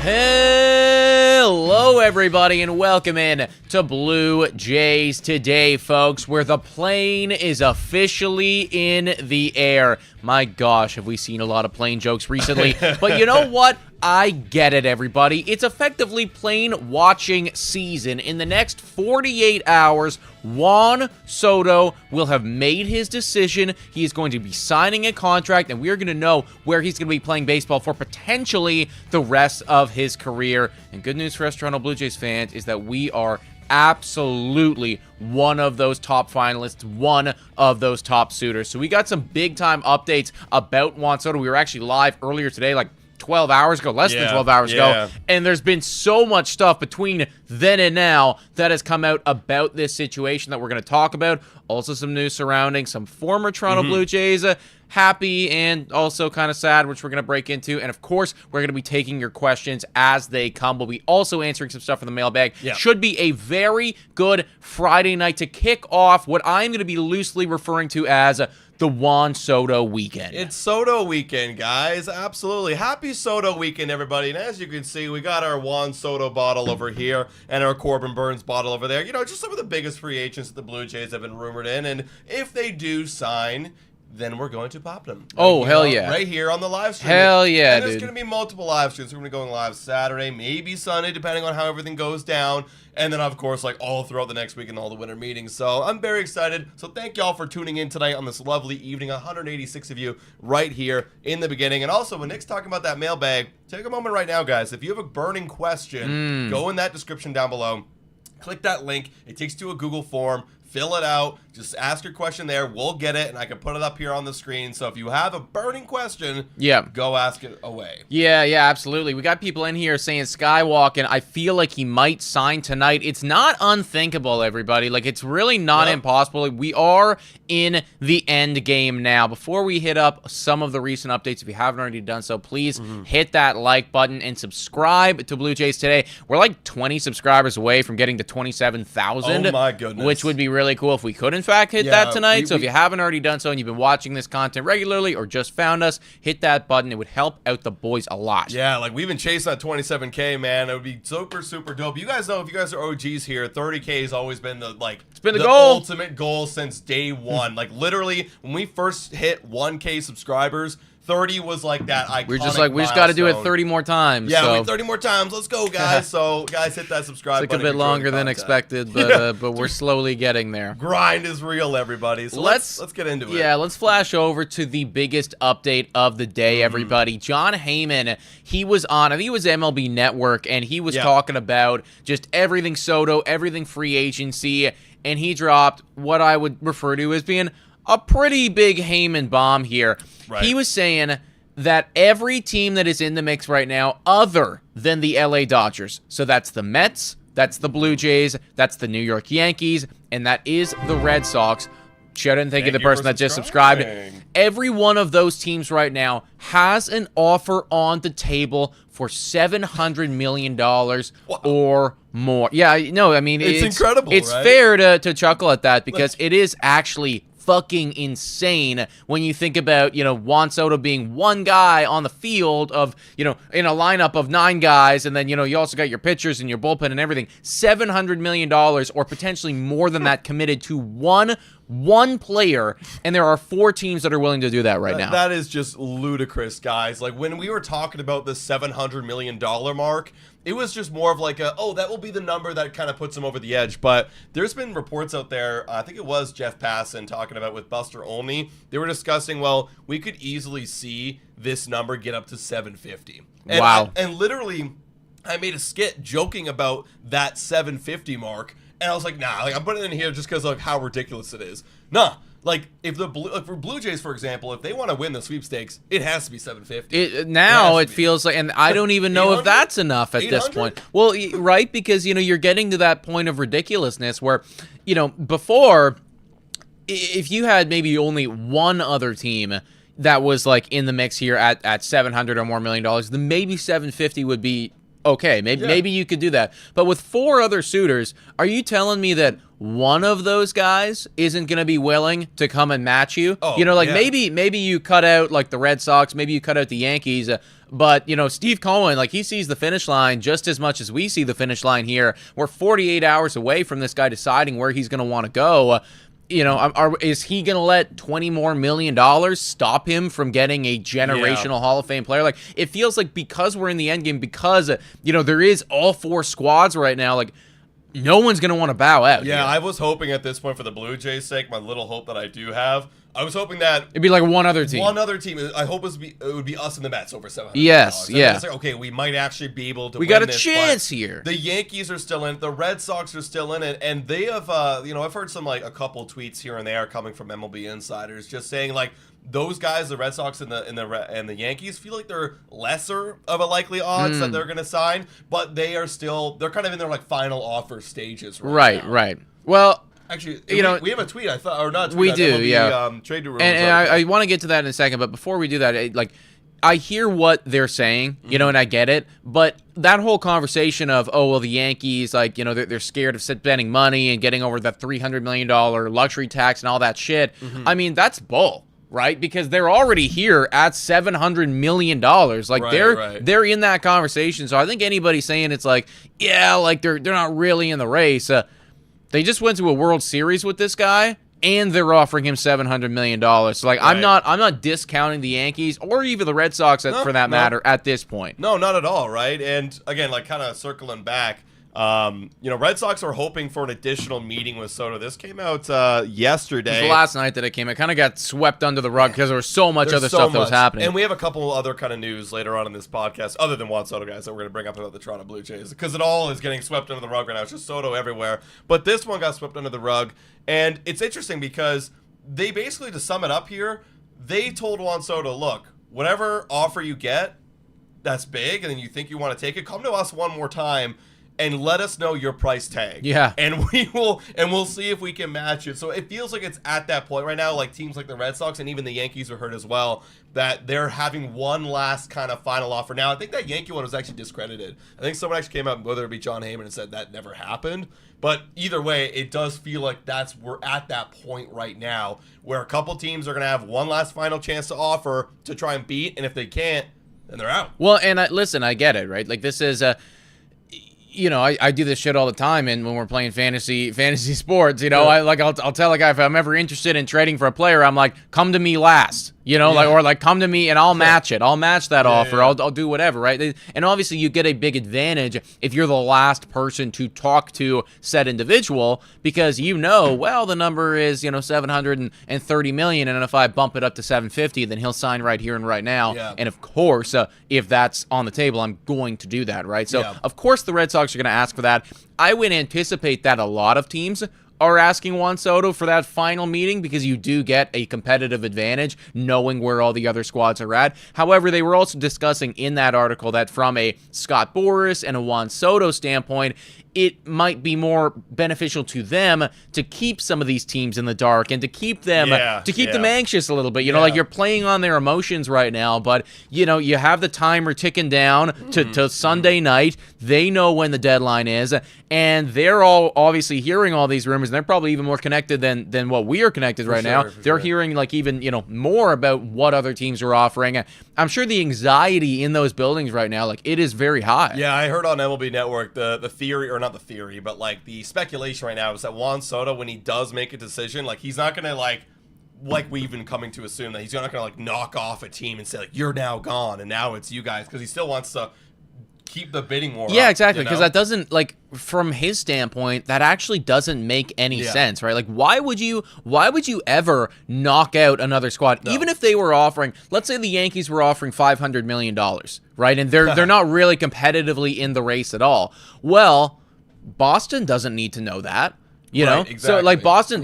Hello, everybody, and welcome in to Blue Jays Today, folks, where the plane is officially in the air. My gosh, have we seen a lot of plane jokes recently? But you know what? I get it, everybody. It's effectively plane watching season. In the next 48 hours, Juan Soto will have made his decision. He is going to be signing a contract, and we are going to know where he's going to be playing baseball for potentially the rest of his career. And good news for us Toronto Blue Jays fans is that we are absolutely one of those top finalists, one of those top suitors. So we got some big-time updates about Juan Soto. We were actually live earlier today, like 12 hours ago, less than 12 hours ago, and there's been so much stuff between then and now that has come out about this situation that we're going to talk about. Also some news surrounding some former Toronto Blue Jays, happy and also kind of sad, which we're going to break into. And of course, we're going to be taking your questions as they come. We'll be also answering some stuff from the mailbag. Should be a very good Friday night to kick off what I'm going to be loosely referring to as the Juan Soto weekend. It's Soto weekend, guys. Absolutely. Happy Soto weekend, everybody. And as you can see, we got our Juan Soto bottle over here and our Corbin Burnes bottle over there. You know, just some of the biggest free agents that the Blue Jays have been rumored in. And if they do sign, then we're going to pop them. Hell yeah. Right here on the live stream. Hell yeah, and there's going to be multiple live streams. We're going to be going live Saturday, maybe Sunday, depending on how everything goes down. And then, of course, like all throughout the next week and all the winter meetings. So I'm very excited. So thank y'all for tuning in tonight on this lovely evening. 186 of you right here in the beginning. And also, when Nick's talking about that mailbag, take a moment right now, guys. If you have a burning question, go in that description down below. Click that link. It takes you to a Google form. Fill it out. Just ask your question there. We'll get it, and I can put it up here on the screen. So if you have a burning question, go ask it away. Yeah, absolutely. We got people in here saying Skywalk, I feel like he might sign tonight. It's not unthinkable, everybody. Like, it's really not impossible. We are in the end game now. Before we hit up some of the recent updates, if you haven't already done so, please hit that like button and subscribe to Blue Jays Today. We're like 20 subscribers away from getting to 27,000. Oh, my goodness. Which would be really cool if we could, in fact, hit that tonight. So if you haven't already done so and you've been watching this content regularly or just found us, hit that button. It would help out the boys a lot. Yeah, like we've been chasing that 27K, man. It would be super, super dope. You guys know, if you guys are OGs here, 30K has always been the goal. Ultimate goal since day one. Like literally, when we first hit 1K subscribers, 30 was like that iconic We're just like, we just got to do it 30 more times. Yeah, so. 30 more times. Let's go, guys. So, guys, hit that subscribe button. It's a bit longer than expected, but we're slowly getting there. Grind is real, everybody. So let's get into it. Yeah, let's flash over to the biggest update of the day, everybody. Jon Heyman, he was on, I think it was MLB Network, and he was talking about just everything Soto, everything free agency, and he dropped what I would refer to as being a pretty big Heyman bomb here. Right. He was saying that every team that is in the mix right now, other than the LA Dodgers, so that's the Mets, that's the Blue Jays, that's the New York Yankees, and that is the Red Sox. Shout out and thank you to the person that just subscribed. Every one of those teams right now has an offer on the table for $700 million or more. Yeah, no, I mean, it's incredible. It's right? fair to chuckle at that because it is actually fucking insane when you think about, Juan Soto being one guy on the field of, in a lineup of 9 guys, and then, you also got your pitchers and your bullpen and everything. $700 million or potentially more than that committed to one player, and there are 4 teams that are willing to do that right now. That is just ludicrous, guys. Like, when we were talking about the $700 million mark, it was just more of like that will be the number that kind of puts him over the edge. But there's been reports out there, I think it was Jeff Passan talking about with Buster Olney. They were discussing, we could easily see this number get up to 750. And wow. And literally, I made a skit joking about that 750 mark. And I was like, nah, I'm putting it in here just because of how ridiculous it is. Nah. Like, for Blue Jays, for example, if they want to win the sweepstakes, it has to be 750. It feels like, and I don't even know if that's enough at this point. Well, right, because, you're getting to that point of ridiculousness where, before, if you had maybe only one other team that was, like, in the mix here at $700 or more million, then maybe 750 would be okay, maybe you could do that. But with 4 other suitors, are you telling me that one of those guys isn't going to be willing to come and match you? Oh, maybe you cut out like the Red Sox, maybe you cut out the Yankees, but Steve Cohen, like, he sees the finish line just as much as we see the finish line here. We're 48 hours away from this guy deciding where he's going to want to go. Is he going to let $20 more million stop him from getting a generational Hall of Fame player? Like, it feels like because we're in the end game, because, there is all 4 squads right now, like, no one's going to want to bow out. Yeah, I was hoping at this point for the Blue Jays' sake, my little hope that I do have, I was hoping that it'd be like one other team. I hope it would be us and the Mets over $700. Yes, yeah. It's like, okay, we might actually be able to. We got a chance here. The Yankees are still in it. The Red Sox are still in it, and they have. I've heard some a couple tweets here and there coming from MLB Insiders, just saying like those guys, the Red Sox and the Yankees, feel like they're lesser of a likely odds that they're going to sign, but they're kind of in their like final offer stages. Right. Well. Actually, we have a tweet, I thought, or not tweet. We do, MLB, yeah. Trade to rumors. And I want to get to that in a second, but before we do that, I hear what they're saying, and I get it, but that whole conversation of, the Yankees, they're scared of spending money and getting over that $300 million luxury tax and all that shit, I mean, that's bull. Right, because they're already here at $700 million. They're in that conversation. So I think anybody saying it's they're not really in the race. They just went to a World Series with this guy, and they're offering him $700 million. So I'm not discounting the Yankees or even the Red Sox for that matter at this point. No, not at all. Right, and again, kind of circling back. Red Sox are hoping for an additional meeting with Soto. This came out yesterday. It was last night that it came. It kind of got swept under the rug because there was so much other stuff that was happening. And we have a couple other kind of news later on in this podcast, other than Juan Soto, guys, that we're going to bring up about the Toronto Blue Jays, because it all is getting swept under the rug right now. It's just Soto everywhere. But this one got swept under the rug, and it's interesting because they basically, to sum it up here, they told Juan Soto, look, whatever offer you get that's big and then you think you want to take it, come to us one more time and let us know your price tag. Yeah. And we'll see if we can match it. So it feels like it's at that point right now, like teams like the Red Sox and even the Yankees are hurt as well, that they're having one last kind of final offer. Now, I think that Yankee one was actually discredited. I think someone actually came out, whether it be John Heyman, and said that never happened. But either way, it does feel like we're at that point right now where a couple teams are going to have one last final chance to offer to try and beat, and if they can't, then they're out. Well, and listen, I get it, right? Like, this is I do this shit all the time, and when we're playing fantasy sports, I'll tell a guy if I'm ever interested in trading for a player, I'm like, come to me last. Come to me and I'll match it. I'll match that offer. Yeah. I'll do whatever, right? And obviously you get a big advantage if you're the last person to talk to said individual because the number is, $730 million, and if I bump it up to $750, then he'll sign right here and right now. Yeah. And of course, if that's on the table, I'm going to do that, right? So of course the Red Sox are going to ask for that. I would anticipate that a lot of teams are asking Juan Soto for that final meeting because you do get a competitive advantage knowing where all the other squads are at. However, they were also discussing in that article that from a Scott Boras and a Juan Soto standpoint, it might be more beneficial to them to keep some of these teams in the dark and to keep them them anxious a little bit. Like you're playing on their emotions right now, but you have the timer ticking down to Sunday night. They know when the deadline is, and they're all obviously hearing all these rumors, and they're probably even more connected than what we are connected right now. They're hearing even more about what other teams are offering. I'm sure the anxiety in those buildings right now, it is very high. Yeah, I heard on MLB Network the theory, or not the theory, but the speculation right now is that Juan Soto, when he does make a decision, he's not going to like we've been coming to assume that he's not going to knock off a team and say you're now gone and now it's you guys, because he still wants to keep the bidding war up, exactly, because that doesn't, from his standpoint, that actually doesn't make any sense, right? Why would you ever knock out another squad? No. Even if they were offering, let's say the Yankees were offering $500 million, right? And they're not really competitively in the race at all. Well, Boston doesn't need to know that. Exactly. So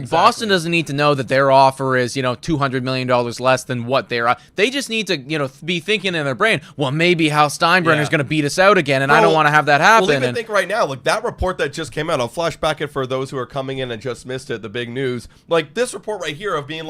Boston doesn't need to know that their offer is, $200 million less than what they're, they just need to, be thinking in their brain, well, maybe Hal Steinbrenner's going to beat us out again, and I don't want to have that happen. Well, even think right now, that report that just came out, I'll flash back it for those who are coming in and just missed it, the big news, this report right here of being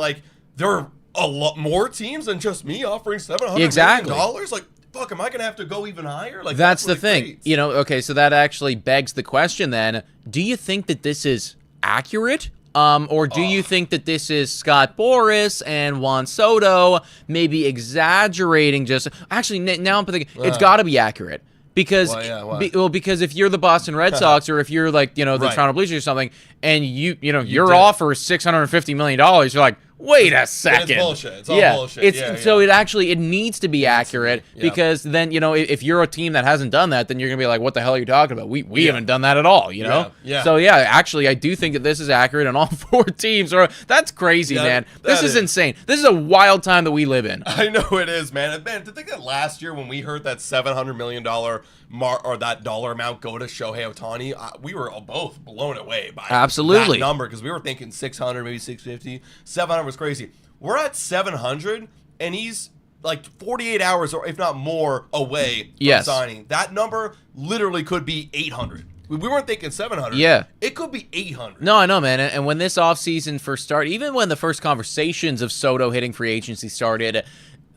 there are a lot more teams than just me offering $700 million. fuck, am I going to have to go even higher? Like That's the what it thing. creates. You know, okay, so that actually begs the question then, do you think that this is accurate? Or do you think that this is Scott Boras and Juan Soto maybe exaggerating just... Actually, now I'm thinking, it's got to be accurate. Because, because if you're the Boston Red Sox or if you're like, the Toronto Blue Jays or something, and your offer is $650 million, you're like, wait a second. It's bullshit. It's all bullshit. So it needs to be accurate because then, if you're a team that hasn't done that, then you're going to be like, what the hell are you talking about? We haven't done that at all, Yeah. So, actually, I do think that this is accurate and all 4 teams are... That's crazy, man. This is insane. This is a wild time that we live in. I know it is, man. Man, to think that last year when we heard that $700 million or that dollar amount go to Shohei Ohtani, we were both blown away by that number because we were thinking 600, maybe 650. 700 was crazy. We're at 700, and he's like 48 hours or if not more away from signing. That number literally could be 800. We weren't thinking 700. Yeah. It could be 800. No, I know, man. And when this offseason first started, even when the first conversations of Soto hitting free agency started,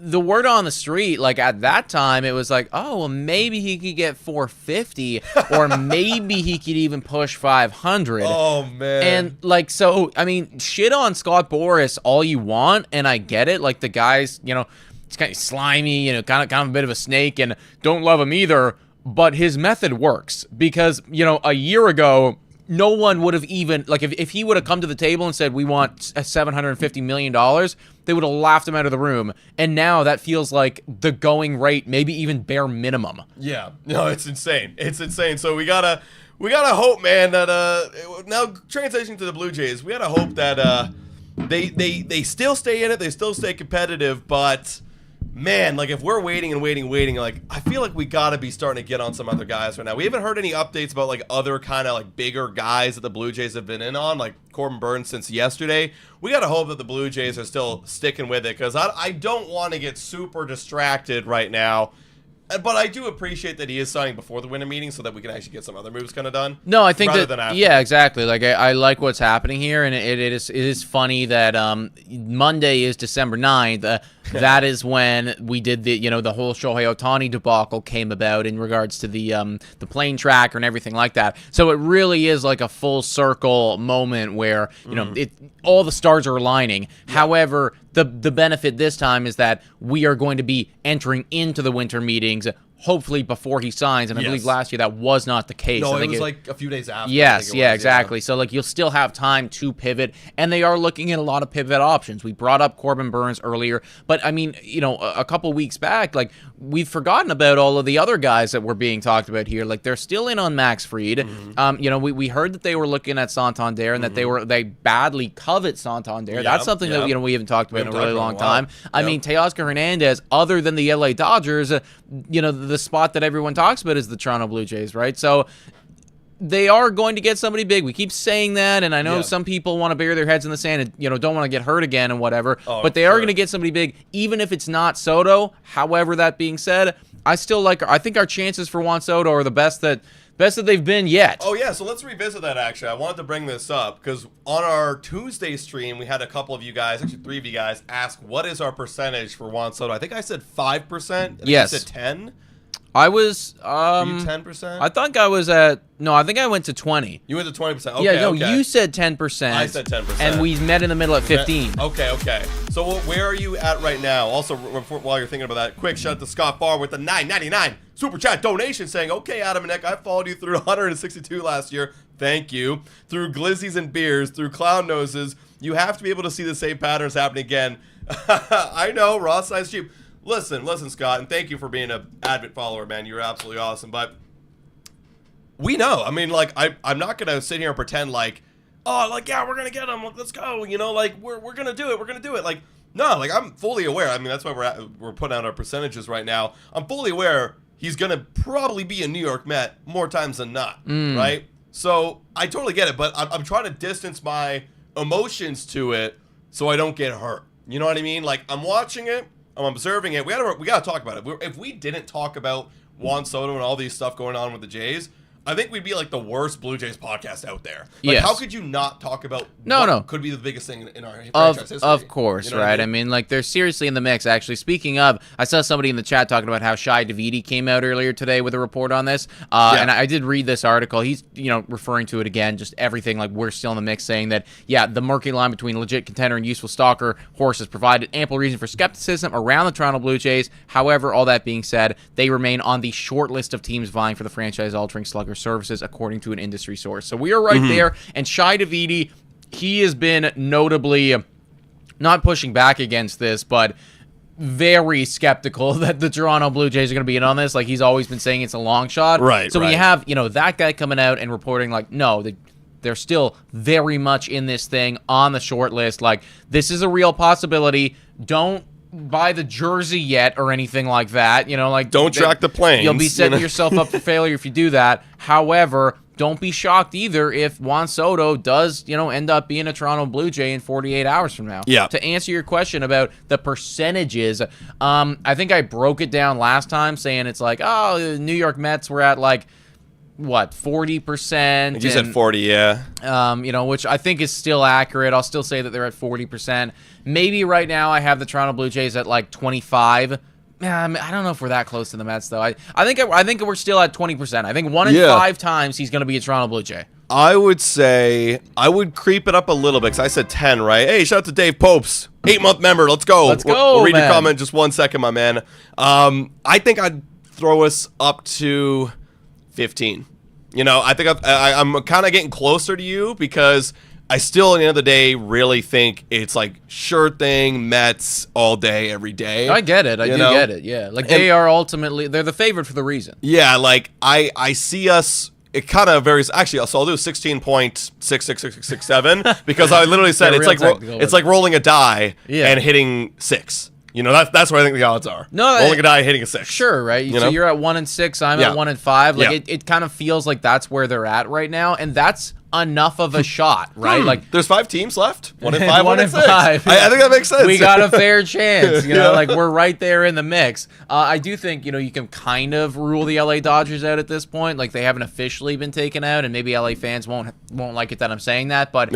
the word on the street, like at that time, it was like, oh, well, maybe he could get 450 or maybe he could even push 500. Oh, man. And like, so, I mean, shit on Scott Boras all you want, and I get it. Like the guy's, he's kind of slimy, kind of a bit of a snake, and don't love him either. But his method works because, a year ago, no one would have even, like, if he would have come to the table and said, we want $750 million, they would have laughed him out of the room. And now that feels like the going rate, maybe even bare minimum. Yeah. No, it's insane. It's insane. So we gotta hope, man, that, now transitioning to the Blue Jays, we gotta hope that, they still stay in it, they still stay competitive, but... Man, like if we're waiting, like I feel like we gotta be starting to get on some other guys right now. We haven't heard any updates about like other kind of like bigger guys that the Blue Jays have been in on, like Corbin Burnes since yesterday. We gotta hope that the Blue Jays are still sticking with it because I don't want to get super distracted right now. But I do appreciate that he is signing before the winter meeting so that we can actually get some other moves kind of done. No, I think that, yeah, exactly. Like I like what's happening here, and it is funny that Monday is December 9th. That is when we did the the whole Shohei Ohtani debacle came about in regards to the plane tracker and everything like that. So it really is like a full circle moment where all the stars are aligning. Yeah. However, the benefit this time is that we are going to be entering into the winter meetings hopefully before he signs, and I believe last year that was not the case. No, I think it was like a few days after. Yes, yeah, exactly. So like you'll still have time to pivot, and they are looking at a lot of pivot options. We brought up Corbin Burnes earlier, but I mean, a couple weeks back, like we've forgotten about all of the other guys that were being talked about here. Like they're still in on Max Fried. Mm-hmm. We heard that they were looking at Santander and that they badly covet Santander. Yep, that's something that we haven't talked about in a really long time. I mean, Teoscar Hernandez, other than the LA Dodgers, the spot that everyone talks about is the Toronto Blue Jays, right? So they are going to get somebody big. We keep saying that, and I know some people want to bury their heads in the sand and don't want to get hurt again and whatever. But they are going to get somebody big, even if it's not Soto. However, that being said, I think our chances for Juan Soto are the best that they've been yet. Oh, yeah, so let's revisit that, actually. I wanted to bring this up because on our Tuesday stream, we had a couple of you guys, actually 3 of you guys, ask what is our percentage for Juan Soto. I think I said 5%. I think you said 10. I was... Were you 10%? I think I was at... No, I think I went to 20. You went to 20%. Okay, yeah, no, you said 10%. I said 10%. And we met in the middle at 15. Okay. So where are you at right now? Also, while you're thinking about that, quick shout out to Scott Barr with the $9.99 Super Chat donation saying, okay, Adam and Nick, I followed you through 162 last year. Thank you. Through glizzies and beers, through clown noses, you have to be able to see the same patterns happen again. I know, Ross size cheap. Listen, Scott, and thank you for being an avid follower, man. You're absolutely awesome. But we know. I mean, like, I'm not going to sit here and pretend like, oh, like, yeah, we're going to get him. Let's go. Like, we're going to do it. We're going to do it. Like, no, like, I'm fully aware. I mean, that's why we're putting out our percentages right now. I'm fully aware he's going to probably be a New York Met more times than not, right? So I totally get it, but I'm trying to distance my emotions to it so I don't get hurt. You know what I mean? Like, I'm watching it. I'm observing it. We gotta talk about it. If we didn't talk about Juan Soto and all these stuff going on with the Jays, I think we'd be like the worst Blue Jays podcast out there. Like, Yes. how could you not talk about what could be the biggest thing in our franchise history? Of course, You know what right? I mean, like, they're seriously in the mix. Actually, speaking of, I saw somebody in the chat talking about how Shai Davidi came out earlier today with a report on this. And I did read this article. He's, referring to it again, just everything, like, we're still in the mix, saying that, the murky line between legit contender and useful stalker horses provided ample reason for skepticism around the Toronto Blue Jays. However, all that being said, they remain on the short list of teams vying for the franchise-altering slugger services, according to an industry source. So we are right there. And Shai Davidi, he has been notably not pushing back against this, but very skeptical that the Toronto Blue Jays are going to be in on this. Like, he's always been saying it's a long shot. Right. So when you have, that guy coming out and reporting, like, no, they're still very much in this thing on the short list. Like, this is a real possibility. Don't buy the jersey yet or anything like that. Don't track the planes. You'll be setting yourself up for failure if you do that. However, don't be shocked either if Juan Soto does, end up being a Toronto Blue Jay in 48 hours from now. Yeah. To answer your question about the percentages, I think I broke it down last time saying it's like, the New York Mets were at like, 40%? You said 40, yeah. Which I think is still accurate. I'll still say that they're at 40%. Maybe right now I have the Toronto Blue Jays at like 25. I don't know if we're that close to the Mets, though. I think we're still at 20%. I think 1 in 5 times he's going to be a Toronto Blue Jay. I would say I would creep it up a little bit because I said 10, right? Hey, shout out to Dave Popes, 8-month member. Let's go. We'll read your comment in just 1 second, my man. I think I'd throw us up to 15. I think I'm kind of getting closer to you because I still, at the end of the day, really think it's like sure thing, Mets all day, every day. I get it. I do get it. Yeah. Like, they are ultimately, they're the favorite for the reason. Yeah. Like, I see us, it kind of varies. Actually, so I'll do 16.66667 because I literally said it's like rolling a die and hitting 6. That's where I think the odds are. No, rolling a die, hitting a 6. Sure, right? So you're at 1 in 6. I'm at 1 in 5. Like, it kind of feels like that's where they're at right now, and that's enough of a shot, right? Like, there's 5 teams left. 1 in 5. 1 in 6. 5. I think that makes sense. We got a fair chance. Like, we're right there in the mix. I do think you can kind of rule the LA Dodgers out at this point. Like, they haven't officially been taken out, and maybe LA fans won't like it that I'm saying that. But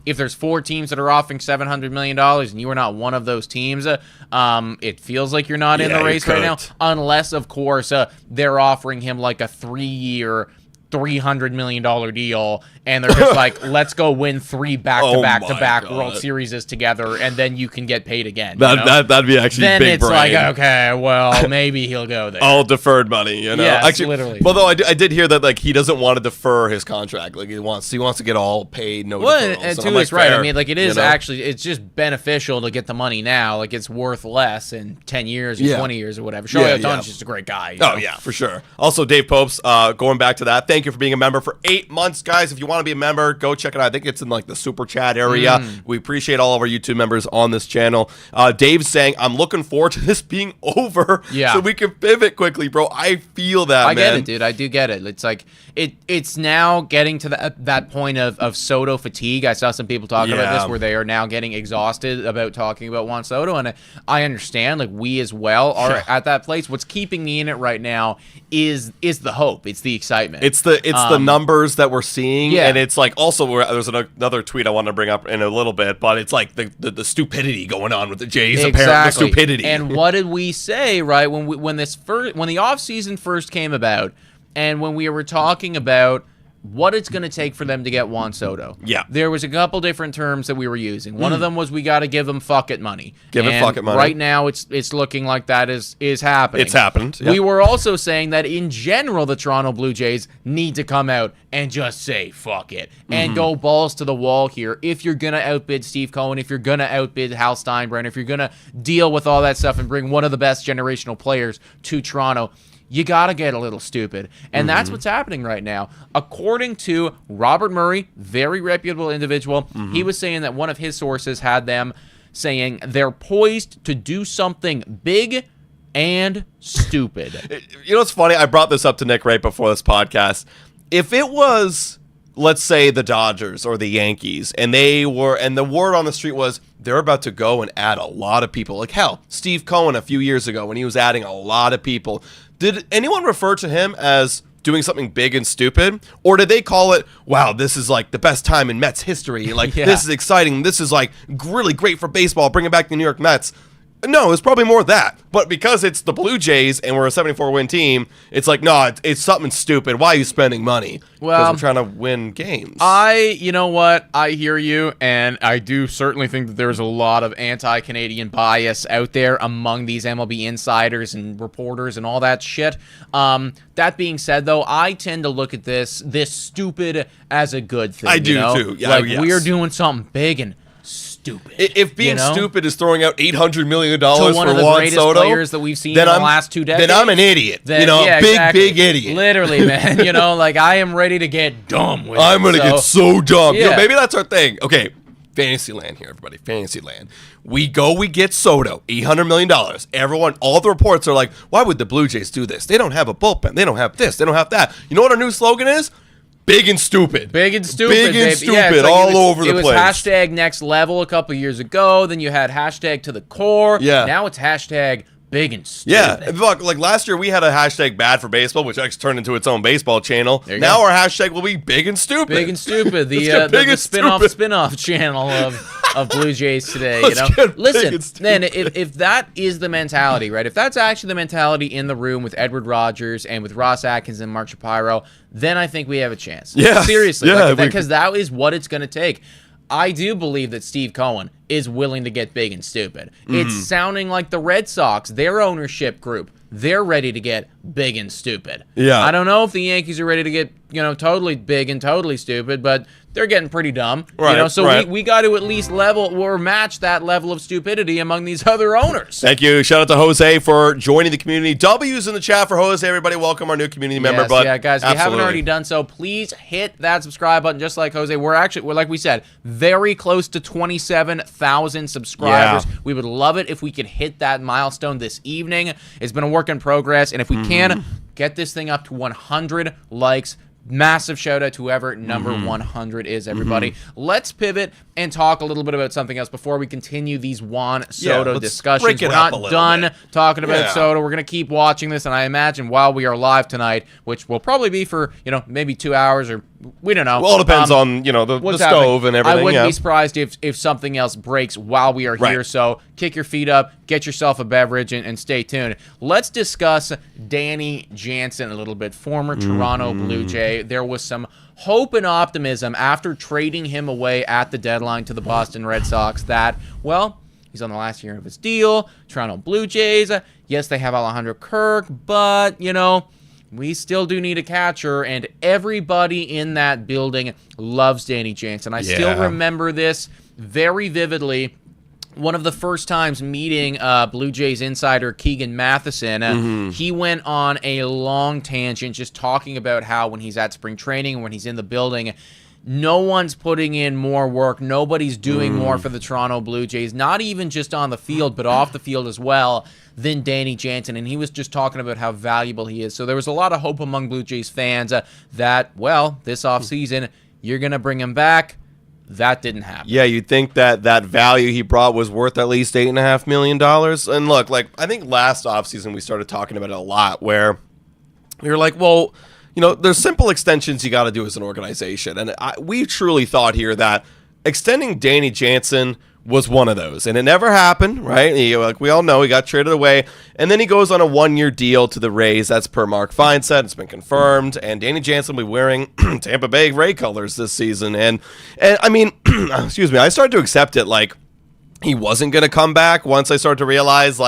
if there's 4 teams that are offering $700 million and you are not one of those teams, it feels like you're not in the race right now, unless of course they're offering him like a 3-year $300 million deal, and they're just like, let's go win 3 back-to-back World Series together, and then you can get paid again. That'd be actually then big it's brain. like, okay, well, maybe he'll go there. All deferred money, Yes, actually, literally. Although I did hear that like he doesn't want to defer his contract. Like he wants to get all paid, no deferrals. And so to his right. fair, I mean, like, it is actually, it's just beneficial to get the money now. Like, it's worth less in 10 years or 20 years or whatever. Shohei Ohtani's just a great guy. Oh, yeah, for sure. Also, Dave Popes, going back to that, thank you for being a member for 8 months, guys. If you want to be a member, go check it out. I think it's in like the super chat area. We appreciate all of our YouTube members on this channel. Dave's saying, I'm looking forward to this being over so we can pivot quickly, bro. I feel that, I get it, dude. I do get it. It's like, it's now getting to that point of Soto fatigue. I saw some people talking about this where they are now getting exhausted about talking about Juan Soto, and I understand, like, we as well are at that place. What's keeping me in it right now is the hope. It's the excitement. It's the numbers that we're seeing, and it's like also there's another tweet I want to bring up in a little bit, but it's like the stupidity going on with the Jays. Exactly. Apparent the stupidity. And what did we say, right, when the offseason first came about, and when we were talking about what it's going to take for them to get Juan Soto. Yeah. There was a couple different terms that we were using. One of them was we got to give them fuck it money. Give it fuck it money. Right now it's looking like that is happening. It's happened. Yeah. We were also saying that in general the Toronto Blue Jays need to come out and just say fuck it and go balls to the wall here. If you're going to outbid Steve Cohen, if you're going to outbid Hal Steinbrenner, if you're going to deal with all that stuff and bring one of the best generational players to Toronto, you got to get a little stupid. And that's what's happening right now. According to Robert Murray, very reputable individual, he was saying that one of his sources had them saying they're poised to do something big and stupid. You know what's funny? I brought this up to Nick right before this podcast. If it was, let's say, the Dodgers or the Yankees, and the word on the street was they're about to go and add a lot of people. Like, hell, Steve Cohen a few years ago when he was adding a lot of people. Did anyone refer to him as doing something big and stupid? Or did they call it, wow, this is like the best time in Mets history. Like, this is exciting. This is like really great for baseball, bringing back the New York Mets. No, it's probably more that. But because it's the Blue Jays and we're a 74-win team, it's like, no, it's something stupid. Why are you spending money? Because we're trying to win games. You know what? I hear you, and I do certainly think that there's a lot of anti-Canadian bias out there among these MLB insiders and reporters and all that shit. That being said, though, I tend to look at this stupid as a good thing. I do, too. Yeah, like, we are doing something big and stupid. If being stupid is throwing out $800 million to for one of the Juan greatest Soto, players that we've seen in the last 2 decades, then I'm an idiot. Big idiot. Literally, man. Like, I am ready to get dumb with I'm going to get so dumb. Yeah. Maybe that's our thing. Okay, Fantasyland here, everybody. Fantasyland. We get Soto, $800 million. Everyone, all the reports are like, why would the Blue Jays do this? They don't have a bullpen. They don't have this. They don't have that. You know what our new slogan is? Big and stupid. Big and stupid. Big and stupid, like all over the place. It was hashtag next level a couple years ago. Then you had hashtag to the core. Yeah. Now it's hashtag big and stupid. Yeah. Look, like last year we had a hashtag bad for baseball, which actually turned into its own baseball channel. Now our hashtag will be big and stupid. Big and stupid. The spin-off channel of Blue Jays today. Listen, man, if that is the mentality, right? If that's actually the mentality in the room with Edward Rogers and with Ross Atkins and Mark Shapiro, then I think we have a chance. Yeah. Seriously. Yeah, because that is what it's going to take. I do believe that Steve Cohen is willing to get big and stupid. It's sounding like the Red Sox, their ownership group, they're ready to get big and stupid. Yeah. I don't know if the Yankees are ready to get, totally big and totally stupid, but they're getting pretty dumb. Right, so we got to at least level or match that level of stupidity among these other owners. Thank you. Shout out to Jose for joining the community. W's in the chat for Jose. Everybody, welcome our new community member. But yeah, guys, if you haven't already done so, please hit that subscribe button. Just like Jose, we're like we said, very close to 27,000 subscribers. Yeah. We would love it if we could hit that milestone this evening. It's been a work in progress, and if we can get this thing up to 100 likes. Massive shout out to whoever number 100 is, everybody. Let's pivot and talk a little bit about something else before we continue these Juan Soto discussions. We're not done talking about Soto. We're going to keep watching this, and I imagine while we are live tonight, which will probably be for, maybe 2 hours or we don't know. Well, it depends on, the stove and everything. I wouldn't be surprised if something else breaks while we are here. So kick your feet up, get yourself a beverage, and stay tuned. Let's discuss Danny Jansen a little bit, former Toronto Blue Jay. There was some hope and optimism after trading him away at the deadline to the Boston Red Sox that, he's on the last year of his deal. Toronto Blue Jays, yes, they have Alejandro Kirk, but, we still do need a catcher, and everybody in that building loves Danny Jansen. I still remember this very vividly. One of the first times meeting Blue Jays insider Keegan Matheson, he went on a long tangent just talking about how when he's at spring training and when he's in the building, no one's putting in more work. Nobody's doing more for the Toronto Blue Jays, not even just on the field, but off the field as well, than Danny Jansen. And he was just talking about how valuable he is. So there was a lot of hope among Blue Jays fans that, this offseason, you're going to bring him back. That didn't happen. Yeah, you'd think that value he brought was worth at least $8.5 million. And look, I think last offseason we started talking about it a lot where we were like, well, there's simple extensions you got to do as an organization. And we truly thought here that extending Danny Jansen was one of those. And it never happened, right? We all know he got traded away. And then he goes on a 1-year deal to the Rays. That's per Mark Feinsett. It's been confirmed. And Danny Jansen will be wearing Tampa Bay Ray colors this season. And I mean, excuse me, I started to accept it he wasn't going to come back once I started to realize,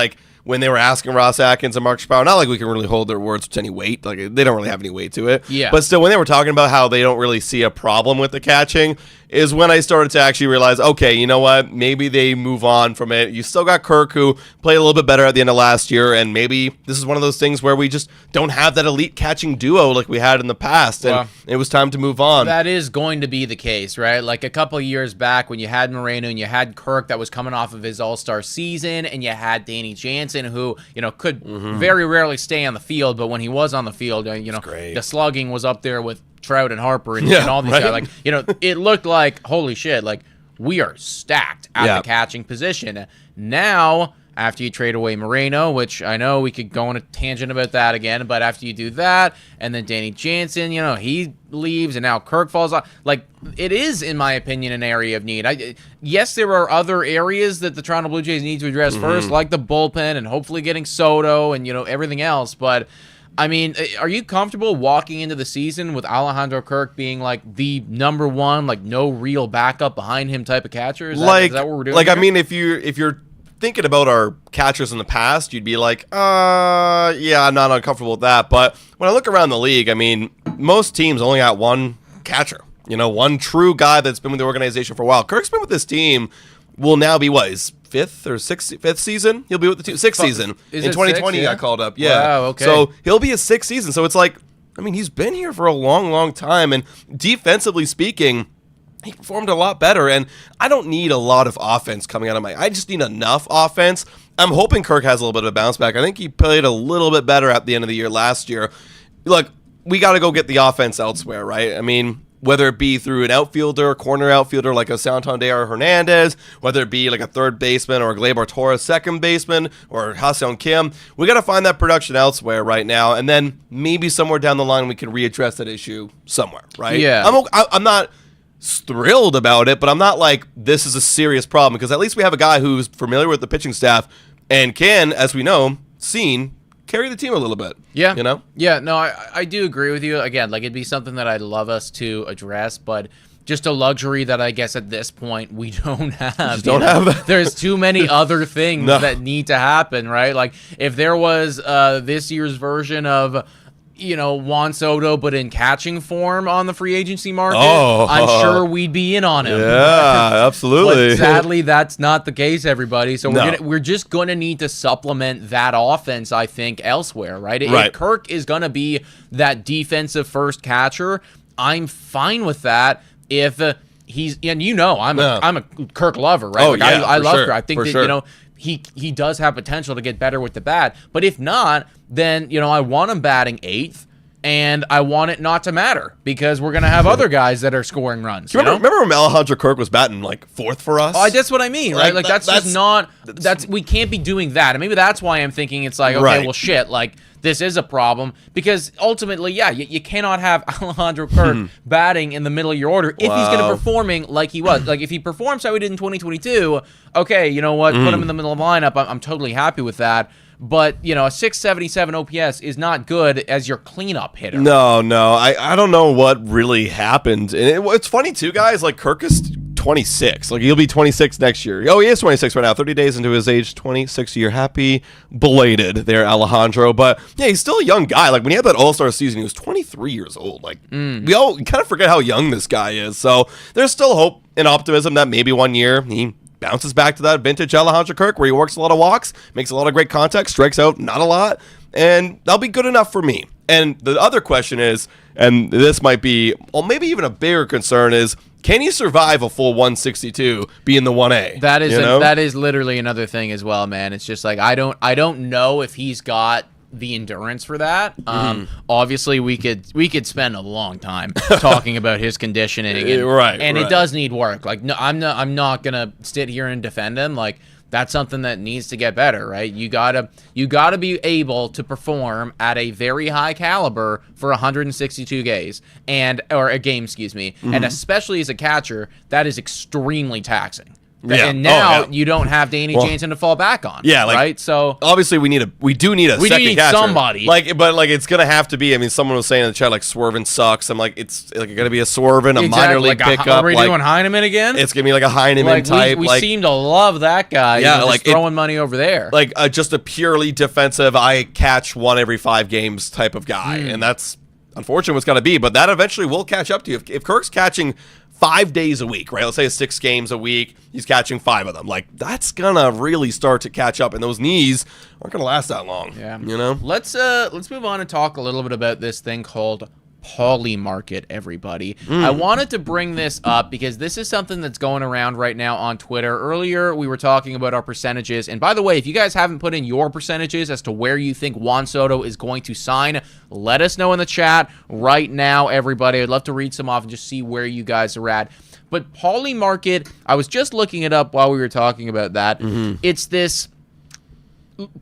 when they were asking Ross Atkins and Mark Shapiro, not like we can really hold their words to any weight. They don't really have any weight to it. Yeah. But still, when they were talking about how they don't really see a problem with the catching, is when I started to actually realize, okay, you know what? Maybe they move on from it. You still got Kirk, who played a little bit better at the end of last year, and maybe this is one of those things where we just don't have that elite catching duo like we had in the past, and it was time to move on. That is going to be the case, right? Like a couple of years back when you had Moreno and you had Kirk that was coming off of his all-star season, and you had Danny Jansen, who, could very rarely stay on the field, but when he was on the field, the slugging was up there with Trout and Harper and all these guys. It looked like, holy shit, we are stacked at the catching position. Now, after you trade away Moreno, which I know we could go on a tangent about that again, but after you do that, and then Danny Jansen, he leaves, and now Kirk falls off. Like, it is, in my opinion, an area of need. Yes, there are other areas that the Toronto Blue Jays need to address first, like the bullpen and hopefully getting Soto and, everything else, but I mean, are you comfortable walking into the season with Alejandro Kirk being like the number one, like no real backup behind him type of catcher? Is that what we're doing? Like, here? I mean, if you're thinking about our catchers in the past, you'd be like, yeah, I'm not uncomfortable with that. But when I look around the league, I mean, most teams only got one catcher. One true guy that's been with the organization for a while. Kirk's been with this team. Will now be his fifth season? He'll be with the team. Sixth season. In 2020, he got called up. Yeah. Wow, okay. So he'll be his sixth season. So it's like, I mean, he's been here for a long, long time. And defensively speaking, he performed a lot better. And I don't need a lot of offense coming out of I just need enough offense. I'm hoping Kirk has a little bit of a bounce back. I think he played a little bit better at the end of the year last year. Look, we got to go get the offense elsewhere, right? I mean, whether it be through an outfielder, corner outfielder like a Santander Hernandez, whether it be like a third baseman or a Gleyber Torres second baseman or Ha-Seong Kim, we got to find that production elsewhere right now, and then maybe somewhere down the line we can readdress that issue somewhere, right? Yeah. I'm not thrilled about it, but I'm not like this is a serious problem because at least we have a guy who's familiar with the pitching staff and can, as we know, carry the team a little bit. Yeah. Yeah, no, I do agree with you. Again, like it'd be something that I'd love us to address, but just a luxury that I guess at this point we don't have. Just don't have that. There's too many other things that need to happen, right? Like if there was this year's version of Juan Soto, but in catching form on the free agency market, I'm sure we'd be in on him. Yeah, absolutely. But sadly, that's not the case, everybody. So we're just going to need to supplement that offense, I think, elsewhere, right? If Kirk is going to be that defensive first catcher, I'm fine with that. If he's, and I'm a Kirk lover, right? I love Kirk. I think that, he does have potential to get better with the bat. But if not, then, I want him batting eighth, and I want it not to matter because we're going to have other guys that are scoring runs. Remember when Alejandro Kirk was batting like fourth for us? Oh, that's what I mean, right? Like that's just not, we can't be doing that. And maybe that's why I'm thinking it's like, okay, well, shit, like this is a problem because ultimately, you cannot have Alejandro Kirk batting in the middle of your order if he's going to performing like he was. Like if he performs how he did in 2022, okay, you know what? Put him in the middle of the lineup. I'm totally happy with that. But, a 677 OPS is not good as your cleanup hitter. No. I don't know what really happened. And it's funny, too, guys. Like, Kirk is 26. Like, he'll be 26 next year. Oh, he is 26 right now. 30 days into his age 26 year. Happy belated there, Alejandro. But, yeah, he's still a young guy. Like, when he had that All-Star season, he was 23 years old. Like, we all kind of forget how young this guy is. So, there's still hope and optimism that maybe one year he bounces back to that vintage Alejandro Kirk where he works a lot of walks, makes a lot of great contact, strikes out not a lot, and that'll be good enough for me. And the other question is, and this might be, or maybe even a bigger concern is, can he survive a full 162 being the 1A? That is literally another thing as well, man. It's just like I don't know if he's got the endurance for that. Obviously we could spend a long time talking about his conditioning and it does need work. Like no, I'm not gonna sit here and defend him. Like that's something that needs to get better, right? You gotta be able to perform at a very high caliber for 162 games and especially as a catcher, that is extremely taxing. Yeah. And now you don't have Danny Jansen to fall back on. Yeah, right. So obviously we do need a second catcher. Somebody. But it's gonna have to be. I mean, someone was saying in the chat like Swervin sucks. I'm like, it's like gonna be a Swervin, a minor league pickup. Are we doing Heineman again? It's gonna be like a Heineman type. We seem to love that guy. Yeah, just throwing money over there. Like just a purely defensive, I catch one every 5 games type of guy, and that's unfortunately what's gonna be. But that eventually will catch up to you if Kirk's catching 5 days a week, right? Let's say it's 6 games a week. He's catching 5 of them. Like that's gonna really start to catch up, and those knees aren't gonna last that long. Yeah, Let's move on and talk a little bit about this thing called Polymarket, everybody. I wanted to bring this up because this is something that's going around right now on Twitter. Earlier, we were talking about our percentages. And by the way, if you guys haven't put in your percentages as to where you think Juan Soto is going to sign, let us know in the chat right now, everybody. I'd love to read some off and just see where you guys are at. But Polymarket, I was just looking it up while we were talking about that. It's this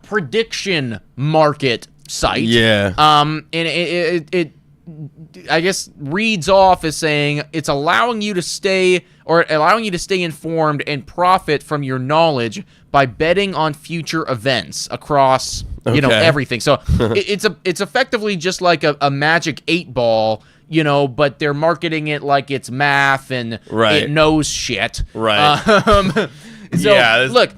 prediction market site. Yeah. And it I guess reads off as saying it's allowing you to stay informed and profit from your knowledge by betting on future events across everything. So it's effectively just like a magic 8-ball, but they're marketing it like it's math and it knows shit. Right. Look,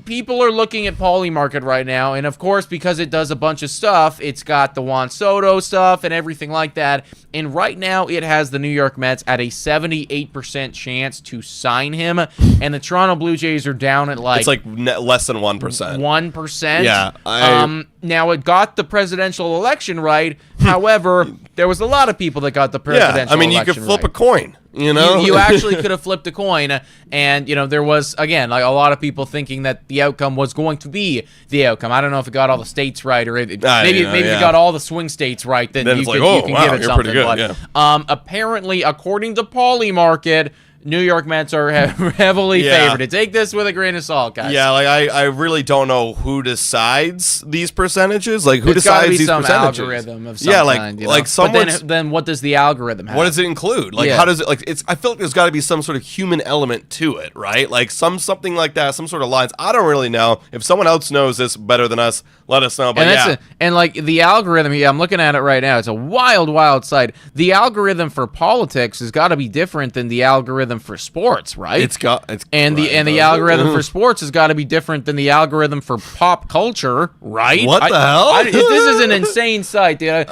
people are looking at Polymarket right now, and of course, because it does a bunch of stuff, it's got the Juan Soto stuff and everything like that, and right now it has the New York Mets at a 78% chance to sign him, and the Toronto Blue Jays are down at it's like less than 1%. 1%. Yeah. Now, it got the presidential election right. However, there was a lot of people that got the presidential election right. You could flip a coin. You actually could have flipped a coin, and there was again like a lot of people thinking that the outcome was going to be the outcome. I don't know if it got all the states right, or maybe it got all the swing states right. Then you can give it something. Good, but apparently, according to Polymarket, New York Mets are heavily favored. Take this with a grain of salt, guys. Yeah, I really don't know who decides these percentages. Like, who decides these percentages? Algorithm of some kind. Like someone. But then what does the algorithm have? What does it include? Like, how does it? Like, I feel like there's got to be some sort of human element to it, right? Like something like that, some sort of lines. I don't really know. If someone else knows this better than us, let us know. But and like the algorithm, I'm looking at it right now. It's a wild site. The algorithm for politics has got to be different than the algorithm for sports, right? The algorithm for sports has got to be different than the algorithm for pop culture, right? What the hell? This is an insane site, dude.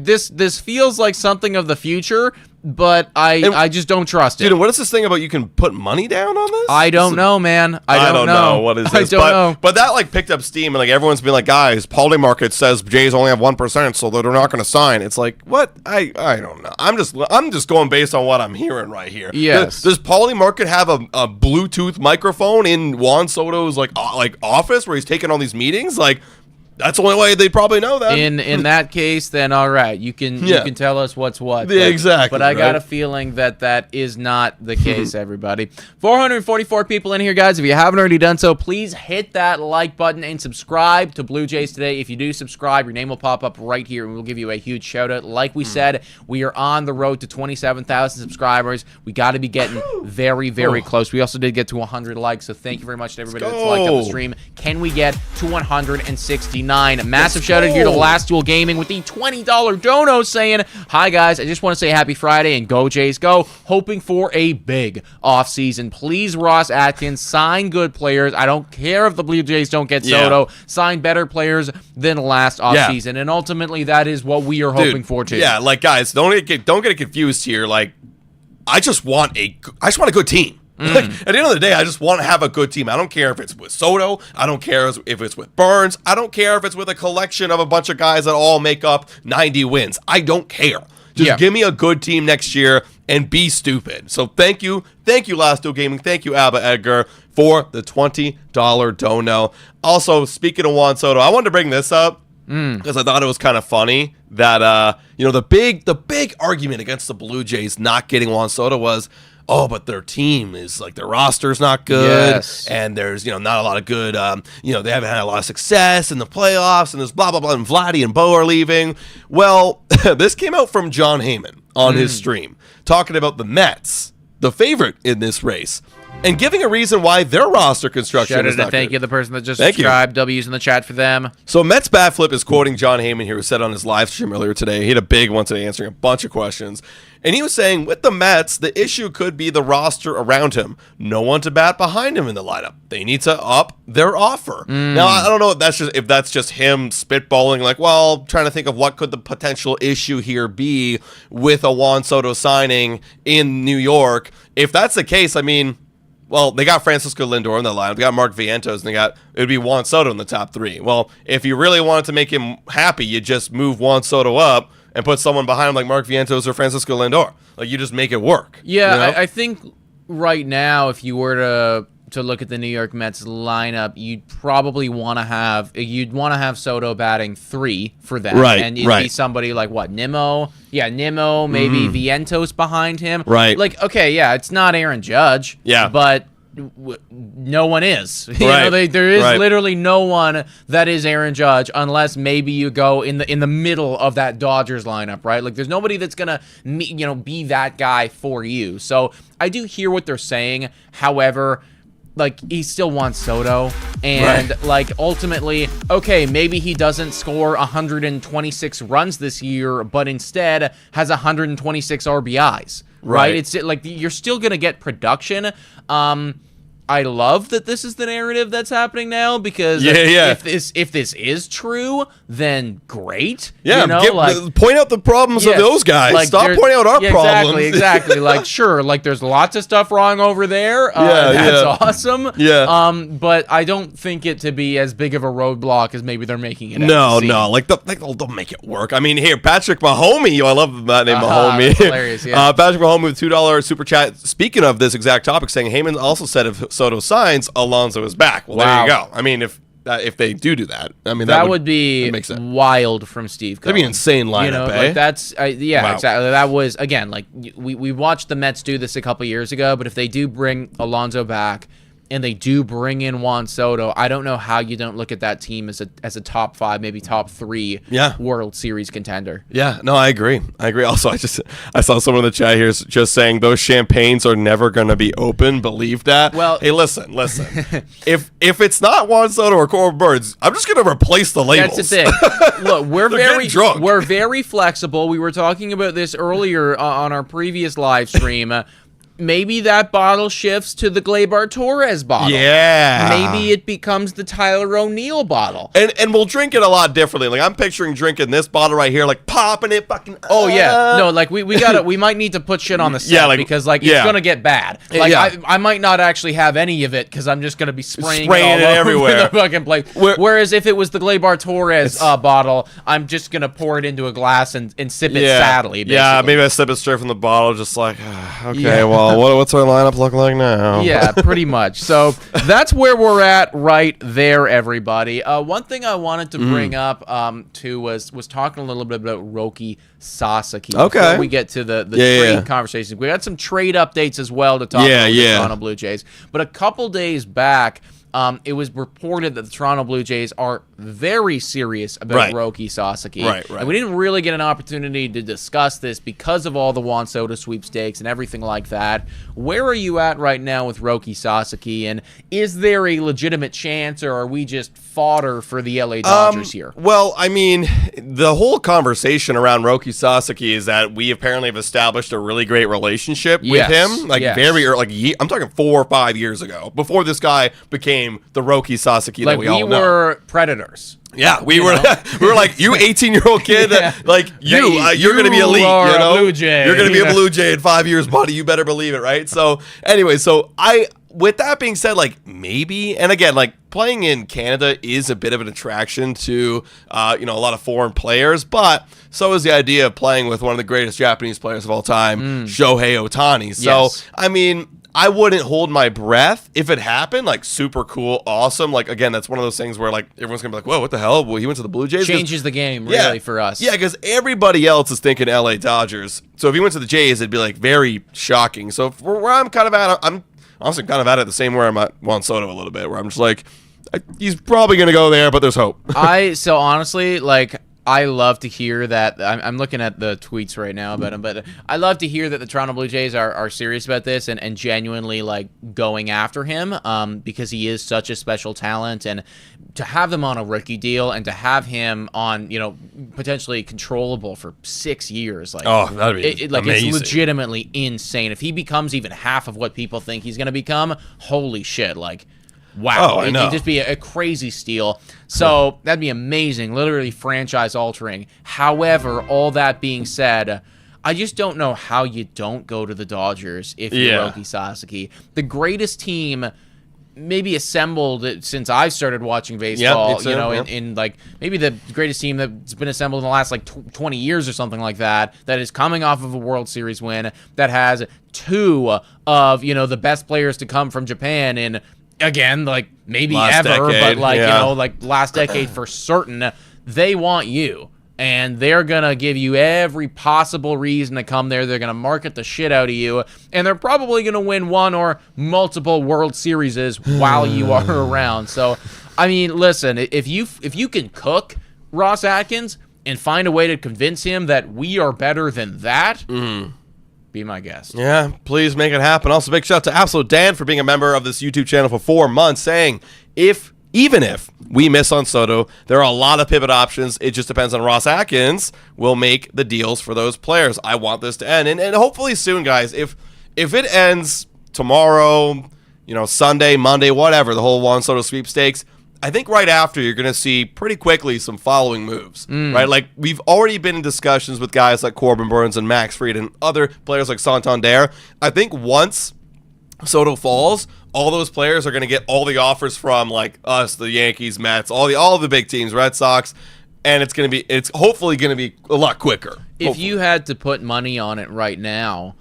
This feels like something of the future, but I just don't trust it. Dude, what is this thing about you can put money down on this? I don't know, man. I don't know. What is this? I don't know. But that like picked up steam, and like everyone's been like, guys, Polymarket says Jays only have 1%, so they're not going to sign. It's like, what? I don't know. I'm just going based on what I'm hearing right here. Yes. Does Polymarket have a Bluetooth microphone in Juan Soto's like office where he's taking all these meetings? Like, that's the only way they'd probably know that. In that case, then all right, you can tell us what's what. Exactly. But I got a feeling that is not the case, everybody. 444 people in here, guys. If you haven't already done so, please hit that like button and subscribe to Blue Jays Today. If you do subscribe, your name will pop up right here, and we'll give you a huge shout out. Like we said, we are on the road to 27,000 subscribers. We got to be getting very, very close. We also did get to 100 likes, so thank you very much to everybody that's liked up the stream. Can we get to 169? Massive shout out here to Last Duel Gaming with the $20 dono saying, hi guys, I just want to say happy Friday and go Jays go. Hoping for a big offseason. Please, Ross Atkins, sign good players. I don't care if the Blue Jays don't get Soto. Sign better players than last offseason. And ultimately, that is what we are hoping for too. Yeah, like guys, don't get it confused here. Like, I just want a good team. Like, at the end of the day, I just want to have a good team. I don't care if it's with Soto. I don't care if it's with Burnes. I don't care if it's with a collection of a bunch of guys that all make up 90 wins. I don't care. Just give me a good team next year and be stupid. So thank you, Last Duel Gaming. Thank you, Abba Edgar, for the $20 dono. Also, speaking of Juan Soto, I wanted to bring this up because I thought it was kind of funny that the big argument against the Blue Jays not getting Juan Soto was, oh, but their team is like their roster's not good, and there's not a lot of good. They haven't had a lot of success in the playoffs, and there's blah blah blah, and Vladdy and Bo are leaving. Well, this came out from John Heyman on his stream talking about the Mets, the favorite in this race, and giving a reason why their roster construction is not good. Thank you, the person that just subscribed. W's in the chat for them. So Mets Bat Flip is quoting John Heyman here, who said on his live stream earlier today. He had a big one today, answering a bunch of questions. And he was saying, with the Mets, the issue could be the roster around him. No one to bat behind him in the lineup. They need to up their offer. Now, I don't know if that's just him spitballing, like, well, trying to think of what could the potential issue here be with a Juan Soto signing in New York. If that's the case, I mean, well, they got Francisco Lindor in the lineup. They got Mark Vientos, and it would be Juan Soto in the top three. Well, if you really wanted to make him happy, you just move Juan Soto up and put someone behind him like Mark Vientos or Francisco Lindor. Like, you just make it work. Yeah, I think right now, if you were to look at the New York Mets lineup, you'd probably want to have Soto batting 3 for them. Right, and it'd be somebody like, what, Nimmo? Yeah, Nimmo, maybe Vientos behind him. Right. Like, okay, yeah, it's not Aaron Judge. Yeah. But no one is. There is literally no one that is Aaron Judge, unless maybe you go in the middle of that Dodgers lineup, right? Like, there's nobody that's gonna be that guy for you. So I do hear what they're saying. However, like, he still wants Soto, and like, ultimately, okay, maybe he doesn't score 126 runs this year, but instead has 126 RBIs. Right? It's like, you're still gonna get production. I love that this is the narrative that's happening now, because if this is true, then great. Yeah, point out the problems of those guys. Like, stop pointing out our problems. Exactly. Like, sure, like, there's lots of stuff wrong over there. That's awesome. Yeah. But I don't think it to be as big of a roadblock as maybe they're making it. No. Like, they'll make it work. I mean, here, Patrick Mahomey. I love that name, Mahomey. That's hilarious. Yeah. Patrick Mahomey with $2 super chat. Speaking of this exact topic, saying Heyman also said if Soto signs, Alonso is back. Well, there you go. I mean, if they do that, I mean, that would be wild from Steve Cohen. That'd be an insane lineup, like, that's exactly. That was, again, like, we watched the Mets do this a couple years ago, but if they do bring Alonso back and they do bring in Juan Soto, I don't know how you don't look at that team as a top 5, maybe top 3 World Series contender. Yeah, no, I agree. Also, I saw someone in the chat here just saying those champagnes are never going to be open. Believe that? Well, hey, listen. if it's not Juan Soto or Corbin Burnes, I'm just going to replace the labels. That's the thing. Look, we're very flexible. We were talking about this earlier on our previous live stream. Maybe that bottle shifts to the Gleyber Torres bottle. Yeah. Maybe it becomes the Tyler O'Neill bottle. And we'll drink it a lot differently. Like, I'm picturing drinking this bottle right here, like, popping it fucking. Oh, yeah. No, like, we might need to put shit on the set because, like, it's going to get bad. Like, I might not actually have any of it because I'm just going to be spraying it all everywhere. The fucking place. Whereas if it was the Gleyber Torres bottle, I'm just going to pour it into a glass and sip it sadly, basically. Yeah, maybe I sip it straight from the bottle, just like, okay, well. What's our lineup look like now? Yeah, pretty much. So that's where we're at right there, everybody. One thing I wanted to bring up too was talking a little bit about Roki Sasaki. Okay. Before we get to the trade conversations. We got some trade updates as well to talk about the Toronto Blue Jays. But a couple days back, it was reported that the Toronto Blue Jays are very serious about Roki Sasaki. Right. And we didn't really get an opportunity to discuss this because of all the Juan Soto sweepstakes and everything like that. Where are you at right now with Roki Sasaki? And is there a legitimate chance, or are we just fodder for the LA Dodgers here? Well, I mean, the whole conversation around Roki Sasaki is that we apparently have established a really great relationship with him. Like, very early, like, I'm talking 4 or 5 years ago, before this guy became the Roki Sasaki that we all know. We were predators. Yeah, we were like, you 18-year-old kid, like, you're going to be elite, you know? Blue Jay. You're going to be a Blue Jay in 5 years, buddy. You better believe it, right? So, anyway, with that being said, like, maybe, and again, like, playing in Canada is a bit of an attraction to, a lot of foreign players, but so is the idea of playing with one of the greatest Japanese players of all time, Shohei Ohtani. So, I mean, I wouldn't hold my breath if it happened. Like, super cool, awesome. Like, again, that's one of those things where, like, everyone's gonna be like, "Whoa, what the hell?" Well, he went to the Blue Jays. Changes the game, really, for us. Yeah, because everybody else is thinking LA Dodgers. So if he went to the Jays, it'd be like very shocking. So where I'm kind of at, I'm honestly kind of at it the same where I'm at Juan Soto a little bit, where I'm just like, he's probably gonna go there, but there's hope. So honestly, like, I love to hear that. I'm looking at the tweets right now about him, but I love to hear that the Toronto Blue Jays are serious about this and genuinely, like, going after him because he is such a special talent. And to have them on a rookie deal and to have him on, potentially controllable for 6 years, like, that'd be amazing. It's legitimately insane. If he becomes even half of what people think he's going to become, holy shit, like, wow, it'd just be a crazy steal. So that'd be amazing, literally franchise altering. However, all that being said, I just don't know how you don't go to the Dodgers if you're Roki Sasaki. The greatest team maybe assembled since I've started watching baseball, in like maybe the greatest team that's been assembled in the last like 20 years or something like that is coming off of a World Series win, that has 2 of, the best players to come from Japan in, again, like, maybe last ever, decade, but like, like, last decade for certain. They want you. and they're going to give you every possible reason to come there. They're going to market the shit out of you, and they're probably going to win one or multiple World Series while you are around. So, I mean, listen, if you can cook Ross Atkins and find a way to convince him that we are better than that, be my guest. Yeah, please make it happen. Also, big shout out to Absolute Dan for being a member of this YouTube channel for 4 months, saying even if we miss on Soto, there are a lot of pivot options. It just depends on Ross Atkins will make the deals for those players. I want this to end. And hopefully soon, guys, if it ends tomorrow, Sunday, Monday, whatever, the whole Juan Soto sweepstakes, I think right after you're going to see pretty quickly some following moves, right? Like we've already been in discussions with guys like Corbin Burnes and Max Fried and other players like Santander. I think once Soto falls, all those players are going to get all the offers from like us, the Yankees, Mets, all the big teams, Red Sox, and it's hopefully going to be a lot quicker. If you had to put money on it right now,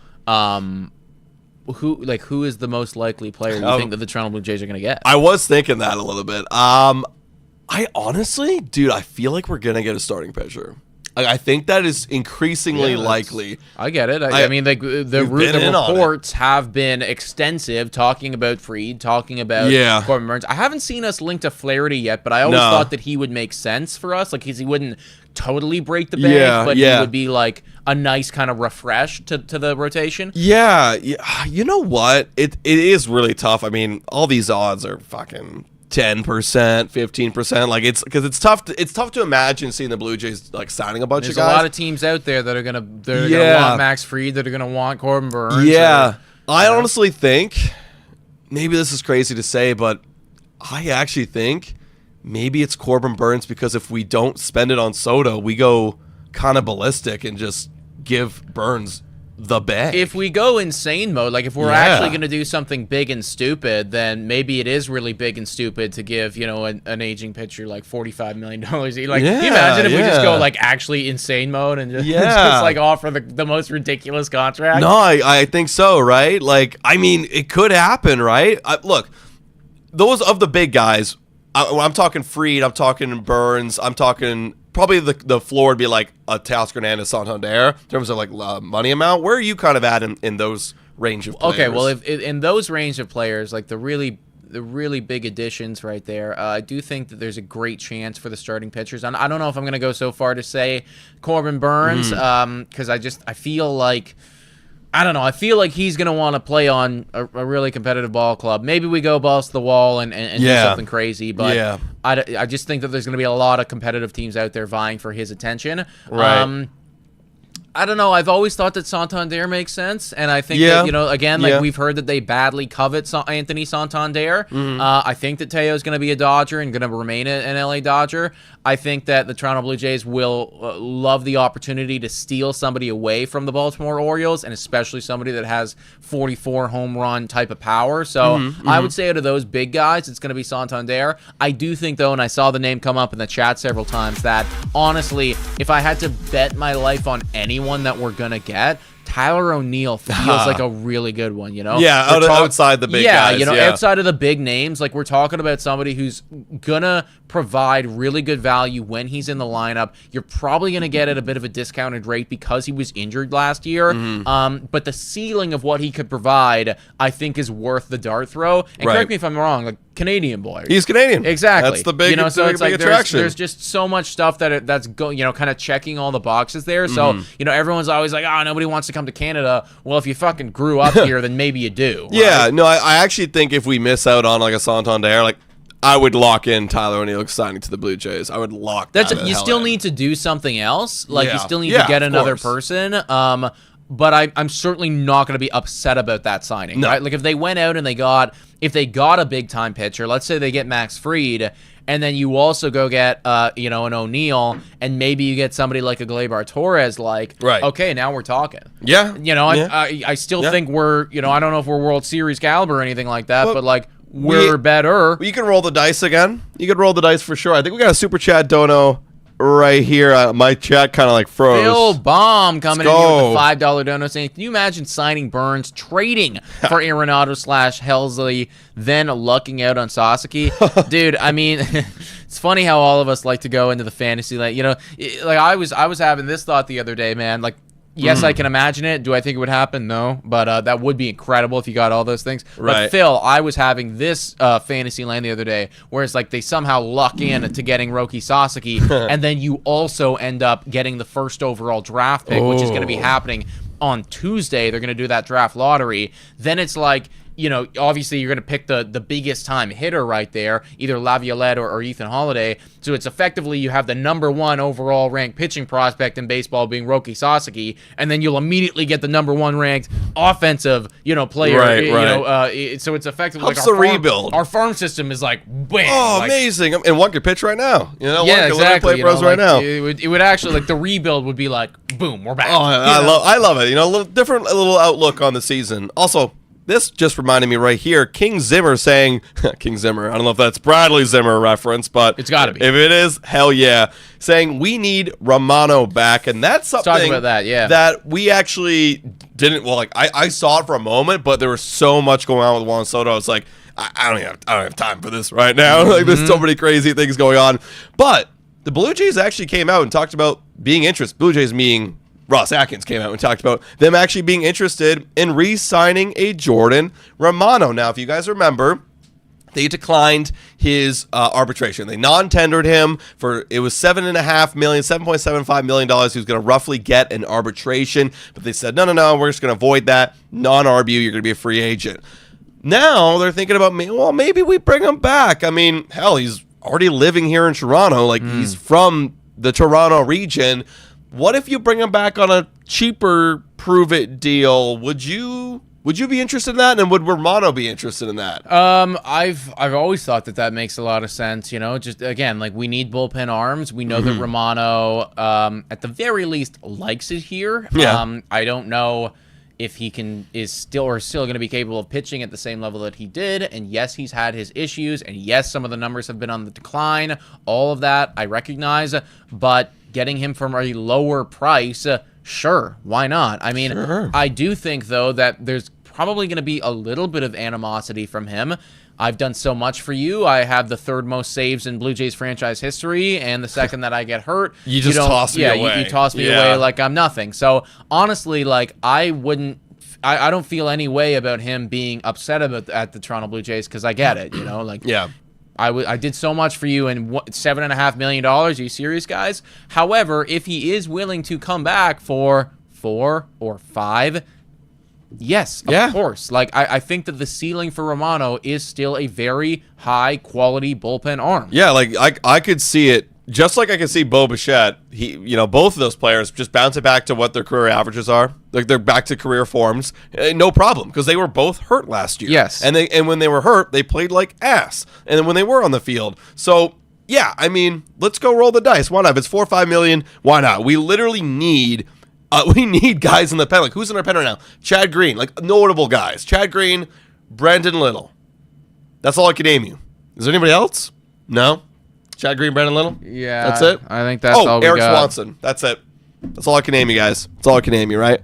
who is the most likely player you think that the Toronto Blue Jays are going to get? I was thinking that a little bit. I honestly, dude, I feel like we're going to get a starting pitcher. I think that is increasingly likely. I get it. I mean, like the reports have been extensive, talking about Fried, talking about Corbin Burnes. I haven't seen us linked to Flaherty yet, but I always thought that he would make sense for us. Like he wouldn't totally break the bank, but he would be like a nice kind of refresh to the rotation. Yeah. You know what? It is really tough. I mean, all these odds are fucking 10%, 15%. Like it's tough to imagine seeing the Blue Jays like signing a bunch of guys. There's a lot of teams out there that are gonna want Max Fried, that are gonna want Corbin Burnes. Yeah. I honestly think, maybe this is crazy to say, but I actually think maybe it's Corbin Burnes, because if we don't spend it on Soto, we go kind of ballistic and just give Burnes the bag. If we go insane mode, like if we're actually going to do something big and stupid, then maybe it is really big and stupid to give, an aging pitcher like $45 million. Like, can you imagine if we just go like actually insane mode and just like offer the most ridiculous contract? No, I think so, right? Like, I mean, it could happen, right? Look, those of the big guys, I'm talking Fried, I'm talking Burnes, I'm talking probably the floor would be like a Teoscar Hernandez, Santander in terms of like money amount. Where are you kind of at in those range of players? Okay, well, if in those range of players, like the really big additions right there, I do think that there's a great chance for the starting pitchers. And I don't know if I'm going to go so far to say Corbin Burnes, because I feel like, I don't know. I feel like he's going to want to play on a really competitive ball club. Maybe we go balls to the wall and do something crazy, but I just think that there's going to be a lot of competitive teams out there vying for his attention. Right. I don't know. I've always thought that Santander makes sense, and I think that, again, like we've heard that they badly covet Anthony Santander. I think that Teo's going to be a Dodger and going to remain an LA Dodger. I think that the Toronto Blue Jays will love the opportunity to steal somebody away from the Baltimore Orioles, and especially somebody that has 44 home run type of power. So I would say out of those big guys, it's going to be Santander. I do think, though, and I saw the name come up in the chat several times, that honestly, if I had to bet my life on anyone that we're gonna get, Tyler O'Neill feels like a really good one, Yeah, outside the big guys. Outside of the big names, like we're talking about somebody who's gonna provide really good value when he's in the lineup. You're probably gonna get at a bit of a discounted rate because he was injured last year. But the ceiling of what he could provide, I think, is worth the dart throw. And correct me if I'm wrong, like Canadian boy. He's Canadian. Exactly. That's the big, so it's big like attraction. There's just so much stuff that's kind of checking all the boxes there. So, everyone's always like, nobody wants to come to Canada. Well, if you fucking grew up here, then maybe you do. Yeah, right? no, I actually think if we miss out on like a Santander, like I would lock in Tyler O'Neill signing to the Blue Jays. I would lock that. You still need to do something else. Like you still need to get another person. But I'm certainly not going to be upset about that signing. No. Right? Like if they went out and they got a big time pitcher, let's say they get Max Fried, and then you also go get an O'Neill, and maybe you get somebody like a Gleyber Torres. Like, okay, now we're talking. Yeah. I still think we're I don't know if we're World Series caliber or anything like that, but like we're better. You can roll the dice again. You could roll the dice for sure. I think we got a super chat dono right here. My chat kind of like froze. Bill Baum coming in here go. with the $5 donut saying, can you imagine signing Burnes, trading for Arenado / Helsley, then lucking out on Sasaki? Dude, I mean, it's funny how all of us like to go into the fantasy. Like, you know, like I was having this thought the other day, man. Like, yes, I can imagine it. Do I think it would happen? No. But that would be incredible if you got all those things. Right. But, Phil, I was having this fantasy land the other day where it's like they somehow luck in to getting Roki Sasaki, and then you also end up getting the first overall draft pick, which is going to be happening on Tuesday. They're going to do that draft lottery. Then it's like, you know, obviously you're going to pick the biggest time hitter right there, either Laviolette or Ethan Holiday. So it's effectively you have the #1 overall ranked pitching prospect in baseball being Roki Sasaki, and then you'll immediately get the #1 ranked offensive, you know, player. Right, you right. know, so it's effectively Helps like the our farm, rebuild. Our farm system is like, bam. Oh, like, amazing. And one could pitch right now. You know, yeah, one could exactly. play You know, pros right like, now. It would actually, like, the rebuild would be like, boom, we're back. Oh, I love it. You know, a little different little outlook on the season. Also, this just reminded me right here, King Zimmer saying, King Zimmer, I don't know if that's Bradley Zimmer reference, but It's gotta be. If it is, hell yeah. Saying we need Romano back, and that's something talk about that, yeah. that we actually didn't, well, like, I saw it for a moment, but there was so much going on with Juan Soto. It's like, I don't have time for this right now. Like, there's so many crazy things going on. But the Blue Jays actually came out and talked about being interested. Blue Jays meaning Ross Atkins came out and talked about them actually being interested in re-signing a Jordan Romano. Now, if you guys remember, they declined his arbitration. They non-tendered him for, it was $7.75 million he was going to roughly get in arbitration. But they said, no, we're just going to avoid that. Non-RBU, you're going to be a free agent. Now they're thinking about, well, maybe we bring him back. I mean, hell, he's already living here in Toronto. Like, he's from the Toronto region. What if you bring him back on a cheaper prove-it deal? Would you be interested in that? And would Romano be interested in that? I've always thought that makes a lot of sense. You know, just again, like we need bullpen arms. We know that Romano, at the very least, likes it here. Yeah. I don't know if he is still going to be capable of pitching at the same level that he did. And yes, he's had his issues, and yes, some of the numbers have been on the decline. All of that I recognize, but getting him from a lower price, sure, why not? I mean, I do think, though, that there's probably going to be a little bit of animosity from him. I've done so much for you. I have the 3rd most saves in Blue Jays franchise history, and the second that I get hurt, you just toss me away. You toss me away like I'm nothing. So, honestly, like, I don't feel any way about him being upset at the Toronto Blue Jays, because I get it, you know? Like, yeah. I did so much for you, and $7.5 million. Are you serious, guys? However, if he is willing to come back for 4 or 5, yes, of course. Like, I think that the ceiling for Romano is still a very high quality bullpen arm. Yeah, like I could see it. Just like I can see Bo Bichette, both of those players just bounce it back to what their career averages are. Like, they're back to career forms, no problem, because they were both hurt last year. Yes, and when they were hurt, they played like ass. And then when they were on the field, so yeah, I mean, let's go roll the dice. Why not? If it's $4 or $5 million, why not? We literally need guys in the pen. Like, who's in our pen right now? Chad Green, like notable guys. Chad Green, Brendan Little. That's all I can name you. Is there anybody else? No. Chad Green, Brandon Little? Yeah. That's it? I think that's all we Eric got. Swanson. That's it. That's all I can name you guys. That's all I can name you, right?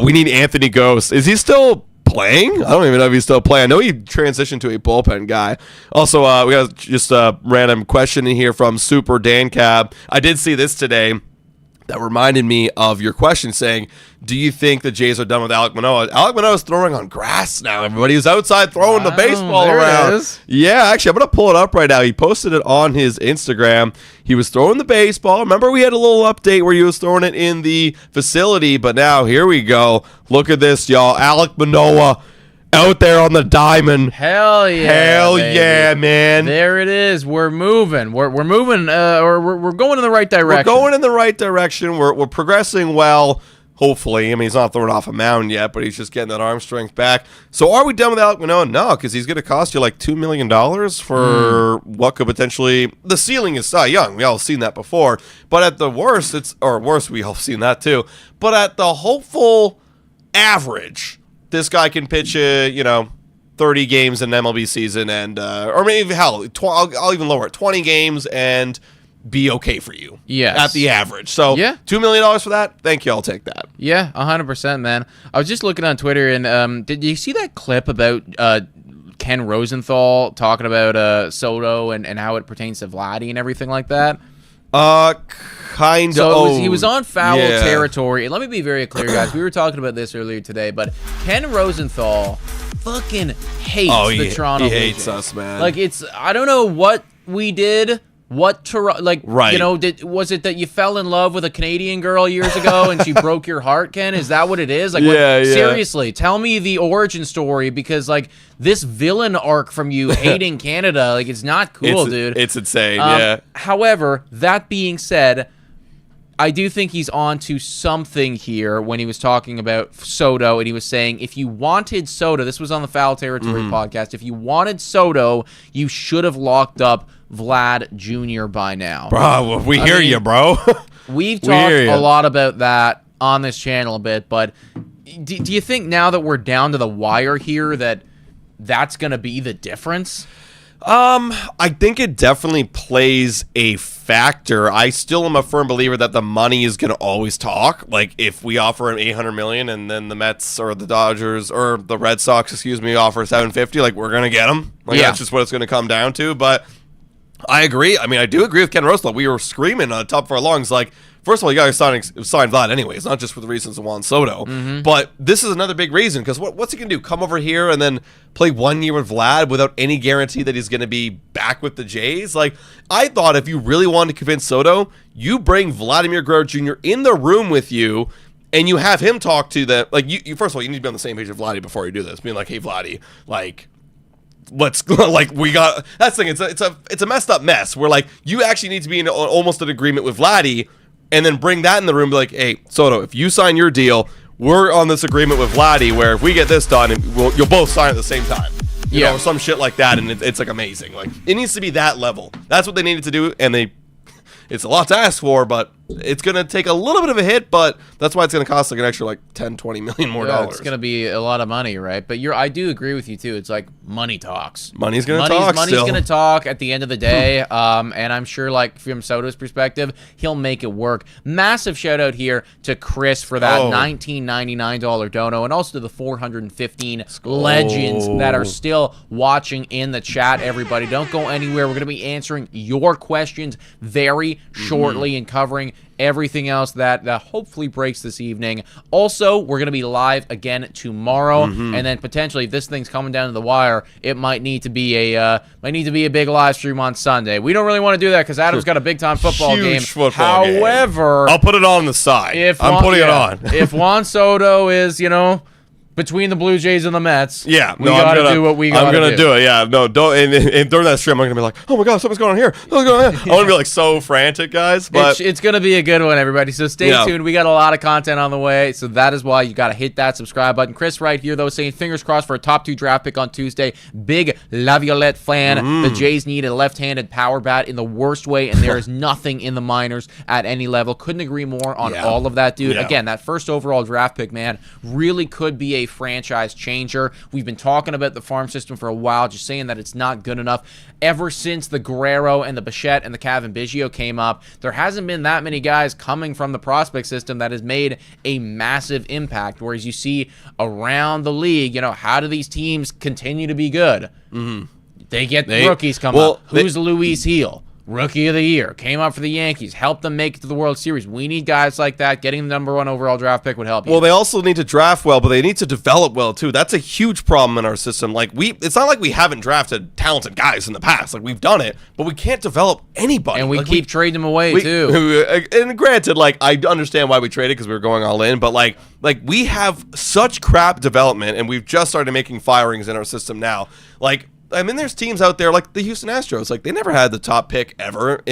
We need Anthony Ghost. Is he still playing? I don't even know if he's still playing. I know he transitioned to a bullpen guy. Also, we got just a random question in here from Super Dan Cab. I did see this today that reminded me of your question, saying, do you think the Jays are done with Alec Manoah? Alec Manoah is throwing on grass now. Everybody is outside throwing the baseball around. It is. Yeah, actually, I'm going to pull it up right now. He posted it on his Instagram. He was throwing the baseball. Remember, we had a little update where he was throwing it in the facility, but now here we go. Look at this, y'all. Alec Manoah out there on the diamond. Hell yeah. Hell baby. yeah, man. There it is. We're moving. We're moving, or we're going in the right direction. We're going in the right direction. We're progressing well, hopefully. I mean, he's not throwing off a mound yet, but he's just getting that arm strength back. So are we done with Alec Manoah? No, because he's going to cost you like $2 million for what could potentially... The ceiling is Cy Young. We all seen that before. But at the worst, we all seen that too. But at the hopeful average... This guy can pitch, 30 games in an MLB season, and or maybe hell, I'll even lower it, 20 games and be okay for you. Yes. At the average. So yeah. $2 million for that? Thank you. I'll take that. Yeah, 100%, man. I was just looking on Twitter, and did you see that clip about Ken Rosenthal talking about Soto and how it pertains to Vladdy and everything like that? Kind of. So he was on foul territory. And let me be very clear, guys. We were talking about this earlier today, but Ken Rosenthal fucking hates the Toronto Blue Jays. He hates us, man. Like, I don't know what we did. Was it that you fell in love with a Canadian girl years ago and she broke your heart, Ken? Is that what it is? Like, seriously, tell me the origin story, because like this villain arc from you hating Canada, like, it's not cool, dude. It's insane. Yeah. However, that being said, I do think he's on to something here when he was talking about Soto, and he was saying if you wanted Soto, this was on the Foul Territory podcast, if you wanted Soto, you should have locked up Vlad Jr. by now. Bro, we hear you, bro. We've talked a lot about that on this channel a bit, but do you think now that we're down to the wire here that that's going to be the difference? I think it definitely plays a factor. I still am a firm believer that the money is going to always talk. Like, if we offer him $800 million and then the Mets or the Dodgers or the Red Sox, offer $750, like, we're going to get him. Like, that's just what it's going to come down to. But I agree. I mean, I do agree with Ken Rosenthal. We were screaming on the top of our lungs, like, first of all, you got to sign Vlad anyways, not just for the reasons of Juan Soto. But this is another big reason, because what's he going to do? Come over here and then play 1 year with Vlad without any guarantee that he's going to be back with the Jays? Like, I thought if you really wanted to convince Soto, you bring Vladimir Guerrero Jr. in the room with you, and you have him talk to the, like, you first of all, you need to be on the same page with Vladdy before you do this. Being like, hey, Vladdy, like, let's like we got that's the thing. It's a messed up mess where like you actually need to be in almost an agreement with Vladdy, and then bring that in the room. Be like, hey, Soto, if you sign your deal, we're on this agreement with Vladdy where if we get this done, you'll both sign at the same time. You know, or some shit like that, and it's like amazing. Like, it needs to be that level. That's what they needed to do, and it's a lot to ask for, but it's going to take a little bit of a hit, but that's why it's going to cost like an extra like 10, 20 million more dollars. It's going to be a lot of money, right? But I do agree with you too. It's like money talks. Money's going to talk. Money's going to talk at the end of the day. And I'm sure like from Soto's perspective, he'll make it work. Massive shout out here to Chris for that $19.99 dono, and also to the 415 legends that are still watching in the chat. Everybody, don't go anywhere. We're going to be answering your questions very shortly and covering everything else that hopefully breaks this evening. Also, we're going to be live again tomorrow, and then potentially, if this thing's coming down to the wire, it might need to be a big live stream on Sunday. We don't really want to do that because Adam's got a big time football game. However, I'll put it on the side. I'm putting it on. If Juan Soto is, between the Blue Jays and the Mets, we gotta do what we gotta do. I'm gonna do it. Yeah, no, don't. And during that stream, I'm gonna be like, oh my god, something's going on here. What's going on here? I want to be like so frantic, guys. But it's gonna be a good one, everybody. So stay tuned. We got a lot of content on the way, so that is why you gotta hit that subscribe button. Chris right here though saying fingers crossed for a top 2 draft pick on Tuesday. Big La Violette fan. The Jays need a left-handed power bat in the worst way, and there is nothing in the minors at any level. Couldn't agree more on all of that, dude. Again, that first overall draft pick, man, really could be a franchise changer. We've been talking about the farm system for a while, just saying that it's not good enough. Ever since the Guerrero and the Bichette and the Cavan Biggio came up, there hasn't been that many guys coming from the prospect system that has made a massive impact. Whereas you see around the league, how do these teams continue to be good? They get rookies come up. Who's Luis Heel? Rookie of the Year, came up for the Yankees, helped them make it to the World Series. We need guys like that. Getting the #1 overall draft pick would help you. Well, they also need to draft well, but they need to develop well, too. That's a huge problem in our system. Like, it's not like we haven't drafted talented guys in the past. Like, we've done it, but we can't develop anybody. And we keep trading them away, too. And granted, like, I understand why we traded because we were going all in, but, like we have such crap development, and we've just started making firings in our system now. Like, I mean, there's teams out there like the Houston Astros. Like, they never had the top pick ever.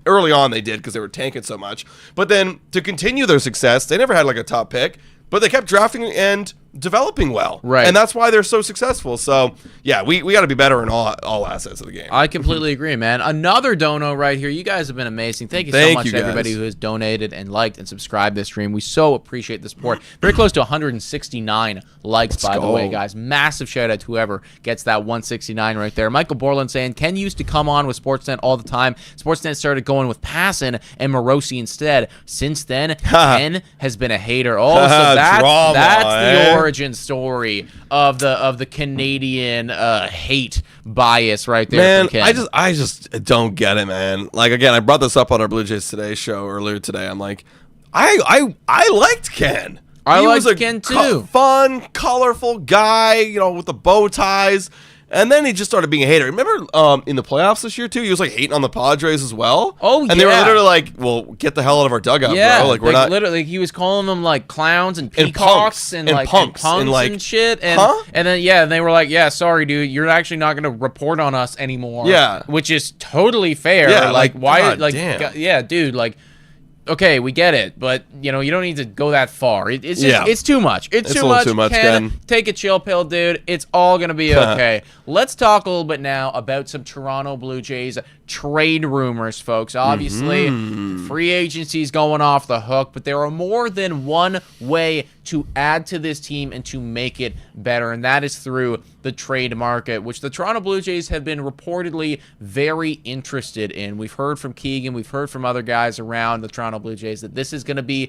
Early on they did because they were tanking so much. But then to continue their success, they never had like a top pick. But they kept drafting, and developing well. Right. And that's why they're so successful. So, yeah, we got to be better in all assets of the game. I completely agree, man. Another dono right here. You guys have been amazing. Thank you so much to everybody who has donated and liked and subscribed this stream. We so appreciate the support. Very close to 169 likes, by the way, guys. Massive shout out to whoever gets that 169 right there. Michael Borland saying, Ken used to come on with Sportsnet all the time. Sportsnet started going with Passan and Morosi instead. Since then, Ken has been a hater. Oh, so that's the origin story of the Canadian hate bias right there. Man, I just don't get it, man. Like, again, I brought this up on our Blue Jays Today show earlier today. I'm like, I liked Ken. He was a Ken too. Fun, colorful guy, you know, with the bow ties. And then he just started being a hater. Remember in the playoffs this year, too? He was, like, hating on the Padres as well. Oh, yeah. And they were literally like, well, get the hell out of our dugout, bro. Like, we're not... literally, he was calling them, like, clowns and peacocks and punks and shit. And then, and they were like, yeah, sorry, dude, you're actually not going to report on us anymore. Yeah. Which is totally fair. Yeah, like why... God, like, damn. Yeah, dude, like... Okay, we get it, but you know you don't need to go that far. It's just it's too much. It's too much. Ken, take a chill pill, dude. It's all gonna be okay. Let's talk a little bit now about some Toronto Blue Jays trade rumors, folks. Obviously, free agency is going off the hook, but there are more than one way to add to this team and to make it better, and that is through the trade market, which the Toronto Blue Jays have been reportedly very interested in. We've heard from Keegan, we've heard from other guys around the Toronto Blue Jays that this is going to be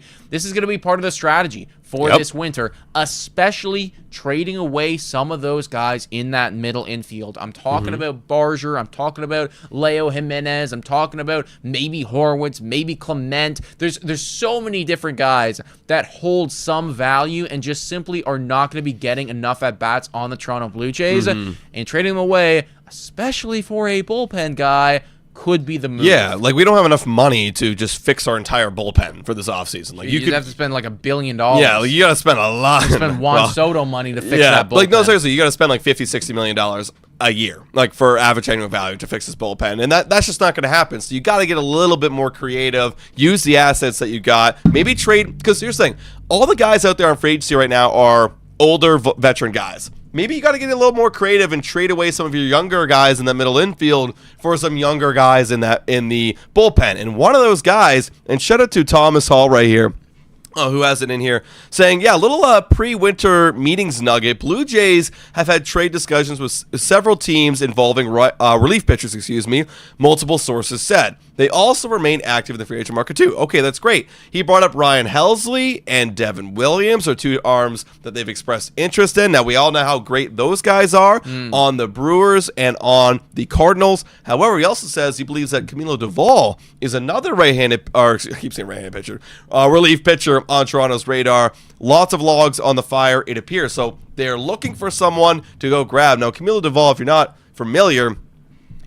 part of the strategy for this winter, especially trading away some of those guys in that middle infield. I'm talking about Barger, I'm talking about Leo Jimenez, I'm talking about maybe Horwitz, maybe Clement. There's so many different guys that hold some value and just simply are not going to be getting enough at-bats on the Toronto Blue Jays, and trading them away, especially for a bullpen guy, could be the move. Yeah, like we don't have enough money to just fix our entire bullpen for this offseason. Like you could have to spend like $1 billion. Yeah, like you got to spend a lot. Spend Juan Soto money to fix that bullpen. Like no, seriously, you got to spend like $50-60 million a year, like for average annual value to fix this bullpen, and that's just not going to happen. So you got to get a little bit more creative. Use the assets that you got. Maybe trade, because here's the thing: all the guys out there on free agency right now are older veteran guys. Maybe you got to get a little more creative and trade away some of your younger guys in the middle infield for some younger guys in the bullpen. And one of those guys, and shout out to Thomas Hall right here, who has it in here, saying, yeah, a little pre-winter meetings nugget. Blue Jays have had trade discussions with several teams involving relief pitchers, multiple sources said. They also remain active in the free agent market, too. Okay, that's great. He brought up Ryan Helsley and Devin Williams, are two arms that they've expressed interest in. Now, we all know how great those guys are on the Brewers and on the Cardinals. However, he also says he believes that Camilo Duvall is another right-handed, or I keep saying right-handed pitcher, relief pitcher on Toronto's radar. Lots of logs on the fire, it appears. So they're looking for someone to go grab. Now, Camilo Duvall, if you're not familiar,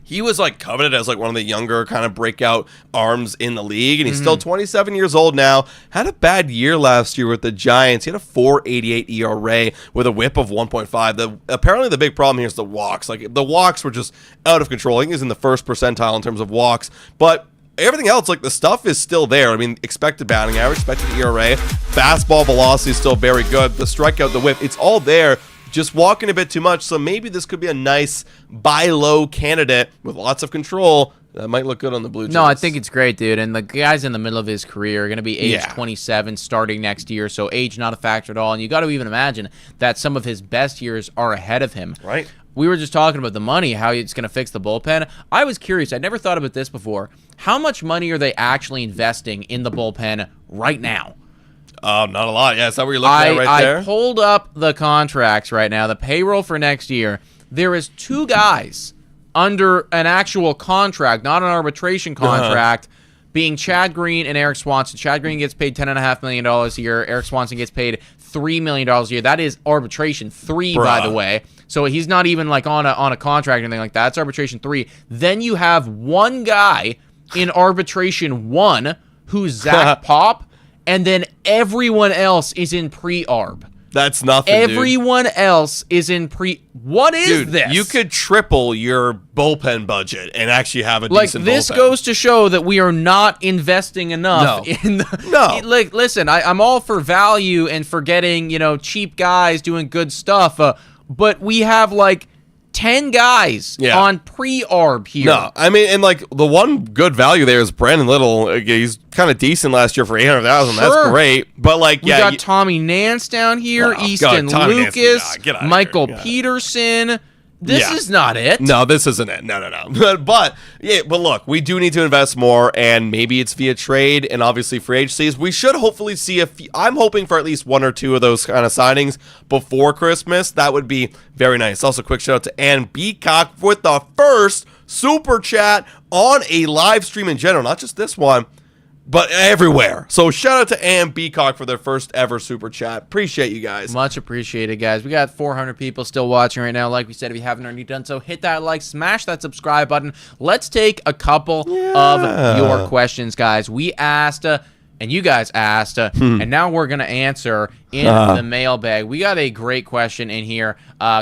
he was like coveted as like one of the younger kind of breakout arms in the league, and he's still 27 years old now. Had a bad year last year with the Giants. He had a 4.88 ERA with a WHIP of 1.5. Apparently the big problem here is the walks. Like the walks were just out of control. I think he's in the first percentile in terms of walks, but everything else, like the stuff is still there. I mean, expected batting average, expected ERA, fastball velocity is still very good. The strikeout, the whip, it's all there. Just walking a bit too much. So maybe this could be a nice buy low candidate with lots of control. That might look good on the Blue Jays. No, I think it's great, dude. And the guy's in the middle of his career are going to be age 27 starting next year. So age not a factor at all. And you got to even imagine that some of his best years are ahead of him. Right. We were just talking about the money, how it's going to fix the bullpen. I was curious. I'd never thought about this before. How much money are they actually investing in the bullpen right now? Not a lot. Yeah, is that what you're looking at there? I pulled up the contracts right now, the payroll for next year. There is 2 guys under an actual contract, not an arbitration contract, being Chad Green and Eric Swanson. Chad Green gets paid $10.5 million a year. Eric Swanson gets paid $3 million a year. That is arbitration 3, by the way. So he's not even like on a contract or anything like that. It's arbitration 3. Then you have one guy in arbitration 1 who's Zach Pop. And then everyone else is in pre-arb. That's nothing, Everyone else is in What is this? You could triple your bullpen budget and actually have a decent this bullpen. goes to show that we are not investing enough in the... Like, listen, I'm all for value and for getting, cheap guys doing good stuff, but we have, 10 guys on pre-arb here. No, I mean, and the one good value there is Brandon Little. He's kind of decent last year for $800,000. Sure. That's great. But we got Tommy Nance down here, Easton Lucas, Michael Peterson. This is not it. No, this isn't it. No. but look, we do need to invest more, and maybe it's via trade and obviously free agencies. We should hopefully see I'm hoping for at least one or two of those kind of signings before Christmas. That would be very nice. Also, quick shout out to Ann Beacock with the first super chat on a live stream in general, not just this one, but everywhere. So shout out to Ann Beacock for their first ever super chat. Appreciate you guys. Much appreciated, guys. We got 400 people still watching right now. Like we said, if you haven't already done so, hit that like, smash that subscribe button. Let's take a couple of your questions, guys. We asked, and you guys asked, and now we're going to answer in the mailbag. We got a great question in here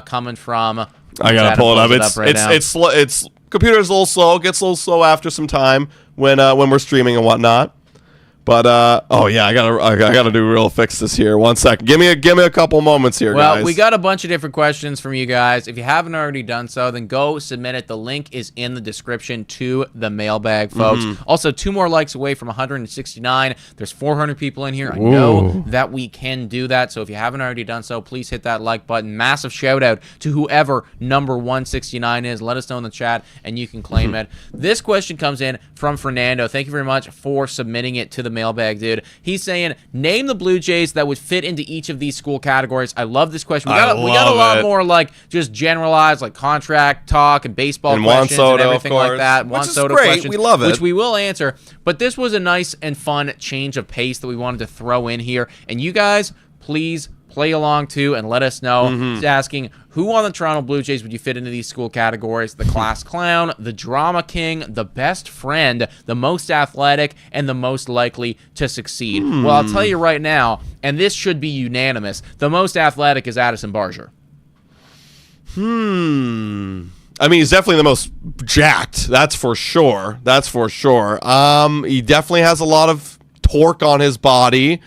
coming from... I got to pull it up. It's computer's a little slow. Gets a little slow after some time when we're streaming and whatnot. But I gotta do real fix this here. 1 second. Give me a couple moments here, guys. Well, we got a bunch of different questions from you guys. If you haven't already done so, then go submit it. The link is in the description to the mailbag, folks. Also, 2 more likes away from 169. There's 400 people in here. I know that we can do that. So if you haven't already done so, please hit that like button. Massive shout out to whoever number 169 is. Let us know in the chat and you can claim it. This question comes in from Fernando. Thank you very much for submitting it to the mailbag, dude. He's saying, name the Blue Jays that would fit into each of these school categories. I love this question. We got a lot more just generalized contract talk and baseball and questions and everything like that. Juan Soto questions. We love it. Which we will answer. But this was a nice and fun change of pace that we wanted to throw in here. And you guys, please play along too and let us know. He's asking, who on the Toronto Blue Jays would you fit into these school categories? The class clown, the drama king, the best friend, the most athletic, and the most likely to succeed. Well, I'll tell you right now, and this should be unanimous, the most athletic is Addison Barger. I mean, he's definitely the most jacked. That's for sure. He definitely has a lot of torque on his body.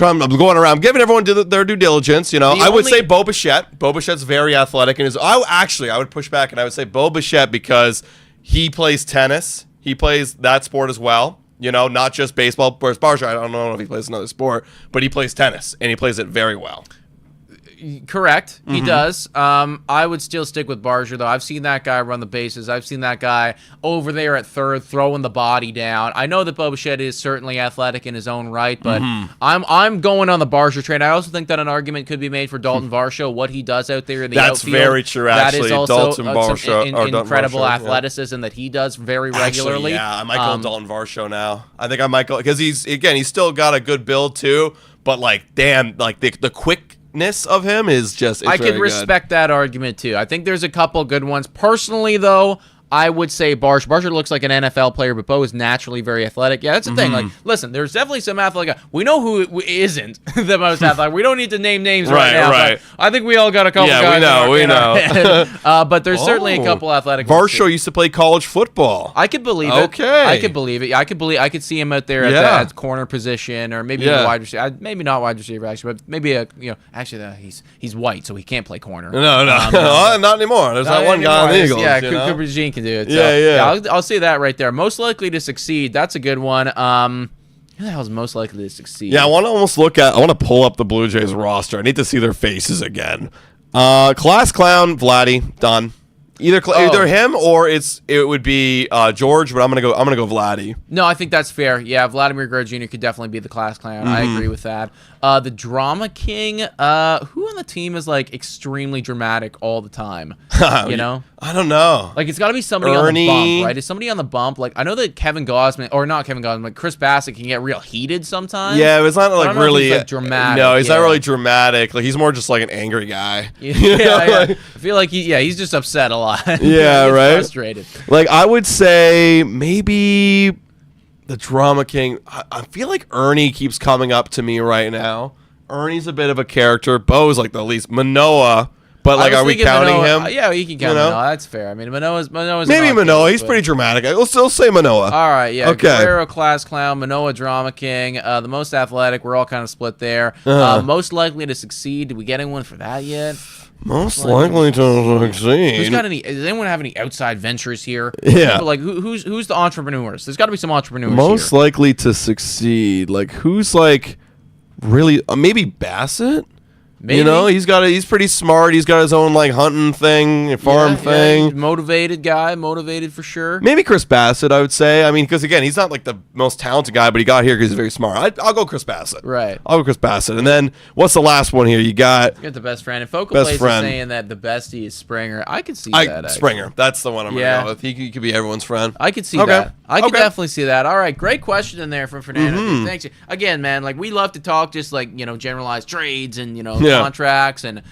I'm going around. I'm giving everyone their due diligence. I would say Bo Bichette. Bo Bichette's very athletic. I would push back and I would say Bo Bichette because he plays tennis. He plays that sport as well. Not just baseball. Whereas Barger, I don't know if he plays another sport, but he plays tennis and he plays it very well. Correct. He does. I would still stick with Barger, though. I've seen that guy run the bases. I've seen that guy over there at third throwing the body down. I know that Bo Bichette is certainly athletic in his own right, but I'm going on the Barger train. I also think that an argument could be made for Dalton Varsho, what he does out there in the outfield. That's very true, actually. That is also Dalton Varsho, incredible Varsho, athleticism that he does very regularly. I might go Dalton Varsho now. I think I might go because he's still got a good build too, but the quickness of him is just I can respect that argument too. I think there's a couple good ones. Personally, though, I would say Barger. Barger looks like an NFL player, but Bo is naturally very athletic. Yeah, that's the thing. Listen, there's definitely some athletic. We know who isn't the most athletic. We don't need to name names right now. But I think we all got a couple guys. We know. But there's certainly a couple athletic. Varsho used to play college football. I could believe it. Okay. I could believe it. I could see him out there at the corner position, or maybe a wide receiver. Maybe not wide receiver actually, but maybe he's white, so he can't play corner. No, not anymore. There's that one guy on the Eagles. Yeah, Cooper Jean can do it. I'll say that right there. Most likely to succeed. That's a good one. Who the hell is most likely to succeed? Yeah, I want to pull up the Blue Jays roster. I need to see their faces again. Class clown, Vladdy, done. Either him or it would be George, but I'm gonna go Vladdy. No, I think that's fair. Yeah, Vladimir Guerrero Jr. could definitely be the class clown. I agree with that. The drama king, who on the team is extremely dramatic all the time? I don't know. It's got to be somebody on the bump, right? Is somebody on the bump? I know that Kevin Gausman, or not Kevin Gausman, Chris Bassett can get real heated sometimes. Yeah, it's not really dramatic. No, he's not really dramatic. He's more just an angry guy. I feel like he's just upset a lot. Yeah, right. Frustrated. I would say maybe the drama king. I feel like Ernie keeps coming up to me right now. Ernie's a bit of a character. Bo's like the least. Manoah. But, like, are we counting Manoah, him? Yeah, you can count Manoah. That's fair. I mean, Manoah's maybe Manoah. He's pretty dramatic. We'll still say Manoah. All right, yeah. Okay. Guerrero, class clown. Manoah, drama king. The most athletic. We're all kind of split there. Most likely to succeed. Did we get anyone for that yet? Most likely to succeed. Does anyone have any outside ventures here? Yeah. People, like, who's the entrepreneurs? There's got to be some entrepreneurs Most here. likely to succeed. Like, who's, like, really... maybe Bassett? Maybe. You know, he's pretty smart. He's got his own, like, hunting thing, farm thing. Yeah, motivated guy, motivated for sure. Maybe Chris Bassett, I would say. I mean, because, again, he's not, like, the most talented guy, but he got here because he's very smart. I'll go Chris Bassett. Right. I'll go Chris Bassett. And then, what's the last one here? You got the best friend. And Focal best Place friend. is saying that the bestie is Springer. I could see that, actually. Springer. That's the one I'm going to go with. He could be everyone's friend. I could see that. I could definitely see that. All right, great question in there from Fernando. Dude, thanks. Again, man, like, we love to talk just, like, generalized trades and, contracts and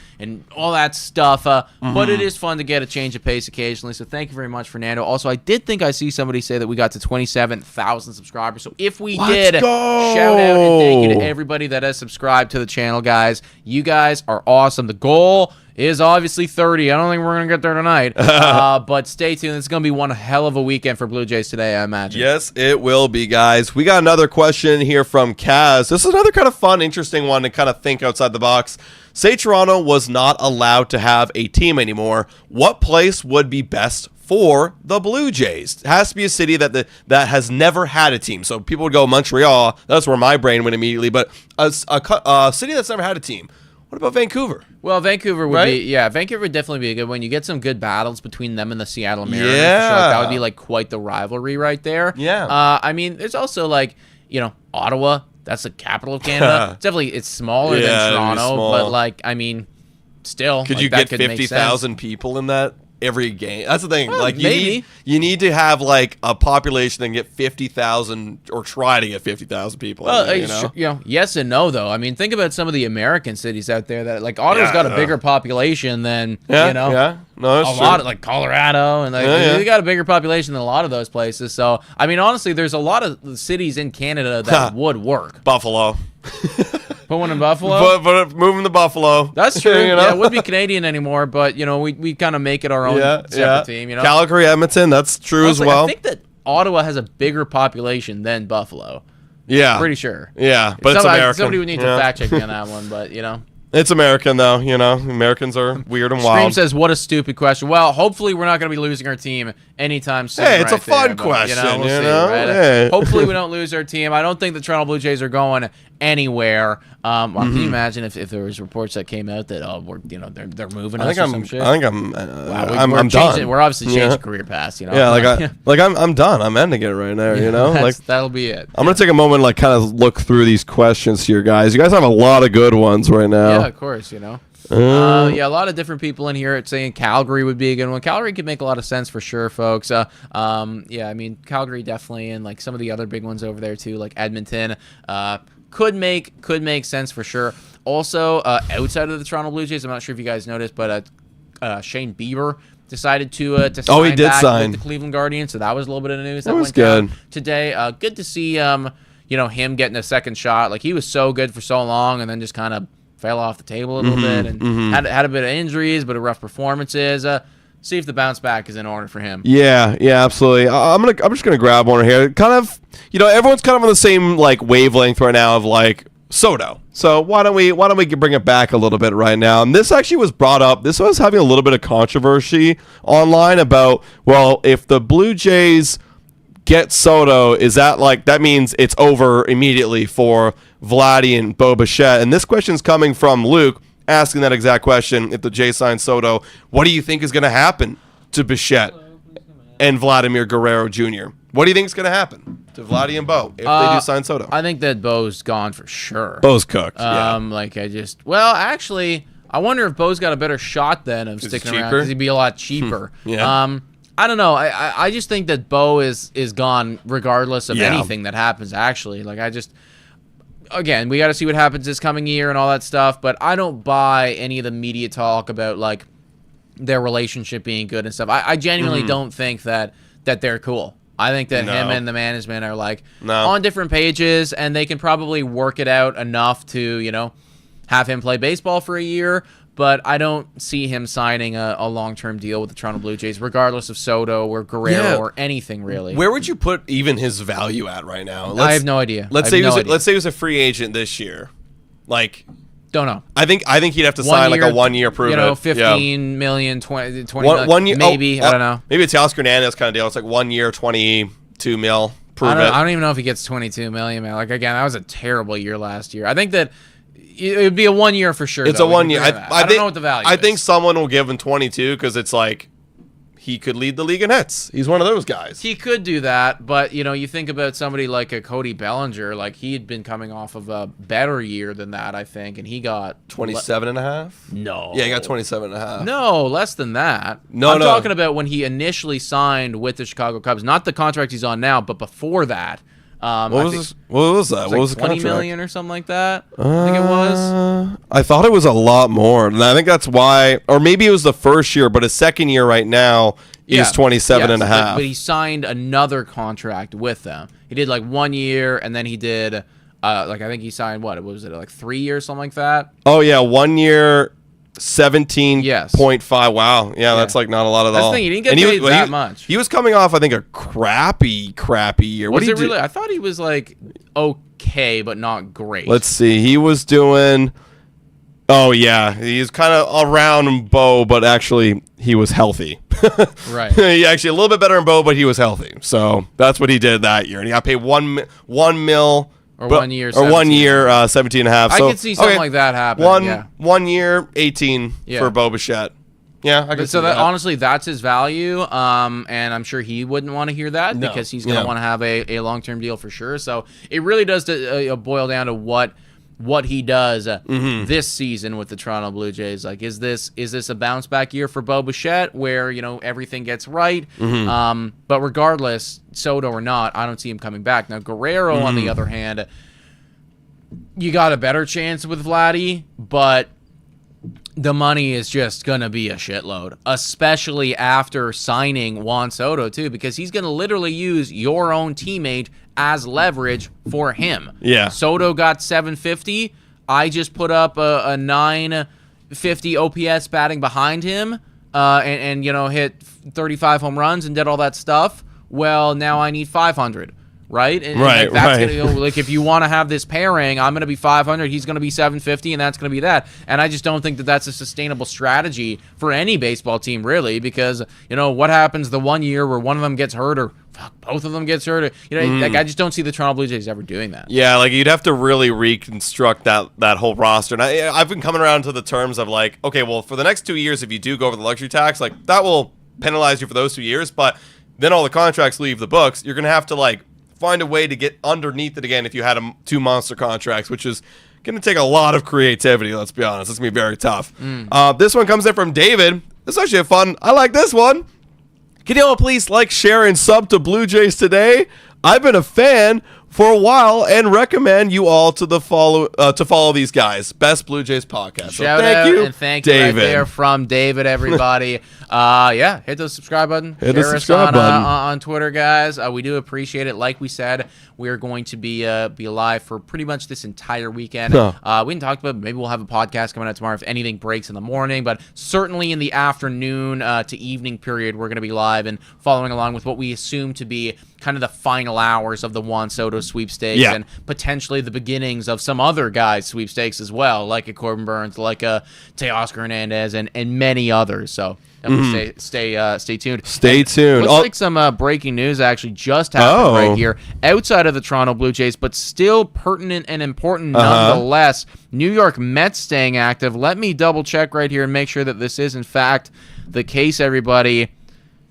all that stuff. But it is fun to get a change of pace occasionally. So thank you very much, Fernando. Also, I did think I see somebody say that we got to 27,000 subscribers. So if we did, shout out and thank you to everybody that has subscribed to the channel, guys. You guys are awesome. The goal is obviously 30. I don't think we're going to get there tonight. But stay tuned. It's going to be one hell of a weekend for Blue Jays today, I imagine. Yes, it will be, guys. We got another question here from Kaz. This is another kind of fun, interesting one to kind of think outside the box. Say Toronto was not allowed to have a team anymore. What place would be best for the Blue Jays? It has to be a city that has never had a team. So people would go Montreal. That's where my brain went immediately. But a city that's never had a team. What about Vancouver? Well, Vancouver would Vancouver would definitely be a good one. You get some good battles between them and the Seattle Mariners. Yeah. For sure. Like, that would be like quite the rivalry right there. Yeah. I mean, there's also like, Ottawa. That's the capital of Canada. It's smaller than Toronto, but like, I mean, still. Could you get 50,000 people in that? Every game. That's the thing. Well, like maybe you need to have like a population and get 50,000 or try to get 50,000 people. Well, in there, yes and no though. I mean, think about some of the American cities out there that like Ottawa's got a bigger population than no, that's true. lot of like Colorado and like they got a bigger population than a lot of those places. So I mean, honestly, there's a lot of cities in Canada that would work. Buffalo. Put one in Buffalo. But moving to Buffalo. That's true. Yeah, it wouldn't be Canadian anymore, but we kind of make it our own separate team. Calgary, Edmonton. That's true as well. I think that Ottawa has a bigger population than Buffalo. Yeah, pretty sure. Yeah, but it's American. Somebody would need to fact check me on that one, but It's American, though. Americans are weird and wild. Stream says, what a stupid question. Well, hopefully we're not going to be losing our team anytime soon. Hey, it's a fun question, we'll see, right? Hey. Hopefully we don't lose our team. I don't think the Toronto Blue Jays are going anywhere. Can you imagine if there was reports that came out that they're moving us or some shit? I think I'm done. We're obviously changing career paths. Yeah, I'm done. I'm ending it right now. That'll be it. I'm gonna take a moment, like, kind of look through these questions here, guys. You guys have a lot of good ones right now. Yeah, of course. A lot of different people in here saying Calgary would be a good one. Calgary could make a lot of sense for sure, folks. I mean, Calgary definitely, and like some of the other big ones over there too, like Edmonton. Could make sense for sure. Also, outside of the Toronto Blue Jays, I'm not sure if you guys noticed, but Shane Bieber decided to sign he did back sign with the Cleveland Guardians, so that was a little bit of the news that went was good down today. Good to see him getting a second shot. Like, he was so good for so long, and then just kind of fell off the table a little bit, and had a bit of injuries, but rough performances. See if the bounce back is in order for him. Yeah, absolutely. I'm just gonna grab one here. Kind of, everyone's kind of on the same like wavelength right now of like Soto. So why don't we bring it back a little bit right now? And this actually was brought up. This was having a little bit of controversy online about, well, if the Blue Jays get Soto, is that means it's over immediately for Vladdy and Bo Bichette? And this question's coming from Luke, asking that exact question. If the Jays sign Soto, what do you think is going to happen to Bichette and Vladimir Guerrero Jr.? What do you think is going to happen to Vladdy and Bo if they do sign Soto? I think that Bo's gone for sure. Bo's cooked. Actually, I wonder if Bo's got a better shot then of sticking around because he'd be a lot cheaper. I don't know. I just think that Bo is gone regardless of anything that happens. Actually, again, we got to see what happens this coming year and all that stuff, but I don't buy any of the media talk about like their relationship being good and stuff. I genuinely don't think that they're cool. I think that him and the management are on different pages, and they can probably work it out enough to have him play baseball for a year. But I don't see him signing a long-term deal with the Toronto Blue Jays, regardless of Soto or Guerrero or anything, really. Where would you put even his value at right now? I have no idea. Let's say he was a free agent this year. Like, don't know. I think he'd have to sign like a 1 year prove it. 15 million, 20 million, 1 year, maybe. I don't know. Maybe it's Teoscar Hernandez kind of deal. It's like 1 year, 22 mil. Prove it. I don't even know if he gets 22 million, man. Like, again, that was a terrible year last year. I think that it would be a 1 year for sure. It's a 1 year. I don't know what the value is. I think someone will give him 22 because it's like he could lead the league in hits. He's one of those guys. He could do that, but you think about somebody like a Cody Bellinger, like he had been coming off of a better year than that, I think, and he got 27 and a half? No. Yeah, he got 27 and a half. No, less than that. I'm talking about when he initially signed with the Chicago Cubs, not the contract he's on now, but before that. What was that? What was the 20 contract? million or something like that? I think it was. I thought it was a lot more. And I think that's why, or maybe it was the first year, but his second year right now is 27 and a half. But he signed another contract with them. He did like 1 year, and then he did, I think he signed, what was it, like 3 years, something like that? Oh, yeah, 1 year, 17.5. Wow. Yeah, that's like not a lot at all. That's the thing. He didn't get paid that much. He was coming off, I think, a crappy year. Was it really? I thought he was like okay, but not great. Let's see. He was doing... Oh, yeah. He's kind of around Bo, but actually he was healthy. Right. He actually a little bit better than Bo, but he was healthy. So that's what he did that year. And he got paid $1 million. Or 1 year, 17 and a half. I So, could see something like that happen. 1 year, 18 for Bo Bichette. Yeah, I could see that. Honestly, that's his value, and I'm sure he wouldn't want to hear that because he's going to want to have a long-term deal for sure. So it really does boil down to what he does this season with the Toronto Blue Jays. Like, is this a bounce back year for Bo Bichette where everything gets right? But regardless, Soto or not, I don't see him coming back. Now Guerrero, on the other hand, you got a better chance with Vladdy, but the money is just gonna be a shitload, especially after signing Juan Soto too, because he's gonna literally use your own teammate as leverage for him. Yeah. Soto got 750. I just put up a 950 OPS batting behind him, and hit 35 home runs and did all that stuff. Well, now I need 500. Right? And that's gonna, like, if you want to have this pairing, I'm going to be 500, he's going to be 750, and that's going to be that. And I just don't think that that's a sustainable strategy for any baseball team, really, because, what happens the 1 year where one of them gets hurt or both of them gets hurt? Like, I just don't see the Toronto Blue Jays ever doing that. Yeah, like, you'd have to really reconstruct that whole roster. And I've been coming around to the terms of, like, okay, well, for the next 2 years, if you do go over the luxury tax, like, that will penalize you for those 2 years, but then all the contracts leave the books. You're going to have to, like, find a way to get underneath it again if you had 2 monster contracts, which is going to take a lot of creativity, let's be honest. It's going to be very tough. This one comes in from David. This is actually a fun. I like this one. Can you all please like, share, and sub to Blue Jays Today? I've been a fan for a while and recommend you all to follow these guys. Best Blue Jays podcast. Shout out and thank you right there from David, everybody. Hit the subscribe button. Share us on Twitter, guys. We do appreciate it. Like we said, we are going to be live for pretty much this entire weekend. We didn't talk about it. Maybe we'll have a podcast coming out tomorrow if anything breaks in the morning, but certainly in the afternoon to evening period, we're going to be live and following along with what we assume to be kind of the final hours of the Juan Soto sweepstakes and potentially the beginnings of some other guys' sweepstakes as well, like a Corbin Burnes, like a Teoscar Hernandez, and many others. So stay tuned. Stay tuned. Looks like some breaking news actually just happened right here outside of the Toronto Blue Jays, but still pertinent and important nonetheless. New York Mets staying active. Let me double check right here and make sure that this is in fact the case, everybody.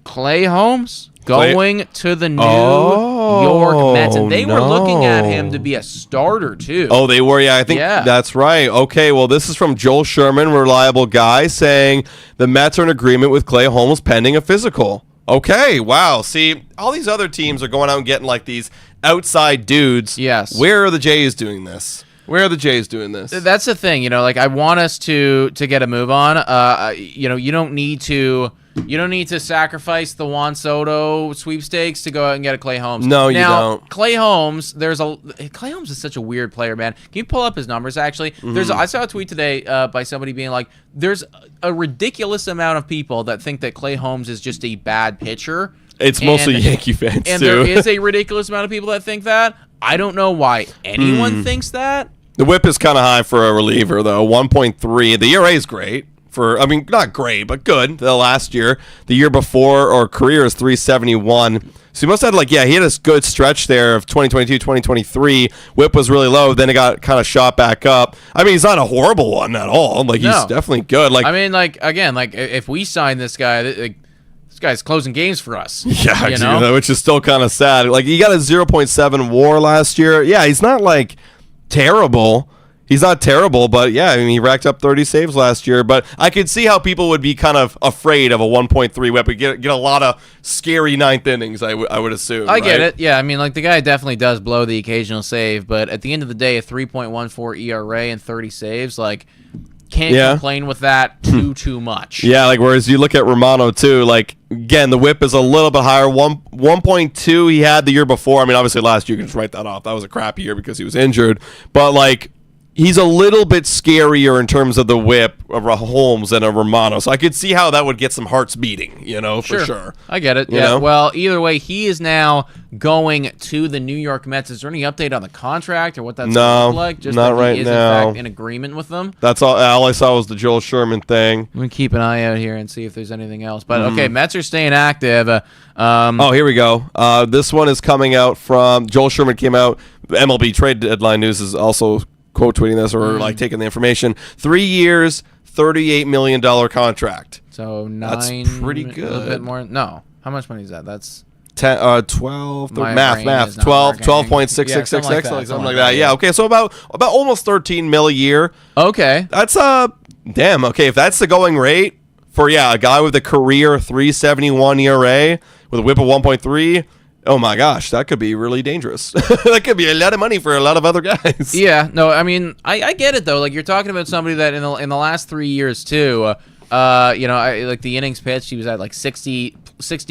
Clay Holmes going to the New York Mets, and they were looking at him to be a starter too. Oh, they were? Yeah, I think that's right. Okay, well, this is from Joel Sherman, reliable guy, saying the Mets are in agreement with Clay Holmes pending a physical. Okay, wow. See, all these other teams are going out and getting like these outside dudes. Yes. Where are the Jays doing this? Where are the Jays doing this? That's the thing, like, I want us to get a move on. You don't need to You don't need to sacrifice the Juan Soto sweepstakes to go out and get a Clay Holmes. No, you don't. Clay Holmes, Clay Holmes is such a weird player, man. Can you pull up his numbers, actually? I saw a tweet today by somebody being like, there's a ridiculous amount of people that think that Clay Holmes is just a bad pitcher. It's mostly Yankee fans, and too. There is a ridiculous amount of people that think that. I don't know why anyone thinks that. The whip is kind of high for a reliever, though. 1.3. The ERA is great. Not great, but good. The last year. The year before, or career is 371. So he must have he had a good stretch there of 2022, 2023. Whip was really low. Then it got kind of shot back up. I mean, he's not a horrible one at all. He's definitely good. If we sign this guy, this guy's closing games for us. Yeah, which is still kind of sad. He got a 0.7 WAR last year. Yeah, he's not terrible. He's not terrible, but he racked up 30 saves last year. But I could see how people would be kind of afraid of a 1.3 whip. We get a lot of scary ninth innings, I would assume. I get it. Yeah, the guy definitely does blow the occasional save, but at the end of the day, a 3.14 ERA and 30 saves, can't complain with that too much. Yeah, whereas you look at Romano too, again, the whip is a little bit higher. 1.2 he had the year before. Obviously last year you can just write that off. That was a crappy year because he was injured. But he's a little bit scarier in terms of the whip of a Holmes than a Romano. So I could see how that would get some hearts beating, for sure. I get it. Yeah. Well, either way, he is now going to the New York Mets. Is there any update on the contract or what that's going to look like? Just not right he is, now. In fact, in agreement with them. That's all I saw was the Joel Sherman thing. I'm going to keep an eye out here and see if there's anything else. But, okay, Mets are staying active. Here we go. This one is coming out from Joel Sherman came out. MLB trade deadline news is also quote tweeting this or taking the information. 3 years, $38 million contract. So that's pretty good. A little bit more. No, how much money is that? That's 12. Math. 12.6666 something like that. Yeah. Okay. So about almost 13 mil a year. Okay. That's damn. Okay. If that's the going rate for a guy with a career 371 ERA with a whip of 1.3. Oh my gosh, that could be really dangerous. That could be a lot of money for a lot of other guys. Yeah, no, I get it though. You're talking about somebody that in the last 3 years too. The innings pitched, he was at 60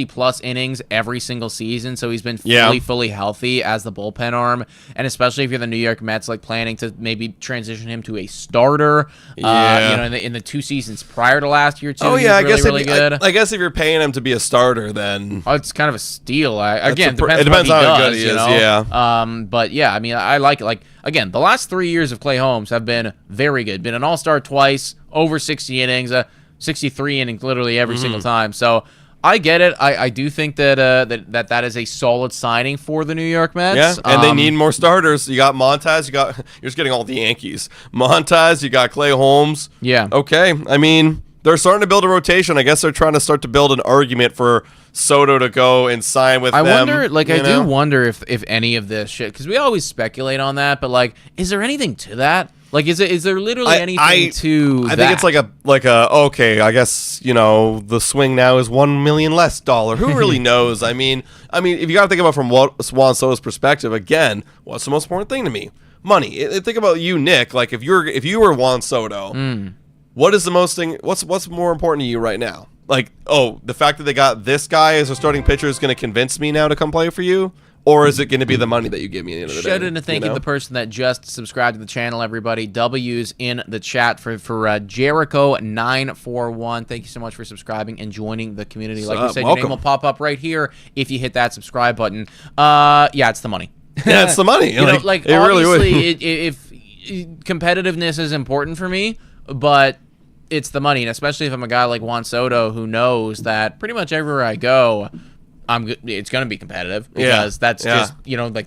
plus innings every single season, so he's been fully healthy as the bullpen arm, and especially if you're the New York Mets, planning to maybe transition him to a starter. In the 2 seasons prior to last year too. Oh yeah, really good. I guess if you're paying him to be a starter, then it's kind of a steal. It depends on how good he is. Yeah. I like it. Again, the last 3 years of Clay Holmes have been very good. Been an all-star twice, over 60 innings, 63 innings literally every single time. So I get it. I do think that is a solid signing for the New York Mets. Yeah, and they need more starters. You got Montaz. You're just getting all the Yankees. Montaz. You got Clay Holmes. Yeah. Okay. They're starting to build a rotation. I guess they're trying to start to build an argument for Soto to go and sign with them. I do wonder if any of this shit, because we always speculate on that, but is there anything to that? Is there literally anything to that? I think it's okay, I guess, the swing now is $1 million less. Who really knows? I mean, if you got to think about from Juan Soto's perspective, again, what's the most important thing to me? Money. Think about you, Nick. If you were Juan Soto, what is the most thing? What's more important to you right now? The fact that they got this guy as a starting pitcher is going to convince me now to come play for you? Or is it going to be the money that you give me at the end of the day? Shout out to thanking the person that just subscribed to the channel, everybody. W's in the chat for Jericho941. Thank you so much for subscribing and joining the community. Like we said, your name will pop up right here if you hit that subscribe button. It's the money. Yeah, it's the money. Obviously, really if competitiveness is important for me, but it's the money. And especially if I'm a guy like Juan Soto who knows that pretty much everywhere I go, it's going to be competitive because that's just,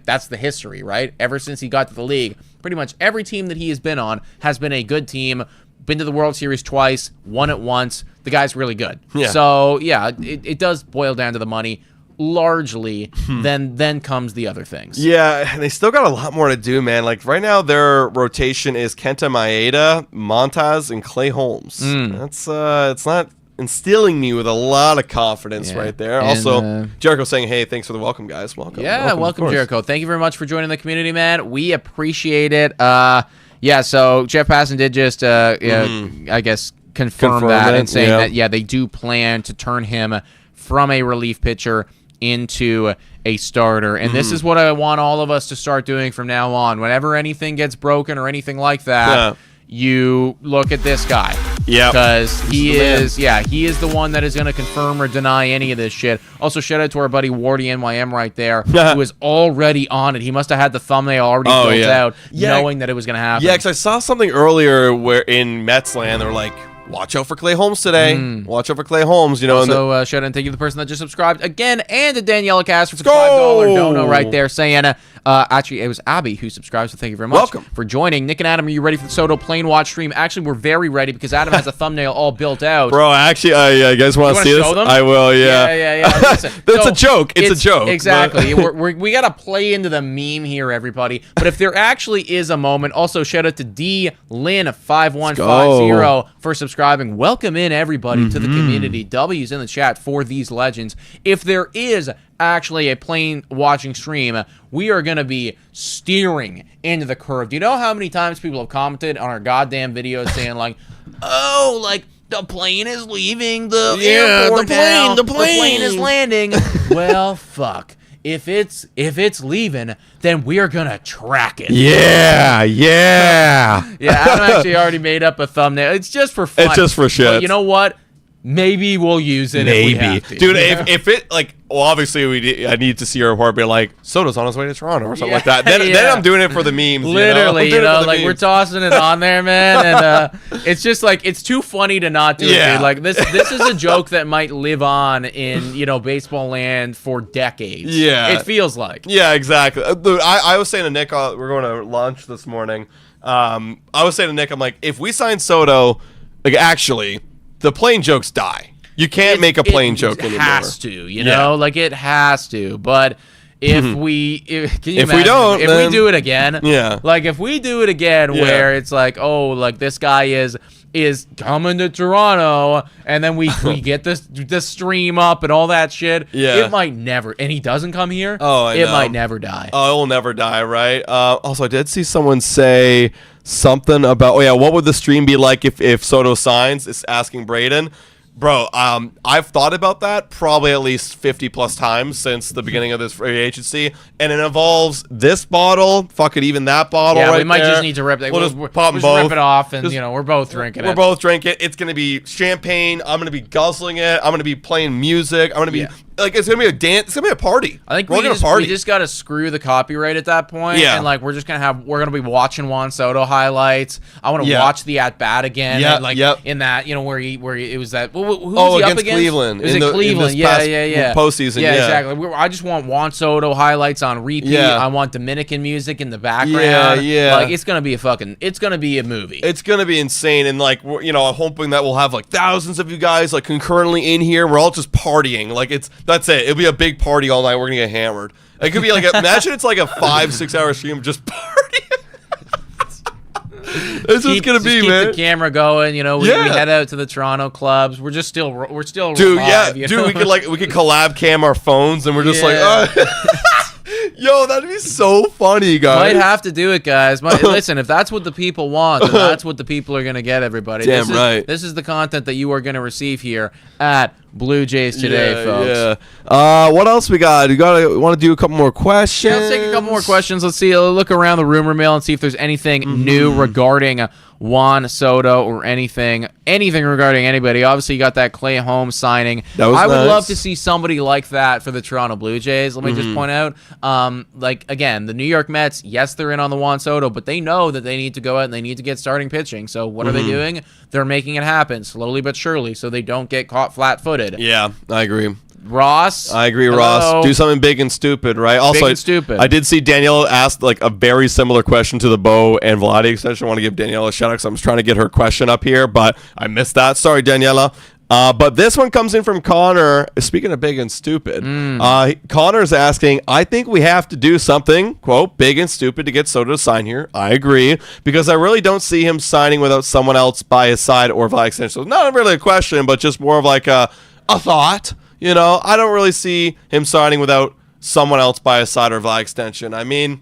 that's the history, right? Ever since he got to the league, pretty much every team that he has been on has been a good team, been to the World Series twice, won it once. The guy's really good. Yeah. So, it does boil down to the money largely. Then comes the other things. Yeah, they still got a lot more to do, man. Right now, their rotation is Kenta Maeda, Montaz, and Clay Holmes. That's, it's not instilling me with a lot of confidence right there. And, also, Jericho saying, hey, thanks for the welcome, guys. Welcome. Yeah, welcome Jericho. Thank you very much for joining the community, man. We appreciate it. So Jeff Passan did just, I guess, confirmed that and saying that, yeah, they do plan to turn him from a relief pitcher into a starter. And this is what I want all of us to start doing from now on. Whenever anything gets broken or anything like that, you look at this guy. Yeah. Because he is the one that is going to confirm or deny any of this shit. Also, shout out to our buddy Wardy NYM right there, who is already on it. He must have had the thumbnail already built out, knowing that it was going to happen. Yeah, because I saw something earlier where in Mets land, they were like, watch out for Clay Holmes today. Watch out for Clay Holmes. You know. Also, shout out and thank you to the person that just subscribed again, and to Daniela Castro for the $5 dono right there, saying, actually, it was Abby who subscribed, so thank you very much. Welcome. For joining. Nick and Adam, are you ready for the Soto Plane Watch stream? Actually, we're very ready because Adam has a thumbnail all built out. Bro, actually, you guys want to see this? Them? I will, yeah. Yeah. Listen, That's a joke. It's a joke. Exactly. we got to play into the meme here, everybody. But if there actually is a moment, also shout out to D Lynn 5150 for subscribing. Welcome in, everybody, to the community. W's in the chat for these legends. If there is actually a plane watching stream, we are going to be steering into the curve. Do you know how many times people have commented on our goddamn videos saying like, oh, like, the plane is leaving the airport now. The plane is landing. Well, fuck. If it's leaving, then we're gonna track it. Yeah. Adam actually already made up a thumbnail. It's just for fun. It's just for shit. But you know what? Maybe we'll use it. Maybe, if we have to. dude. If it like, well, obviously I need to see your report be like, Soto's on his way to Toronto or something like that. Then I'm doing it for the memes. Literally, like we're tossing it on there, man, and it's just like it's too funny to not do it, dude. Like this is a joke that might live on in baseball land for decades. Yeah, it feels like. Yeah, exactly. Dude, I was saying to Nick, we're going to lunch this morning. I was saying to Nick, I'm like, if we sign Soto, like actually, the plane jokes die. You can't make a plane joke anymore. It has to, you know? Like, it has to. But if we don't, if we do it again, like, if we do it again where it's like, oh, like, this guy is coming to Toronto, and then we get the stream up and all that shit, it might never, and he doesn't come here, it might never die. Oh, it will never die, right? Also, I did see someone say something about, what would the stream be like if Soto signs? It's asking Braden. Bro, I've thought about that probably at least 50 plus times since the beginning of this free agency, and it involves this bottle, fuck it, even that bottle. Yeah, we might just need to rip it. We'll just pop them both. Rip it off, and we're both drinking it. We're both drinking. It's gonna be champagne. I'm gonna be guzzling it. I'm gonna be playing music. I'm gonna be like, it's gonna be a dance. It's gonna be a party. I think we just gotta screw the copyright at that point. Yeah, and like we're gonna be watching Juan Soto highlights. I want to watch the at bat again. Yeah, like in that where it was that. Who was he up against? Cleveland. It was Cleveland. Yeah. Postseason. Yeah, exactly. I just want Juan Soto highlights on repeat. Yeah. I want Dominican music in the background. Yeah. Like it's gonna be a movie. It's gonna be insane, and like I'm hoping that we'll have like thousands of you guys like concurrently in here. We're all just partying. Like that's it. It'll be a big party all night. We're gonna get hammered. It could be like imagine it's like a 5-6 hour stream of just partying. That's what it's gonna be, man. Keep the camera going. We head out to the Toronto clubs. We're still dude. Live, dude. We could collab cam our phones, and we're just like, yo, that'd be so funny, guys. Might have to do it, guys. Listen, if that's what the people want, then that's what the people are gonna get. Everybody, This is the content that you are gonna receive here at Blue Jays Today, folks. Yeah. What else we got? Want to do a couple more questions? Yeah, let's take a couple more questions. Let's see. Look around the rumor mill and see if there's anything new regarding Juan Soto or anything regarding anybody. Obviously, you got that Clay Holmes signing. I would love to see somebody like that for the Toronto Blue Jays. Let me just point out, again, the New York Mets, yes, they're in on the Juan Soto, but they know that they need to go out and they need to get starting pitching. So what are they doing? They're making it happen slowly but surely so they don't get caught flat-footed. Yeah, I agree. Ross. I agree, hello. Ross. Do something big and stupid, right? Also, big and stupid. I did see Daniela ask like a very similar question to the Bo and Vladi extension. I want to give Daniela a shout out because I was trying to get her question up here, but I missed that. Sorry, Daniela. But this one comes in from Connor. Speaking of big and stupid, Connor's asking, I think we have to do something, quote, big and stupid to get Soto to sign here. I agree, because I really don't see him signing without someone else by his side or via extension. So not really a question, but just more of like a thought. I don't really see him signing without someone else by his side or via extension. I mean,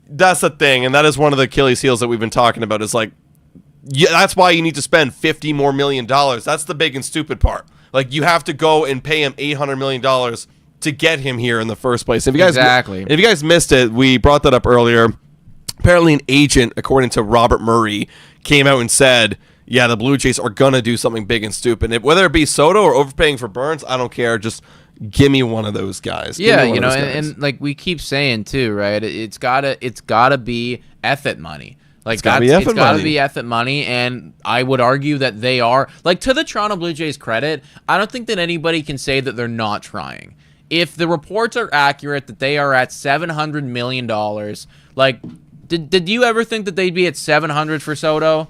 that's the thing, and that is one of the Achilles heels that we've been talking about is like, Yeah, that's why you need to spend $50 more million. That's the big and stupid part. Like, you have to go and pay him $800 million to get him here in the first place. If you guys missed it, we brought that up earlier. Apparently, an agent, according to Robert Murray, came out and said, yeah, the Blue Jays are going to do something big and stupid. Whether it be Soto or overpaying for Burnes, I don't care. Just give me one of those guys. Yeah, and like we keep saying too, right? It's gotta be effort money. Like, it's got to be effort money, and I would argue that they are. Like, to the Toronto Blue Jays' credit, I don't think that anybody can say that they're not trying. If the reports are accurate that they are at $700 million, like, did you ever think that they'd be at 700 for Soto?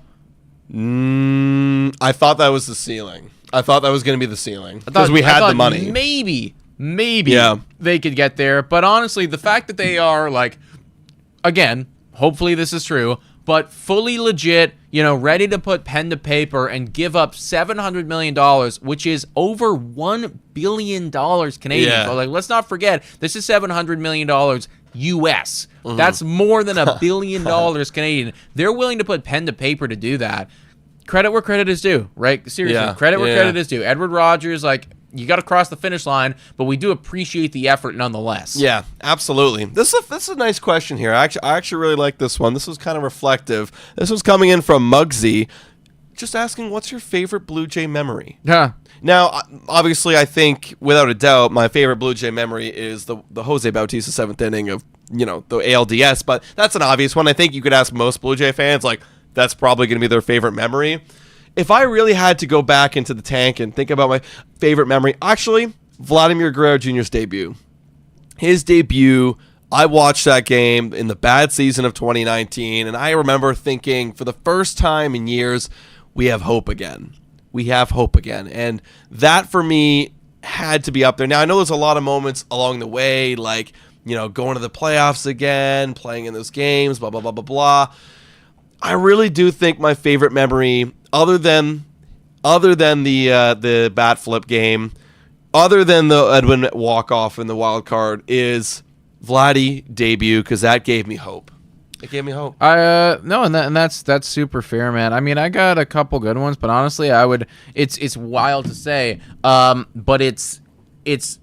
I thought that was the ceiling. I thought that was going to be the ceiling because we had the money. Maybe they could get there. But honestly, the fact that they are, like, again, hopefully this is true, but fully legit, ready to put pen to paper and give up $700 million, which is over $1 billion Canadian. Yeah. So, like, let's not forget, this is $700 million US. Mm-hmm. That's more than $1 billion Canadian. They're willing to put pen to paper to do that. Credit where credit is due, right? Seriously, credit where credit is due. Edward Rogers, like, you got to cross the finish line, but we do appreciate the effort nonetheless. Yeah, absolutely. This is a nice question here. I actually really like this one. This was kind of reflective. This was coming in from Muggsy, just asking, what's your favorite Blue Jay memory? Yeah. Now, obviously, I think, without a doubt, my favorite Blue Jay memory is the Jose Bautista 7th inning of, the ALDS, but that's an obvious one. I think you could ask most Blue Jay fans, like, that's probably going to be their favorite memory. If I really had to go back into the tank and think about my favorite memory, actually, Vladimir Guerrero Jr.'s debut. His debut, I watched that game in the bad season of 2019, and I remember thinking, for the first time in years, we have hope again. We have hope again. And that, for me, had to be up there. Now, I know there's a lot of moments along the way, like, going to the playoffs again, playing in those games, blah, blah, blah, blah, blah. I really do think my favorite memory, other than the bat flip game, other than the Edwin walk-off in the wild card, is Vladdy debut, because that gave me hope. It gave me hope. No, and that's super fair, man. I mean, I got a couple good ones, but honestly, it's wild to say, but it's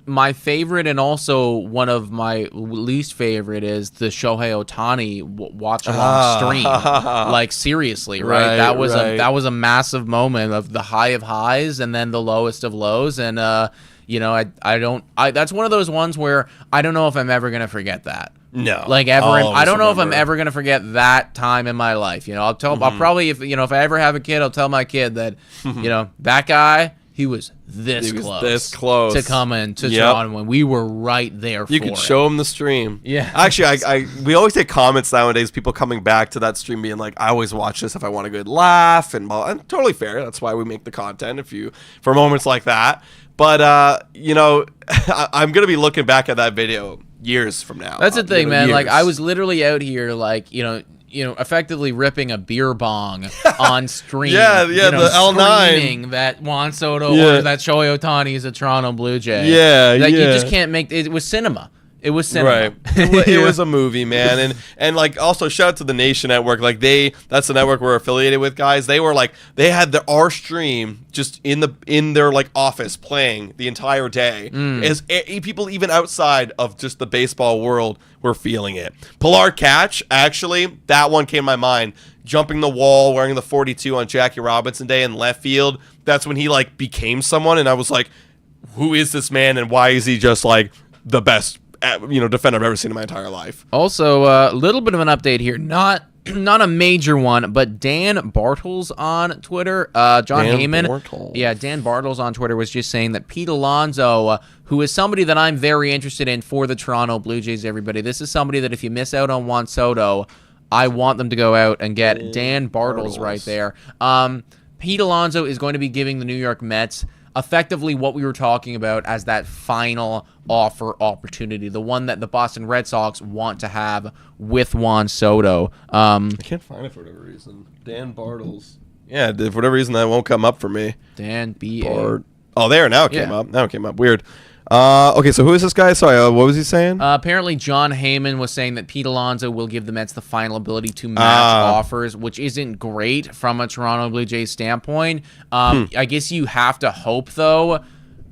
my favorite, and also one of my least favorite is the Shohei Ohtani watch along stream. Like, seriously, right? That was a massive moment of the high of highs and then the lowest of lows, and that's one of those ones where I don't know if I'm ever gonna forget that. No, like, ever. I don't know if I'm ever gonna forget that time in my life. I'll probably, if I ever have a kid, I'll tell my kid that that guy. He was this close to coming to Toronto when we were right there for You could show him the stream. Yeah. Actually, we always get comments nowadays, people coming back to that stream being like, I always watch this if I want a good laugh. And totally fair. That's why we make the content for moments like that. But, I'm going to be looking back at that video years from now. That's the thing, man. Years. Like, I was literally out here, like, effectively ripping a beer bong on stream. The L9. That Juan Soto or that Shohei Ohtani is a Toronto Blue Jay. You just can't make it. Was cinema. It was cinema. Right. It was a movie, man. And like, also shout out to the Nation Network. Like, that's the network we're affiliated with, guys. They were like, they had our stream just in their like office playing the entire day. As people even outside of just the baseball world were feeling it. Pilar catch, actually, that one came to my mind. Jumping the wall, wearing the 42 on Jackie Robinson Day in left field. That's when he like became someone, and I was like, who is this man, and why is he just like the best defender I've ever seen in my entire life. Also, a little bit of an update here. Not a major one, but Dan Bartles on Twitter, Dan Bartles on Twitter was just saying that Pete Alonso, who is somebody that I'm very interested in for the Toronto Blue Jays, everybody. This is somebody that if you miss out on Juan Soto, I want them to go out and get Dan Bartles right there. Pete Alonso is going to be giving the New York Mets effectively what we were talking about as that final offer opportunity, the one that the Boston Red Sox want to have with Juan Soto. I can't find it for whatever reason. Dan Bartles. Yeah, for whatever reason that won't come up for me. Dan Oh, there, now it came up. Now it came up. Weird. Okay, so who is this guy? Sorry, what was he saying? Apparently, John Heyman was saying that Pete Alonso will give the Mets the final ability to match offers, which isn't great from a Toronto Blue Jays standpoint. I guess you have to hope, though.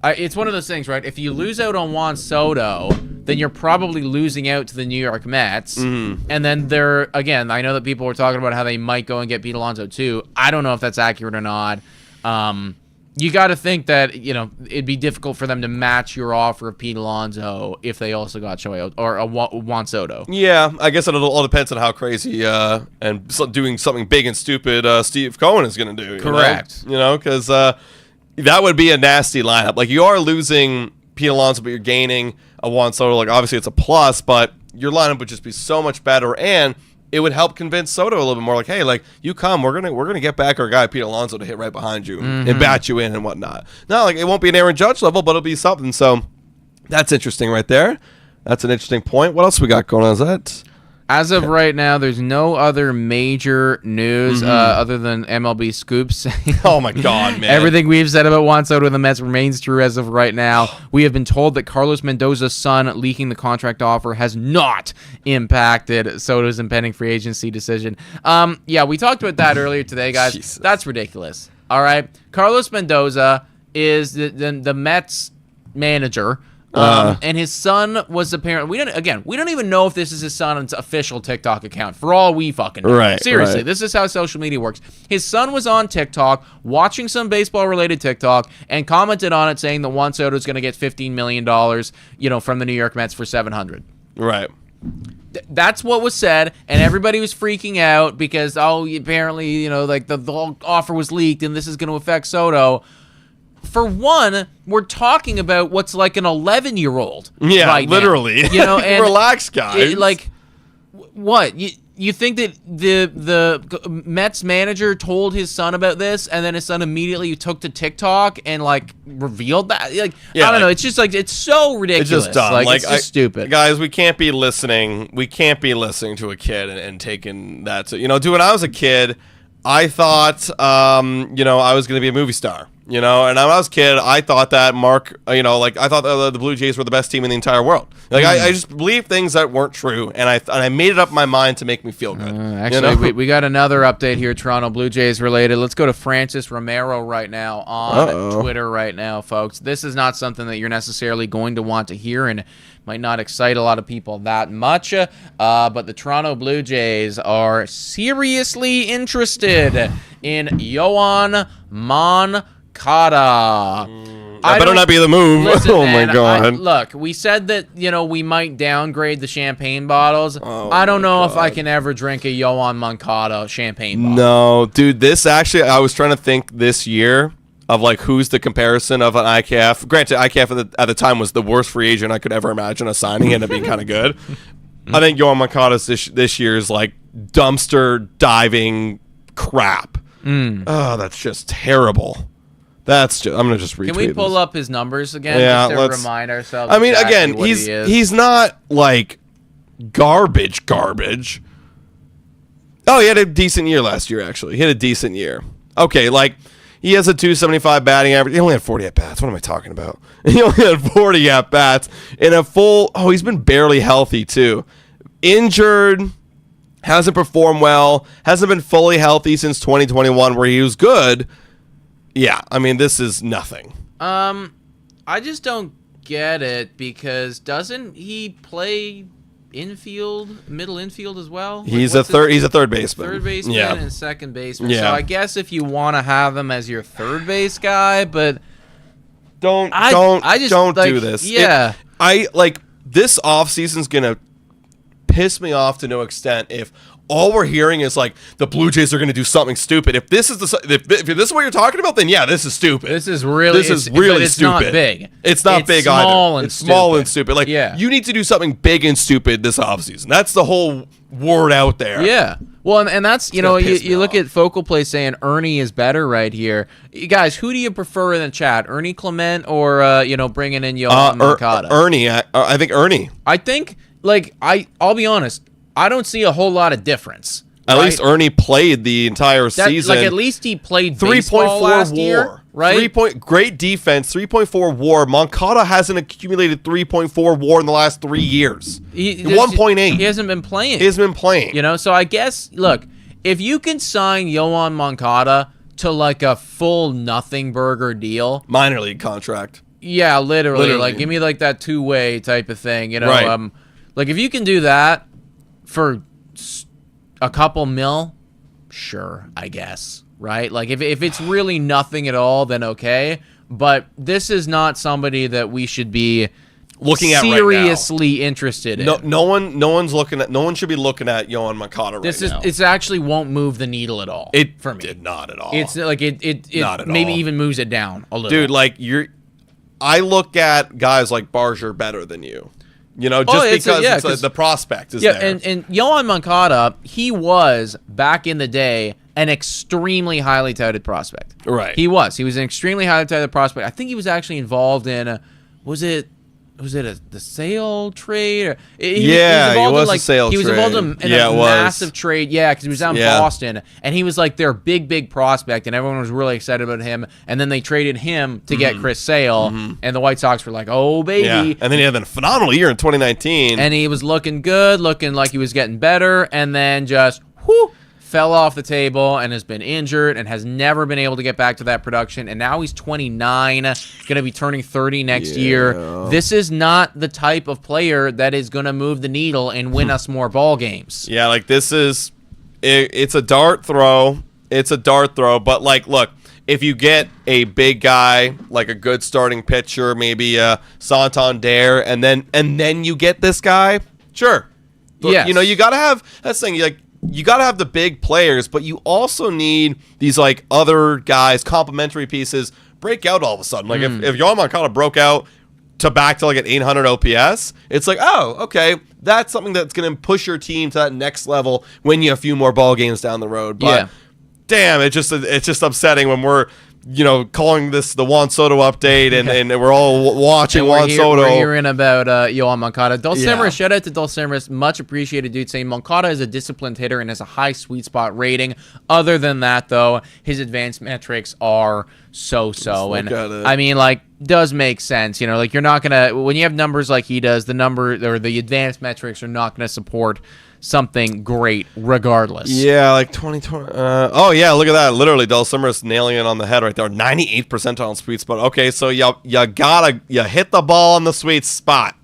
It's one of those things, right? If you lose out on Juan Soto, then you're probably losing out to the New York Mets. And then again, I know that people were talking about how they might go and get Pete Alonso, too. I don't know if that's accurate or not. You got to think that, it'd be difficult for them to match your offer of Pete Alonso if they also got Shohei or Juan Soto. Yeah, I guess it all depends on how crazy and doing something big and stupid Steve Cohen is going to do. Correct. Because that would be a nasty lineup. Like, you are losing Pete Alonso, but you're gaining a Juan Soto. Like, obviously it's a plus, but your lineup would just be so much better, and it would help convince Soto a little bit more. Like, hey, like, you come, we're gonna get back our guy Pete Alonso to hit right behind you and bat you in and whatnot. No, like, it won't be an Aaron Judge level, but it'll be something. So that's interesting right there. That's an interesting point. What else we got going on? Is that? As of right now, there's no other major news other than MLB scoops. Oh my God, man! Everything we've said about Juan Soto and the Mets remains true as of right now. We have been told that Carlos Mendoza's son leaking the contract offer has not impacted Soto's impending free agency decision. Yeah, we talked about that earlier today, guys. Jesus. That's ridiculous. All right, Carlos Mendoza is the Mets manager. And his son was apparently we don't even know if this is his son's official TikTok account for all we fucking know. Right, Seriously, right. This is how social media works. His son was on TikTok watching some baseball related TikTok and commented on it saying that Juan Soto is going to get $15 million, from the New York Mets for $700. Right. That's what was said, and everybody was freaking out because apparently the offer was leaked and this is going to affect Soto. For one, we're talking about what's like an 11-year-old. Yeah, right literally. Now. And relax, guys. What you think that the Mets manager told his son about this, and then his son immediately took to TikTok and revealed that? I don't know. It's just it's so ridiculous. It's just dumb. It's just stupid. Guys, we can't be listening. We can't be listening to a kid and taking that. To, dude, when I was a kid, I thought, I was going to be a movie star. And when I was a kid, I thought that I thought the Blue Jays were the best team in the entire world. I just believed things that weren't true, and I made it up in my mind to make me feel good. Actually, we got another update here, Toronto Blue Jays related. Let's go to Francis Romero right now on Twitter right now, folks. This is not something that you're necessarily going to want to hear, and might not excite a lot of people that much, but the Toronto Blue Jays are seriously interested in Yoan Moncada. That better not be the move. Listen, oh my God. Look, we said that, we might downgrade the champagne bottles. I don't know if I can ever drink a Yoan Moncada champagne bottle. No, dude, this actually, I was trying to think this year of who's the comparison of an IKF. Granted, IKF at the time was the worst free agent I could ever imagine a signing. Ended up being kind of good. I think Yoan Moncada's this year's dumpster diving crap. Oh, that's just terrible. I'm gonna just retweet. Can we pull up his numbers again? Yeah, just to let's remind ourselves. I mean, exactly again, what he is. he's not garbage. Oh, he had a decent year last year. Actually, he had a decent year. Okay, he has a 275 batting average. He only had 40 at bats. What am I talking about? He only had 40 at bats in a full. Oh, he's been barely healthy too. Injured. Hasn't performed well. Hasn't been fully healthy since 2021, where he was good. Yeah, I mean, this is nothing. I just don't get it because doesn't he play middle infield as well? He's a third baseman. Third baseman and second baseman. Yeah. So I guess if you want to have him as your third base guy, but don't do this. Yeah. This offseason's gonna piss me off to no extent if all we're hearing is the Blue Jays are going to do something stupid. If this is if this is what you're talking about, then yeah, this is stupid. This is really stupid. It's not big. It's not big either. It's small and stupid. You need to do something big and stupid this offseason. That's the whole word out there. Yeah. Well, and that's you look at Focal Play saying Ernie is better right here. You guys, who do you prefer in the chat, Ernie Clement or bringing in Yoan Moncada? Ernie. I think Ernie. I think I'll be honest. I don't see a whole lot of difference. At least Ernie played the entire season. At least he played baseball last year. right? Great defense, 3.4 WAR. Moncada hasn't accumulated 3.4 WAR in the last 3 years. 1.8. He hasn't been playing. You know, so I guess, look, if you can sign Yoan Moncada to like a full nothing burger deal, minor league contract. Yeah, literally. Like, give me like that two-way type of thing, you know. Right. Like if you can do that for a couple mil, sure, I guess, right? Like if it's really nothing at all, then okay. But this is not somebody that we should be looking at seriously interested in. No one should be looking at Yoan Moncada now. It actually won't move the needle at all. For me, did not at all. It's like it not at maybe all. Even moves it down a little. Dude, like I look at guys like Barger better than you. You know, just because the prospect is there. And Yoan Moncada, he was back in the day an extremely highly touted prospect. Right. He was an extremely highly touted prospect. I think he was actually involved in was it the sale trade? He was a sale trade. He was involved in a massive trade. Yeah, because he was out in Boston, and he was like their big prospect, and everyone was really excited about him. And then they traded him to get Chris Sale, and the White Sox were like, "Oh baby!" Yeah. And then he had a phenomenal year in 2019, and he was looking good, looking like he was getting better, and then just fell off the table and has been injured and has never been able to get back to that production. And now he's 29, going to be turning 30 next year. This is not the type of player that is going to move the needle and win us more ball games. Yeah, like this is, it's a dart throw. It's a dart throw. But like, look, if you get a big guy, like a good starting pitcher, maybe a Santander, and then you get this guy, sure. Yes. You know, you got to have, that's the thing, like, you got to have the big players, but you also need these like other guys, complementary pieces, break out all of a sudden. Like if Yoan Moncada broke out to back to like an 800 OPS, it's like, oh, okay, that's something that's going to push your team to that next level when you have a few more ball games down the road. But damn, it's just upsetting when we're, you know, calling this the Juan Soto update, and we're all watching Juan Soto. We're hearing about Yoan Moncada. Dulcimer, shout out to Dulcimer. Much appreciated, dude, saying Moncada is a disciplined hitter and has a high sweet spot rating. Other than that, though, his advanced metrics are so-so. And I mean, like, does make sense. You know, like, you're not going to, when you have numbers like he does, the number or the advanced metrics are not going to support something great regardless. Yeah, like 2020. Oh, yeah, look at that. Literally, Dulcimer's nailing it on the head right there. 98 percentile on sweet spot. Okay, so you hit the ball on the sweet spot,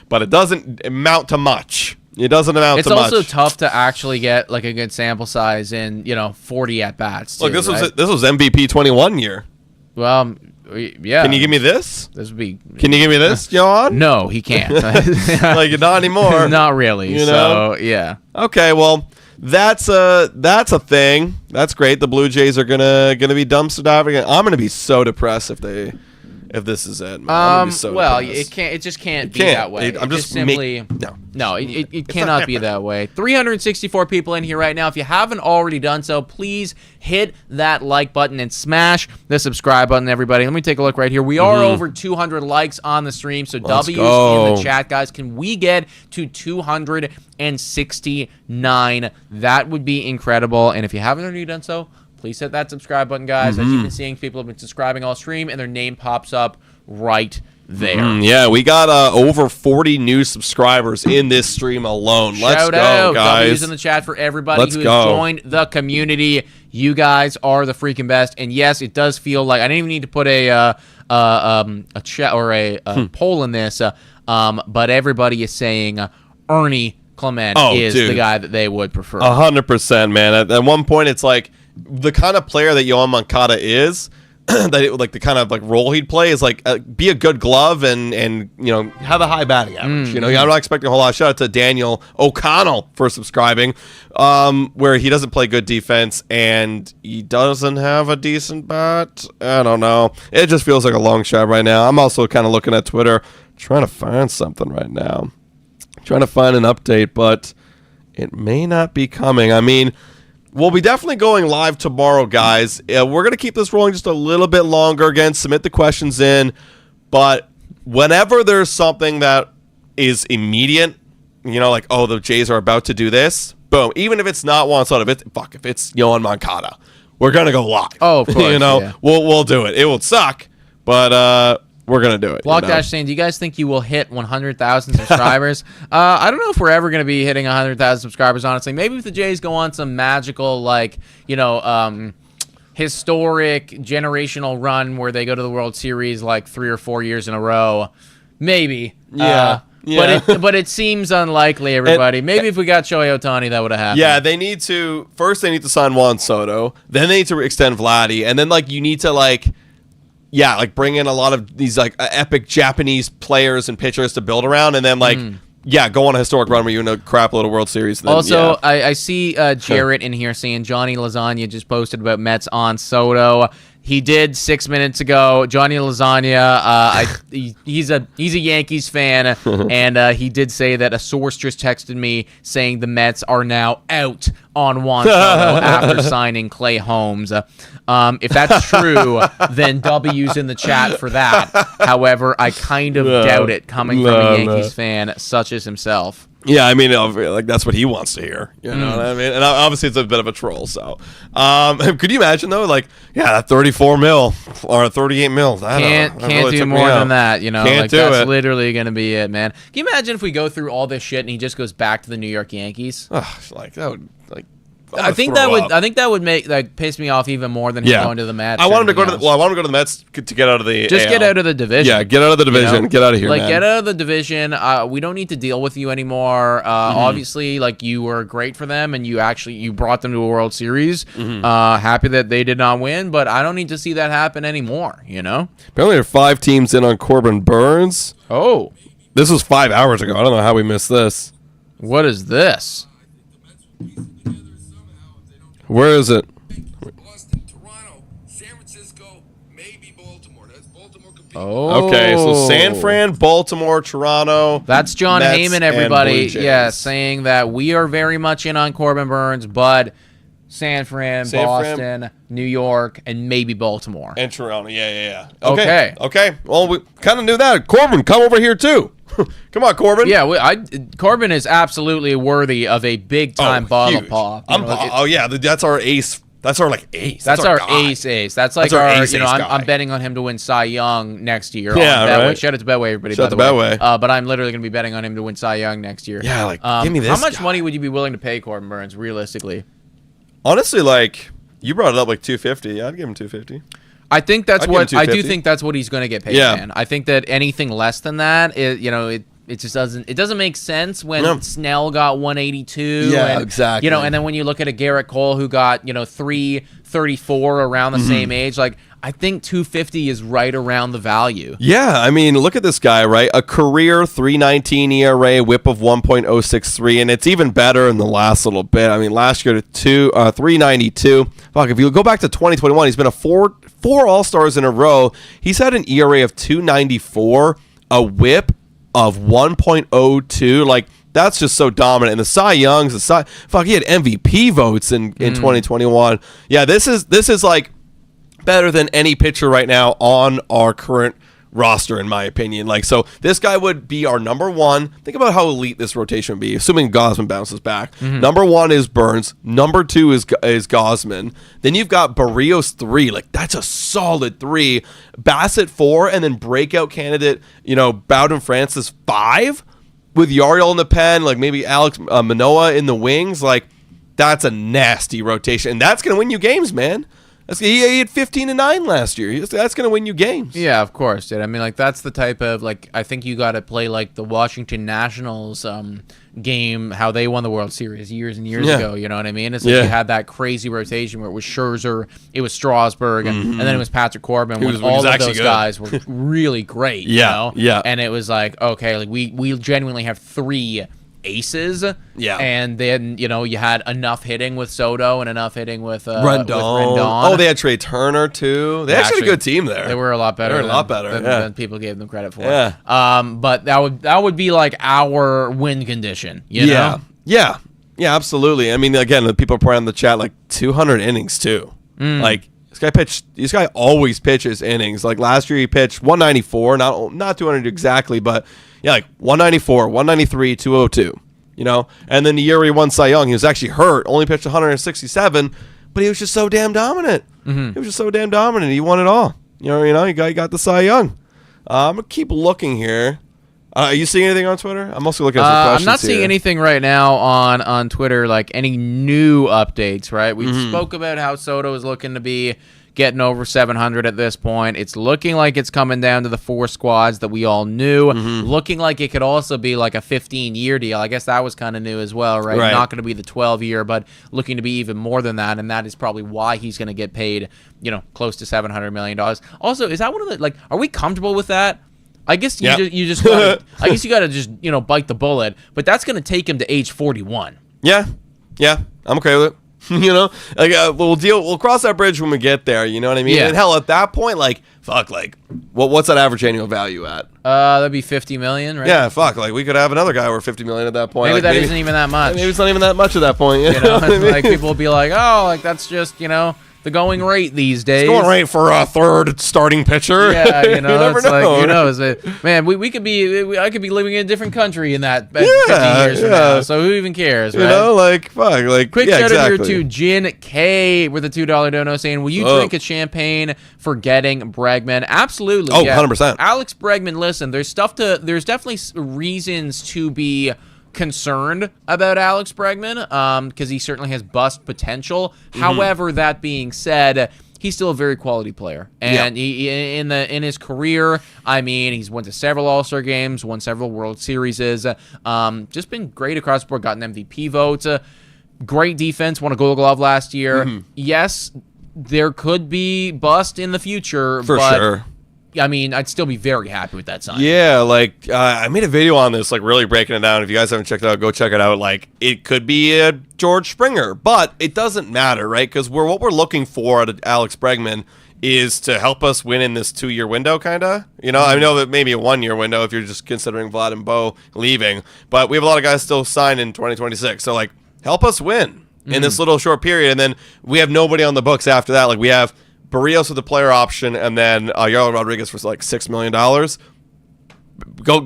but it doesn't amount to much. It doesn't amount to much. It's also tough to actually get like a good sample size in, 40 at-bats. Look, this was MVP 21 year. Well, yeah. Can you give me this? This would be. Can you give me this, John? No, he can't. Like, not anymore. Not really. You know? So yeah. Okay, well, that's a thing. That's great. The Blue Jays are gonna be dumpster diving. I'm gonna be so depressed if this is it. Man. I'm gonna be so depressed. It just can't be that way. It cannot be that way. 364 people in here right now. If you haven't already done so, please hit that like button and smash the subscribe button, everybody. Let me take a look right here. We are over 200 likes on the stream, so W's in the chat, guys. Can we get to 269? That would be incredible. And if you haven't already done so, please hit that subscribe button, guys. As you've been seeing, people have been subscribing all stream, and their name pops up right there. Yeah, we got over 40 new subscribers in this stream alone. Let's go, guys. W's in the chat for everybody who has joined the community. You guys are the freaking best. And yes, it does feel like I didn't even need to put a chat or a poll in this, but everybody is saying Ernie Clement is the guy that they would prefer. 100%, man. At one point, it's like the kind of player that Yoan Moncada is. Like the kind of like role he'd play is like be a good glove and have a high batting average. I'm not expecting a whole lot. Shout out to Daniel O'Connell for subscribing, where he doesn't play good defense and he doesn't have a decent bat. I don't know. It just feels like a long shot right now. I'm also kind of looking at Twitter, trying to find something right now, trying to find an update, but it may not be coming. I mean, we'll be definitely going live tomorrow, guys. We're going to keep this rolling just a little bit longer. Again, submit the questions in. But whenever there's something that is immediate, like, oh, the Jays are about to do this, boom. Even if it's not Juan Soto, if it's Yoan Moncada, we're gonna go live. Oh, of course, you know, yeah. we'll do it. It will suck, but we're gonna do it. Block you know? Dash saying, do you guys think you will hit 100,000 subscribers? I don't know if we're ever going to be hitting 100,000 subscribers, honestly. Maybe if the Jays go on some magical, like, historic generational run where they go to the World Series like 3 or 4 years in a row. Maybe. Yeah. Yeah. But it seems unlikely, everybody. Maybe if we got Shohei Ohtani, that would have happened. Yeah, they need to sign Juan Soto, then they need to extend Vladdy, and then you need to bring in a lot of these epic Japanese players and pitchers to build around, and then go on a historic run where you're in a crap little World Series. Then, also, I see Jarrett in here saying Johnny Lasagna just posted about Mets on Soto. He did 6 minutes ago. Johnny Lasagna, he's a Yankees fan, and he did say that a source just texted me saying the Mets are now out on Juan Soto after signing Clay Holmes. If that's true, then W's in the chat for that. However, I kind of doubt it coming from a Yankees fan such as himself. Yeah, I mean, that's what he wants to hear. You know what I mean? And obviously, it's a bit of a troll. So, could you imagine though? That 34 mil or 38 mil. Can't do more than that. Can't do that's it. literally gonna be it, man. Can you imagine if we go through all this shit and he just goes back to the New York Yankees? That would I think that would make piss me off even more than him going to the Mets. I want him to go to the Mets to get out of the just AL. get out of the division. Yeah, get out of the division. Get out of here, man. Get out of the division. We don't need to deal with you anymore. Obviously, you were great for them, and you brought them to a World Series. Happy that they did not win, but I don't need to see that happen anymore. Apparently, there are 5 teams in on Corbin Burnes. Oh, this was 5 hours ago. I don't know how we missed this. What is this? Where is it? Boston, Toronto, San Francisco, maybe Baltimore. That's Baltimore competing. Oh, Okay, so San Fran, Baltimore, Toronto. That's John Mets, Heyman, and everybody. Blue Jays. Yeah, saying that we are very much in on Corbin Burnes, but San Fran, Boston, New York, and maybe Baltimore. And Toronto, yeah. Okay. Well, we kind of knew that. Corbin, come over here too. Come on, Corbin. Yeah, Corbin is absolutely worthy of a big-time bottle huge. pop. That's our ace. That's our ace. That's our guy. ace. That's like our our, ace guy. I'm betting on him to win Cy Young next year. Yeah, on Betway. right. Shout out to Betway, everybody. Shout by out the to way. Betway. But I'm literally going to be betting on him to win Cy Young next year. Yeah, give me this How much guy. money would you be willing to pay Corbin Burnes, realistically? Honestly, you brought it up $250. Yeah, I'd give him $250. I think that's I'd give what him I do. $250. Think that's what he's going to get paid. Yeah. Man. I think that anything less than that, it just doesn't make sense when Snell got 182. Yeah, and, exactly. And then when you look at a Garrett Cole who got 334 around the same age, I think 250 is right around the value. Yeah, I mean, look at this guy, right? A career 3.19 ERA, WHIP of 1.063, and it's even better in the last little bit. I mean, last year to 3.92. Fuck, if you go back to 2021, he's been a four All-Stars in a row. He's had an ERA of 2.94, a WHIP of 1.02. That's just so dominant. And the Cy Youngs, he had MVP votes in 2021. Yeah, this is better than any pitcher right now on our current roster, in my opinion. So this guy would be our number one. Think about how elite this rotation would be, assuming Gosman bounces back. Number 1 is Burnes. Number 2 is Gosman. Then you've got Barrios 3. That's a solid 3. Bassett 4, and then breakout candidate, Bowden Francis 5, with Yariel in the pen, maybe Alec Manoah in the wings. That's a nasty rotation, and that's gonna win you games, man. He had 15-9 last year. That's going to win you games. Yeah, of course, dude. I mean, that's the type of, I think you got to play, the Washington Nationals game, how they won the World Series years and years ago, you know what I mean? It's you had that crazy rotation where it was Scherzer, it was Strasburg, and then it was Patrick Corbin, when all of those guys were really great, Yeah. And it was okay, we genuinely have 3 aces, and then you had enough hitting with Soto and enough hitting with Rendon. Oh, they had Trey Turner too. They actually had a good team there. They were a lot better. Than people gave them credit for. Yeah. But that would be our win condition. You know? Yeah, absolutely. I mean, again, the people pouring in the chat 200 innings too. This guy always pitches innings. Last year he pitched 194, not 200 exactly, but 194, 193, 202. And then the year he won Cy Young, he was actually hurt, only pitched 167, but he was just so damn dominant. He was just so damn dominant. He won it all. You know, he got the Cy Young. I'm gonna keep looking here. Are you seeing anything on Twitter? I'm also looking at some questions I'm not seeing anything right now on Twitter, like any new updates, right? We spoke about how Soto is looking to be getting over 700 at this point. It's looking like it's coming down to the 4 squads that we all knew. Looking like it could also be like a 15-year deal. I guess that was kind of new as well, right? Not going to be the 12-year, but looking to be even more than that, and that is probably why he's going to get paid, close to $700 million. Also, is that one of the, like, are we comfortable with that? I guess you just gotta, I guess you got to just, bite the bullet, but that's going to take him to age 41. Yeah, I'm okay with it. We'll cross that bridge when we get there. You know what I mean? Yeah. And hell, at that point, what's that average annual value at? That'd be $50 million, right? Yeah, we could have another guy worth $50 million at that point. Maybe maybe isn't even that much. Maybe it's not even that much at that point. You know what I mean? Like people will be like, oh, like that's just the going rate these days. It's going rate for a third starting pitcher. Yeah, you never it's know. like, who knows? Man, we could be, I could be living in a different country in that 50 years from now. So who even cares, right? Quick shout out here to Jin K with a $2 dono saying, will you drink a champagne for getting Bregman? Absolutely. Oh, 100%. Alex Bregman, listen, there's definitely reasons to be concerned about Alex Bregman because he certainly has bust potential. However, that being said, he's still a very quality player, and he in his career, I mean, he's went to several All-Star games, won several World Series, just been great across the board, got an MVP vote, great defense, won a Gold Glove last year. Yes, there could be bust in the future, but sure. I mean, I'd still be very happy with that sign. Yeah, I made a video on this, really breaking it down. If you guys haven't checked it out, go check it out. It could be a George Springer, but it doesn't matter, right? Because what we're looking for at Alex Bregman is to help us win in this 2-year window, kind of. I know that maybe a 1-year window if you're just considering Vlad and Bo leaving, but we have a lot of guys still signed in 2026. So, help us win in this little short period, and then we have nobody on the books after that. We have Barrios with a player option, and then Yarl Rodriguez for $6 million.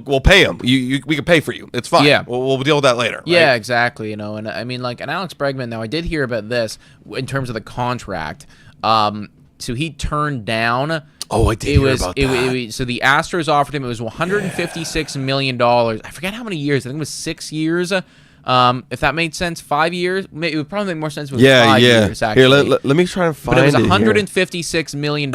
We'll pay him. We can pay for you. It's fine. Yeah. We'll deal with that later. Right? Yeah, exactly. And I mean, an Alex Bregman. Now, I did hear about this in terms of the contract. So he turned down. Oh, I did hear about that. So the Astros offered him. It was $156 million. I forget how many years. I think it was 6 years. If that made sense, 5 years. It would probably make more sense with 5 years, actually. Here, let me try and find it. But it was $156 million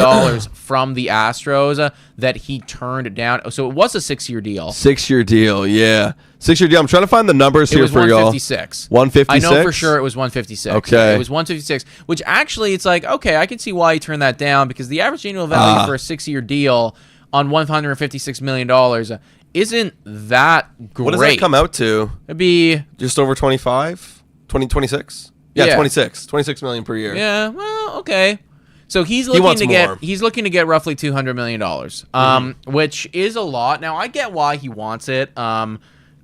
from the Astros that he turned down. So it was a 6-year deal. 6-year deal, yeah. 6-year deal. I'm trying to find the numbers here for y'all. It was 156. 156? I know for sure it was 156. Okay. It was 156, which actually it's okay, I can see why he turned that down because the average annual value for a 6-year deal on $156 million isn't that great. What does that come out to? It'd be just over 25? 26? Yeah, 26. 26 million per year. Yeah, well, okay. So he's looking to get roughly $200 million, which is a lot. Now I get why he wants it.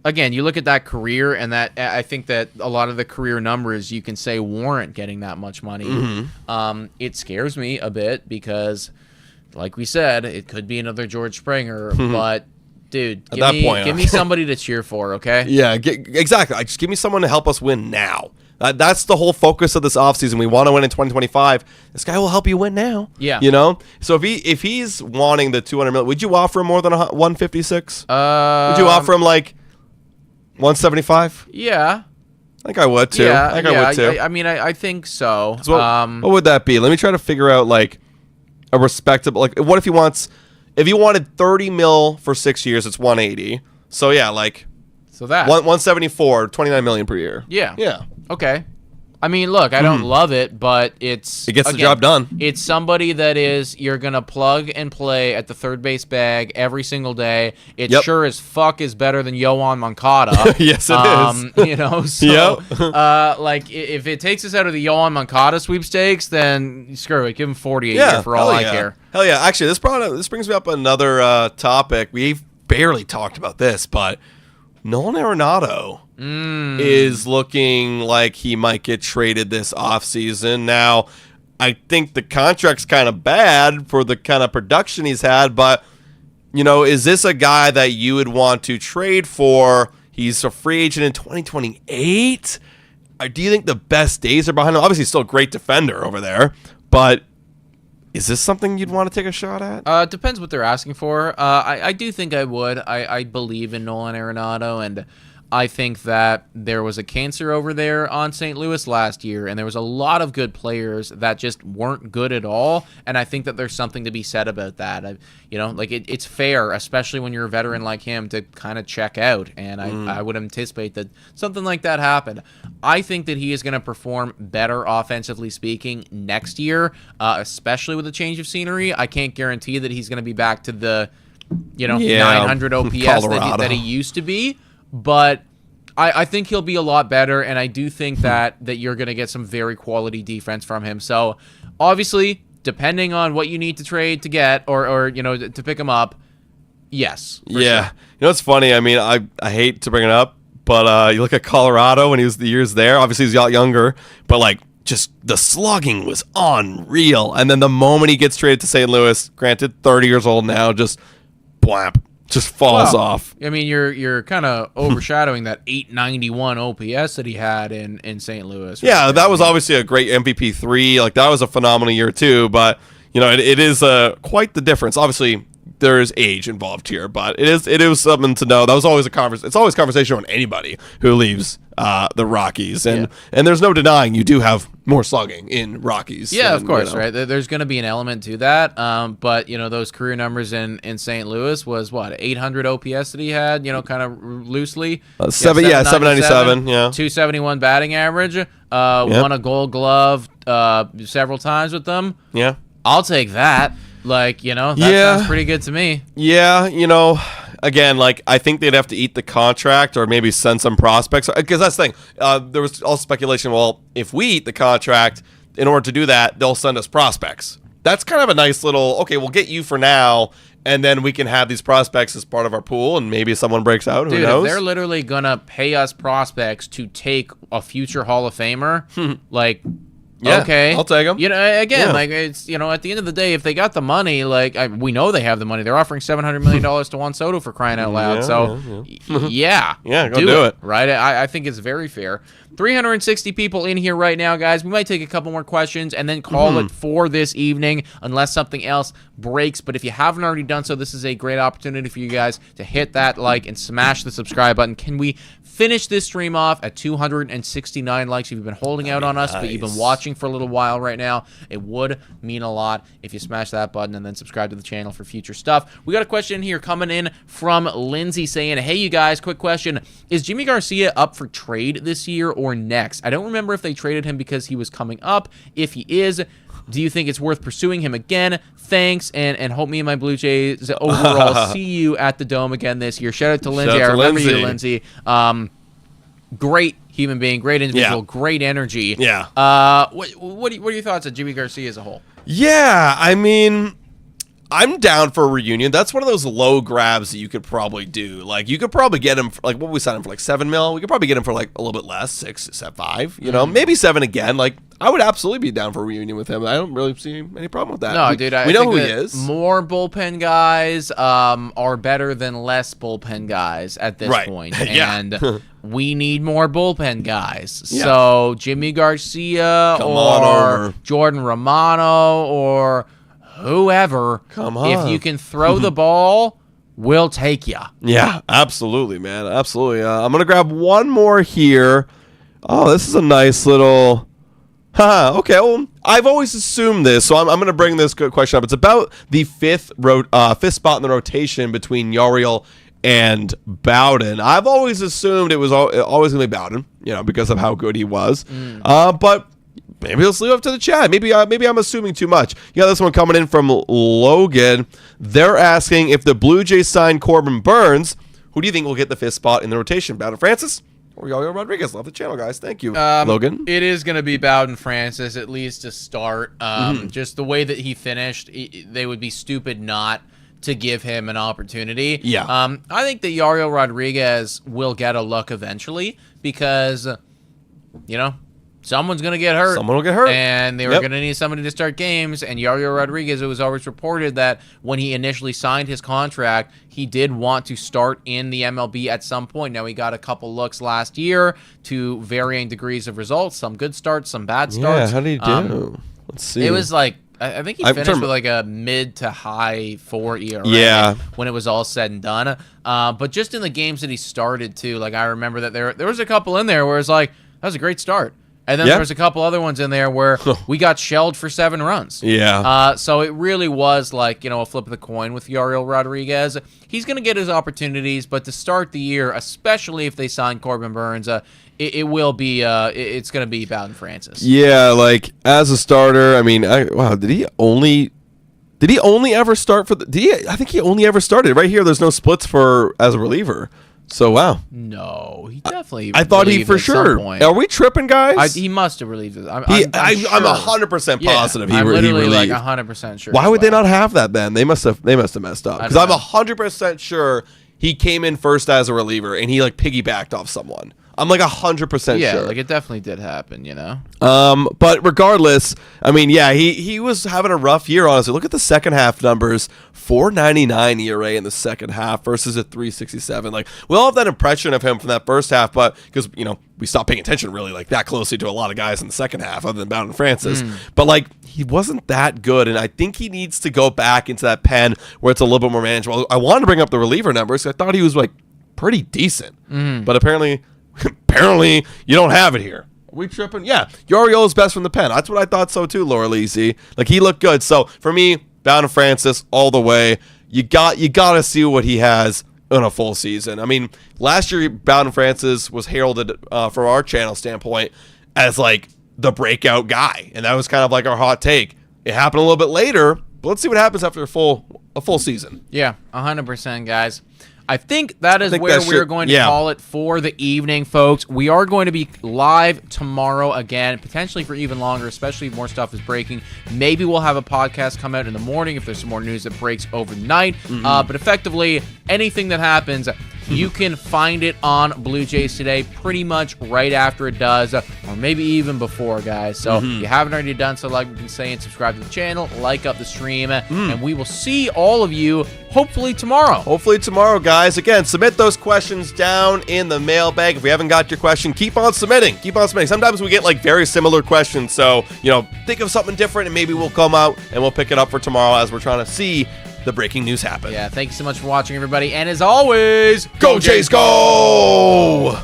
Again, you look at that career, and that I think that a lot of the career numbers you can say warrant getting that much money. It scares me a bit because, like we said, it could be another George Springer, but. Dude, give me somebody to cheer for, okay? Yeah, exactly. Just give me someone to help us win now. That's the whole focus of this offseason. We want to win in 2025. This guy will help you win now. Yeah. So if he's wanting the $200 million, would you offer him more than 156? Would you offer him 175? Yeah. I think I would too. Yeah, I would too. I mean, I think so. What would that be? Let me try to figure out a respectable. What if he wants? If you wanted 30 mil for 6 years, it's 180. So yeah, so that 174, 29 million per year. Yeah. Yeah. Okay. I mean, look, I don't love it, but it gets the job done. It's somebody that you're gonna plug and play at the third base bag every single day. It sure as fuck is better than Yoan Moncada. Yes, it is. So if it takes us out of the Yoan Moncada sweepstakes, then screw it, give him 40 a year for all I care. Hell yeah! Actually, this brings me up another topic. We've barely talked about this, but Nolan Arenado is looking like he might get traded this offseason. Now, I think the contract's kind of bad for the kind of production he's had, but, is this a guy that you would want to trade for? He's a free agent in 2028. do you think the best days are behind him? Obviously, still a great defender over there, but is this something you'd want to take a shot at? Depends what they're asking for. I do think I would. I believe in Nolan Arenado, and I think that there was a cancer over there on St. Louis last year, and there was a lot of good players that just weren't good at all, and I think that there's something to be said about that. It's fair, especially when you're a veteran like him, to kind of check out, and I would anticipate that something like that happened. I think that he is going to perform better offensively speaking next year, especially with a change of scenery. I can't guarantee that he's going to be back to the 900 OPS that he used to be. But I think he'll be a lot better, and I do think that you're going to get some very quality defense from him. So, obviously, depending on what you need to trade to get or to pick him up, yes. Yeah. Sure. It's funny. I mean, I hate to bring it up, but you look at Colorado when he was the years there. Obviously, he's a lot younger, but, just the slugging was unreal. And then the moment he gets traded to St. Louis, granted, 30 years old now, just blamp. Just falls off. I mean, you're kind of overshadowing that 891 OPS that he had in St. Louis. Right? Yeah, that was obviously a great MVP 3. That was a phenomenal year too. But it is quite the difference. Obviously, there is age involved here, but it is something to know. That was always it's always conversation on anybody who leaves the Rockies, and there's no denying you do have more slugging in Rockies. Yeah, of course, right. There's going to be an element to that, but those career numbers in St. Louis was what 800 OPS that he had, kind of loosely. 797, yeah, 271 batting average. Won a Gold Glove several times with them. Yeah, I'll take that. That sounds pretty good to me. Yeah, again, I think they'd have to eat the contract or maybe send some prospects. Because that's the thing. There was all speculation, well, if we eat the contract, in order to do that, they'll send us prospects. That's kind of a nice little, okay, we'll get you for now, and then we can have these prospects as part of our pool, and maybe someone breaks out. Who knows? If they're literally going to pay us prospects to take a future Hall of Famer, yeah, okay, I'll take them. It's at the end of the day, if they got the money, we know they have the money. They're offering $700 million to Juan Soto for crying out loud. Yeah, go do it. Right? I think it's very fair. 360 people in here right now, guys. We might take a couple more questions and then call it for this evening unless something else breaks. But if you haven't already done so, this is a great opportunity for you guys to hit that like and smash the subscribe button. Can we finish this stream off at 269 likes? If you've been holding out on us, but you've been watching for a little while right now, it would mean a lot if you smash that button and then subscribe to the channel for future stuff. We got a question here coming in from Lindsay saying, hey, you guys, quick question. Is Jimmy Garcia up for trade this year or next? I don't remember if they traded him because he was coming up. If he is, do you think it's worth pursuing him again? Thanks, and hope me and my Blue Jays overall see you at the Dome again this year. Shout out to Lindsay. I remember you, Lindsay. Great human being, great individual, great energy. Yeah. What are your thoughts on Jimmy Garcia as a whole? Yeah, I mean, I'm down for a reunion. That's one of those low grabs that you could probably do. You could probably get him for, what we signed him for, $7 million. We could probably get him for a little bit less, 6, 7, 5. Maybe 7 again. I would absolutely be down for a reunion with him. I don't really see any problem with that. No, dude, we know who he is. More bullpen guys are better than less bullpen guys at this point. And we need more bullpen guys. Yeah. So Jimmy Garcia or Jordan Romano or whoever, if you can throw the ball, we'll take you. Yeah, absolutely, man. Absolutely. I'm going to grab one more here. Oh, this is a nice little... okay, well, I've always assumed this, so I'm going to bring this question up. It's about the fifth spot in the rotation between Yariel and Bowden. I've always assumed it was always going to be Bowden, because of how good he was. But maybe let's leave it up to the chat. Maybe I'm assuming too much. You got this one coming in from Logan. They're asking if the Blue Jays sign Corbin Burnes, who do you think will get the fifth spot in the rotation? Bowden Francis or Yariel Rodriguez? Love the channel, guys. Thank you, Logan. It is going to be Bowden Francis, at least to start. Just the way that he finished, they would be stupid not to give him an opportunity. Yeah. I think that Yariel Rodriguez will get a look eventually because, someone's going to get hurt. Someone will get hurt. And they were going to need somebody to start games. And Yariel Rodriguez, it was always reported that when he initially signed his contract, he did want to start in the MLB at some point. Now, he got a couple looks last year to varying degrees of results. Some good starts, some bad starts. Yeah, how did he do? Let's see. It was like, I think he finished with like a mid to high 4 ERA when it was all said and done. But just in the games that he started too, like I remember that there was a couple in there where it's like, that was a great start. And then there was a couple other ones in there where we got shelled for 7 runs. Yeah. So it really was like, a flip of the coin with Yariel Rodriguez. He's going to get his opportunities, but to start the year, especially if they sign Corbin Burnes, it will be it's going to be Bowden Francis. Yeah, like as a starter, I mean, wow, did he only ever start for I think he only ever started right here. There's no splits as a reliever. So wow. No, he definitely. I thought he for sure. Are we tripping, guys? He must have relieved it. I'm sure. 100% positive. I'm literally he like 100% sure. Why would they not have that then? They must have messed up. Because I'm 100% sure he came in first as a reliever and he like piggybacked off someone. I'm like 100% sure. Yeah, like it definitely did happen, But regardless, I mean, yeah, he was having a rough year, honestly. Look at the second half numbers. 4.99 ERA in the second half versus a 3.67. Like, we all have that impression of him from that first half, but because, we stopped paying attention really like that closely to a lot of guys in the second half other than Bowden Francis. But like, he wasn't that good, and I think he needs to go back into that pen where it's a little bit more manageable. I wanted to bring up the reliever numbers. I thought he was like pretty decent, but apparently you don't have it here. Are we tripping? Yeah, Yariel is best from the pen. That's what I thought so too, Laura Lisi. Like, he looked good. So for me, Bowden Francis all the way. You got to see what he has in a full season. I mean, last year Bowden Francis was heralded from our channel standpoint as like the breakout guy, and that was kind of like our hot take. It happened a little bit later, but let's see what happens after a full season. Yeah, 100%, guys. I think that is where we're going to call it for the evening, folks. We are going to be live tomorrow again, potentially for even longer, especially if more stuff is breaking. Maybe we'll have a podcast come out in the morning if there's some more news that breaks overnight. But effectively, anything that happens, you can find it on Blue Jays Today pretty much right after it does, or maybe even before, guys. So if you haven't already done so, like we've been saying, subscribe to the channel, like up the stream, and we will see all of you hopefully tomorrow. Hopefully tomorrow, guys. Again, submit those questions down in the mailbag. If we haven't got your question, keep on submitting. Sometimes we get like very similar questions, so think of something different and maybe we'll come out and we'll pick it up for tomorrow as we're trying to see the breaking news happen. Yeah, thank you so much for watching, everybody, and as always, go Jays, go!